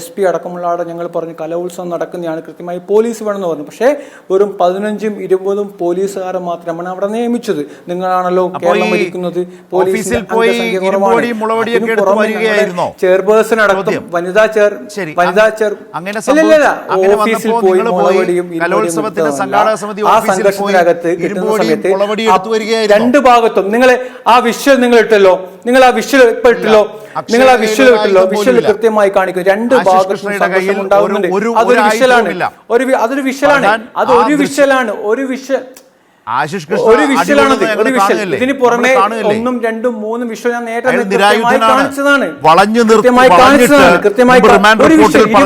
SP അടക്കമുള്ള ആടെ ഞങ്ങൾ പറഞ്ഞു കലോത്സവം നടക്കുന്നതാണ്, കൃത്യമായി പോലീസ് വേണമെന്ന് പറഞ്ഞു. പക്ഷേ വെറും 15ഉം 20ഉം പോലീസുകാരെ മാത്രമാണ് അവിടെ നിയമിച്ചത്. നിങ്ങളാണല്ലോ കേരളം ഭരിക്കുന്നത്, പോലീസിന്റെ അംഗസംഖ്യ കുറവാണ്. ചെയർപേഴ്സൺ അടക്കം വനിതാ ചെയർ ഓഫീസിൽ പോയി കലോത്സവത്തിന്റെ സംഘാടക സമിതി ആ സംഘർഷത്തിനകത്ത് കിട്ടുന്ന സമയത്ത് 2 ഭാഗത്തും നിങ്ങൾ ആ വിഷ്വൽ നിങ്ങൾ ഇട്ടല്ലോ, നിങ്ങൾ ആ വിഷ്വൽ ഇട്ടല്ലോ, നിങ്ങൾ ആ വിഷ്വൽ ഇട്ടല്ലോ, വിഷ്വൽ കൃത്യമായി കാണിക്കുന്നു 2 ഭാഗത്തും സംഘർഷം ഉണ്ടാകുന്നുണ്ട്. അതൊരു വിഷ്വലാണ്, അതൊരു വിഷ്വലാണ്, അത് ഒരു വിഷ്വലാണ്, ഒരു വിഷ്വൽ ഇതിന് പുറമെ 1ഉം 2ഉം 3ഉം വിഷ്വൽ ഞാൻ നേരത്തെ കൃത്യമായി കാണിച്ചതാണ്. കൃത്യമായി ഒരു വിഷ്വൽ 20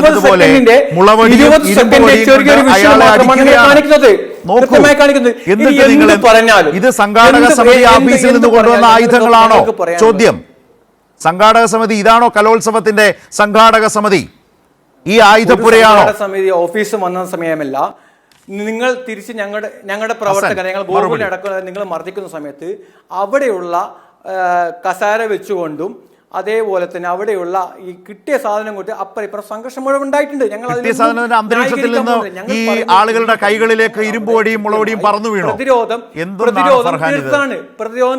സെക്കൻഡിന്റെ ചെറിയൊരു വിഷ്വൽ മാത്രമാണ് കാണിക്കുന്നത്, കൃത്യമായി കാണിക്കുന്നത്. എന്ത് പറഞ്ഞാലും ഇത് സംഘാടക സമിതി ഓഫീസിൽ നിന്ന് കൊണ്ടുവന്ന ആയുധങ്ങളാണോ? ചോദ്യം സംഘാടക സമിതി ഇതാണോ കലോത്സവത്തിന്റെ സംഘാടക സമിതി? ഈ ആയുധപ്പുരയാണോ? സമിതി ഓഫീസ് വന്ന സമയമല്ല. നിങ്ങൾ തിരിച്ച് ഞങ്ങളുടെ പ്രവർത്തകർ, ഞങ്ങൾ ഗോകുലിനെ അടക്കം നിങ്ങൾ മർദ്ദിക്കുന്ന സമയത്ത് അവിടെയുള്ള കസാര വെച്ചുകൊണ്ടും അതേപോലെ തന്നെ അവിടെയുള്ള ഈ കിട്ടിയ സാധനം കൊണ്ട് അപ്പുറം സംഘർഷം മുഴുവൻ ഉണ്ടായിട്ടുണ്ട്. ഞങ്ങൾ കിട്ടിയ സാധനത്തിന്റെ അന്തരീക്ഷത്തിൽ നിന്ന് ഈ ആളുകളുടെ കൈകളിലേക്ക് ഇരുമ്പ് വടിയും മുളവടിയും പറന്നു വീണു. പ്രതിരോധം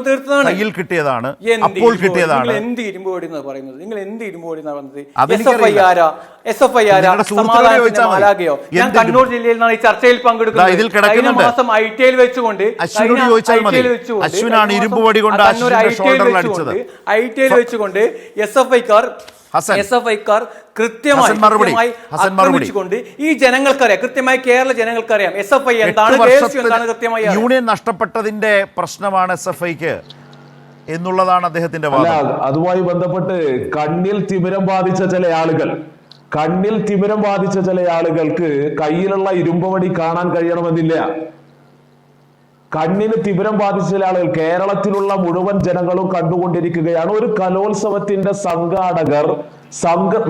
തീർത്തതാണ്. കയ്യിൽ കിട്ടിയതാണ്, അപ്പോൾ കിട്ടിയതാണ്. എന്ത് ഇരുമ്പ് വടി എന്നാണ് പറയുന്നത്? നിങ്ങൾ എന്ത് ഇരുമ്പ് വടി എന്നാണ് പറഞ്ഞത്? മാലാകയോ? ഞാൻ കണ്ണൂർ ജില്ലയിൽ നിന്നാണ് ഈ ചർച്ചയിൽ പങ്കെടുക്കുന്നത്. കഴിഞ്ഞ മാസം ഐടിഐയിൽ വെച്ചുകൊണ്ട് അശ്വിനാണ് ഇരുമ്പ് വടി കൊണ്ട് ഐടിഐയിൽ വെച്ചുകൊണ്ട് എസ്എഫ്ഐക്കാർ കൃത്യമായി ആക്രമിച്ചുകൊണ്ട് ഈ ജനങ്ങൾക്കറിയാം, കൃത്യമായി കേരള ജനങ്ങൾക്കറിയാം എസ്എഫ്ഐ എന്താണ്, കൃത്യമായി. യൂണിയൻ നഷ്ടപ്പെട്ടതിന്റെ പ്രശ്നമാണ് എസ്എഫ്ഐക്ക് എന്നുള്ളതാണ് അദ്ദേഹത്തിന്റെ വാദം. അതുമായി ബന്ധപ്പെട്ട് കണ്ണിൽ തിമിരം ബാധിച്ച ചില ആളുകൾക്ക് കയ്യിലുള്ള ഇരുമ്പവടി കാണാൻ കഴിയണമെന്നില്ല. കണ്ണിന് തിമിരം ബാധിച്ച ചില ആളുകൾ കേരളത്തിലുള്ള മുഴുവൻ ജനങ്ങളും കണ്ടുകൊണ്ടിരിക്കുകയാണ്. ഒരു കലോത്സവത്തിന്റെ സംഘാടകർ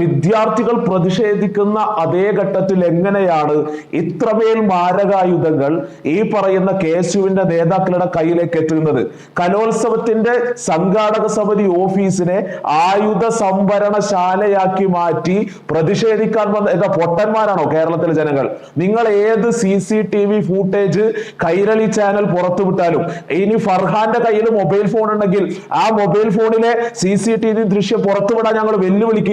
വിദ്യാർത്ഥികൾ പ്രതിഷേധിക്കുന്ന അതേ ഘട്ടത്തിൽ എങ്ങനെയാണ് ഇത്രമേൽ മാരകായുധങ്ങൾ ഈ പറയുന്ന KSUവിന്റെ നേതാക്കളുടെ കയ്യിലേക്ക് എത്തുന്നത്? കലോത്സവത്തിന്റെ സംഘാടക സമിതി ഓഫീസിനെ ആയുധ സംഭരണശാലയാക്കി മാറ്റി പ്രതിഷേധിക്കാൻ വന്ന പൊട്ടന്മാരാണോ കേരളത്തിലെ ജനങ്ങൾ? നിങ്ങൾ ഏത് CCTV ഫൂട്ടേജ് കൈരളി ചാനൽ പുറത്തുവിട്ടാലും, ഇനി ഫർഹാന്റെ കയ്യിൽ മൊബൈൽ ഫോൺ ഉണ്ടെങ്കിൽ ആ മൊബൈൽ ഫോണിലെ CCTV ദൃശ്യം പുറത്തുവിടാൻ ഞങ്ങൾ വെല്ലുവിളിക്കുകയാണ്.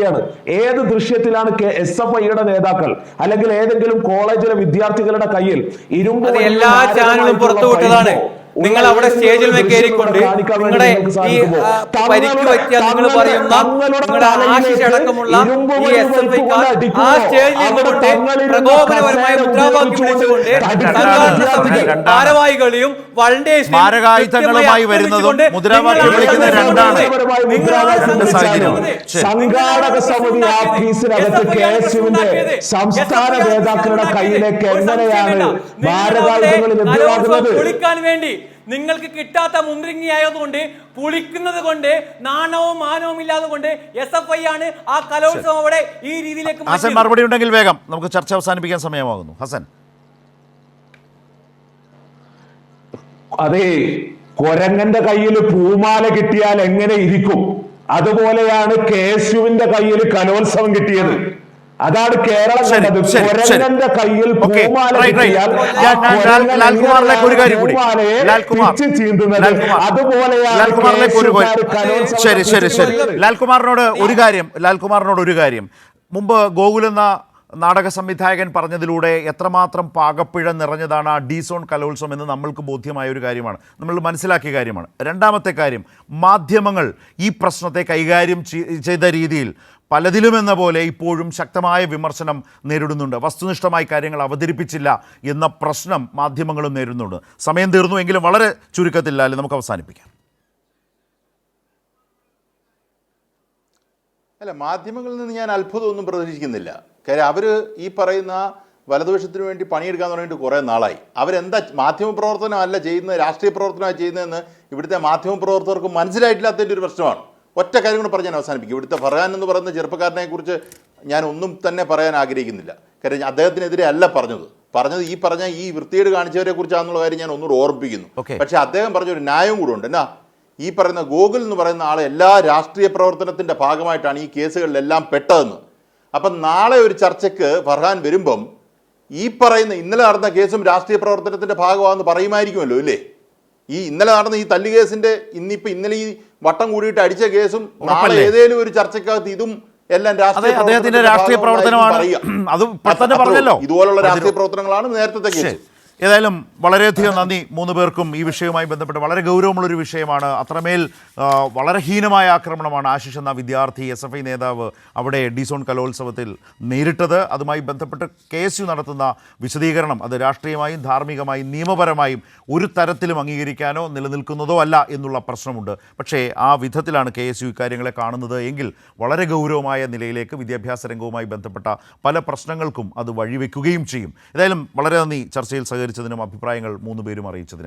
ഏത് ദൃശ്യത്തിലാണ് SFIയുടെ നേതാക്കൾ അല്ലെങ്കിൽ ഏതെങ്കിലും കോളേജിലെ വിദ്യാർത്ഥികളുടെ കയ്യിൽ ഇരുമ്പ് എല്ലാ ചാനലും പുറത്തുവിട്ടതാണ്? നിങ്ങൾ അവിടെ സ്റ്റേജിൽ കയറിക്കൊണ്ട് നിങ്ങളുടെ ഈ പരിക്ക് പറ്റിയ നിങ്ങൾ പറയുന്ന നിങ്ങളുടെ ആശിഷ് അടക്കമുള്ള ഈ SFIക്കാർ ആ സ്റ്റേജിൽ നിന്നുകൊണ്ട് പ്രകോപനപരമായ മുദ്രാവാക്യം വിളിച്ചുകൊണ്ട് ഭാരവാഹികളെയും മാരകായുധങ്ങളുമായി വരുന്നതും മുദ്രാവാക്യം വിളിക്കുന്ന രണ്ടാണ് സംഘാടക സമിതി ഓഫീസിനകത്ത് KSUവിന്റെ സംസ്ഥാന നേതാക്കളുടെ കയ്യിലേക്ക് എങ്ങനെയാണ് മാരകായുധങ്ങൾ ലഭ്യമാകുന്നത്? പൊളിക്കാൻ വേണ്ടി നിങ്ങൾക്ക് കിട്ടാത്ത മുന്തിരിങ്ങയായതുകൊണ്ട്, പുളിക്കുന്നത് കൊണ്ട്, നാണവും മാനവും ഇല്ലാതെ കൊണ്ട് SFI ആണ് ആ കലോത്സവം അവിടെ ഈ രീതിയിലേക്ക്. ഹസൻ, മറുപടി ഉണ്ടെങ്കിൽ വേഗം, നമുക്ക് ചർച്ച അവസാനിപ്പിക്കാൻ സമയമാകുന്നു. ഹസൻ. അതെ, കൊരങ്ങന്റെ കയ്യിൽ പൂമാല കിട്ടിയാൽ എങ്ങനെ ഇരിക്കും? അതുപോലെയാണ് KSUവിന്റെ കയ്യിൽ കലോത്സവം കിട്ടിയത്. അതാണ് കേരളം കണ്ടത്. കൊരങ്ങന്റെ കയ്യിൽ പൂമാല കിട്ടിയാൽ ലാൽകുമാറിലേക്ക് ഒരു കാര്യം കൂടി. ലാൽകുമാറിനോട് ഒരു കാര്യം. മുമ്പ് ഗോകുൽ എന്ന നാടക സംവിധായകൻ പറഞ്ഞതിലൂടെ എത്രമാത്രം പാകപ്പിഴ നിറഞ്ഞതാണ് ആ ഡി-സോൺ കലോത്സവം എന്ന് നമ്മൾക്ക് ബോധ്യമായ ഒരു കാര്യമാണ്, നമ്മൾ മനസ്സിലാക്കിയ കാര്യമാണ്. രണ്ടാമത്തെ കാര്യം, മാധ്യമങ്ങൾ ഈ പ്രശ്നത്തെ കൈകാര്യം ചെയ്ത രീതിയിൽ പലതിലുമെന്ന പോലെ ഇപ്പോഴും ശക്തമായ വിമർശനം നേരിടുന്നുണ്ട്. വസ്തുനിഷ്ഠമായി കാര്യങ്ങൾ അവതരിപ്പിച്ചില്ല എന്ന പ്രശ്നം മാധ്യമങ്ങളും നേരിടുന്നുണ്ട്. സമയം തീർന്നു, എങ്കിലും വളരെ ചുരുക്കത്തില്ല നമുക്ക് അവസാനിപ്പിക്കാം. അല്ല, മാധ്യമങ്ങളിൽ നിന്ന് ഞാൻ അത്ഭുതമൊന്നും പ്രതീക്ഷിക്കുന്നില്ല. കാര്യം അവർ ഈ പറയുന്ന വലതുപക്ഷത്തിന് വേണ്ടി പണിയെടുക്കാൻ തുടങ്ങിയിട്ട് കുറേ നാളായി. അവരെന്താ മാധ്യമപ്രവർത്തനമല്ല ചെയ്യുന്നത്, രാഷ്ട്രീയ പ്രവർത്തനമാണ് ചെയ്യുന്നതെന്ന് ഇവിടുത്തെ മാധ്യമപ്രവർത്തകർക്ക് മനസ്സിലായിട്ടില്ലാത്തതിൻ്റെ ഒരു പ്രശ്നമാണ്. ഒറ്റ കാര്യം കൂടെ പറഞ്ഞ് ഞാൻ അവസാനിപ്പിക്കും. ഇവിടുത്തെ ഫർഹാൻ എന്ന് പറയുന്ന ചെറുപ്പക്കാരനെ കുറിച്ച് ഞാൻ ഒന്നും തന്നെ പറയാൻ ആഗ്രഹിക്കുന്നില്ല. കാര്യം അദ്ദേഹത്തിനെതിരെ അല്ല പറഞ്ഞത് ഈ പറഞ്ഞ ഈ വൃത്തികേട് കാണിച്ചവരെ കുറിച്ചാണെന്നുള്ള കാര്യം ഞാൻ ഒന്നുകൂടെ ഓർമ്മിപ്പിക്കുന്നു. പക്ഷെ അദ്ദേഹം പറഞ്ഞൊരു ന്യായം കൂടെ ഉണ്ട്. എന്നാ, ഈ പറയുന്ന ഗോകുൽ എന്ന് പറയുന്ന ആളെ എല്ലാ രാഷ്ട്രീയ പ്രവർത്തനത്തിൻ്റെ ഭാഗമായിട്ടാണ് ഈ കേസുകളിലെല്ലാം പെട്ടതെന്ന്. അപ്പം നാളെ ഒരു ചർച്ചയ്ക്ക് ഫർഹാൻ വരുമ്പം ഈ പറയുന്ന ഇന്നലെ നടന്ന കേസും രാഷ്ട്രീയ പ്രവർത്തനത്തിൻ്റെ ഭാഗമാണെന്ന് പറയുമായിരിക്കുമല്ലോ, ഇല്ലേ? ഈ ഇന്നലെ നടന്ന ഈ തല്ലു കേസിന്റെ ഇന്നലെ ഈ വട്ടം കൂടിയിട്ട് അടിച്ച കേസും നാളെ ഏതെങ്കിലും ഒരു ചർച്ചക്കകത്ത് ഇതും എല്ലാം രാഷ്ട്രീയ പ്രവർത്തനമാണ്. ഇതുപോലുള്ള രാഷ്ട്രീയ പ്രവർത്തനങ്ങളാണ് നേരത്തെ കേസ്. ഏതായാലും വളരെയധികം നന്ദി മൂന്ന് പേർക്കും. ഈ വിഷയവുമായി ബന്ധപ്പെട്ട് വളരെ ഗൗരവമുള്ളൊരു വിഷയമാണ്. അത്രമേൽ വളരെ ഹീനമായ ആക്രമണമാണ് ആശിഷ് എന്ന വിദ്യാർത്ഥി SFI നേതാവ് അവിടെ ഡി-സോൺ കലോത്സവത്തിൽ നേരിട്ടത്. അതുമായി ബന്ധപ്പെട്ട് KSU നടത്തുന്ന വിശദീകരണം അത് രാഷ്ട്രീയമായും ധാർമ്മികമായും നിയമപരമായും ഒരു തരത്തിലും അംഗീകരിക്കാനോ നിലനിൽക്കുന്നതോ അല്ല എന്നുള്ള പ്രശ്നമുണ്ട്. പക്ഷേ ആ വിധത്തിലാണ് KSU ഇക്കാര്യങ്ങളെ കാണുന്നത് എങ്കിൽ വളരെ ഗൗരവമായ നിലയിലേക്ക് വിദ്യാഭ്യാസ രംഗവുമായി ബന്ധപ്പെട്ട പല പ്രശ്നങ്ങൾക്കും അത് വഴിവെക്കുകയും ചെയ്യും. ഏതായാലും വളരെ നന്ദി ചർച്ചയിൽ സഹകരിച്ചതിനും അഭിപ്രായങ്ങൾ മൂന്ന് പേരും അറിയിച്ചതിന്.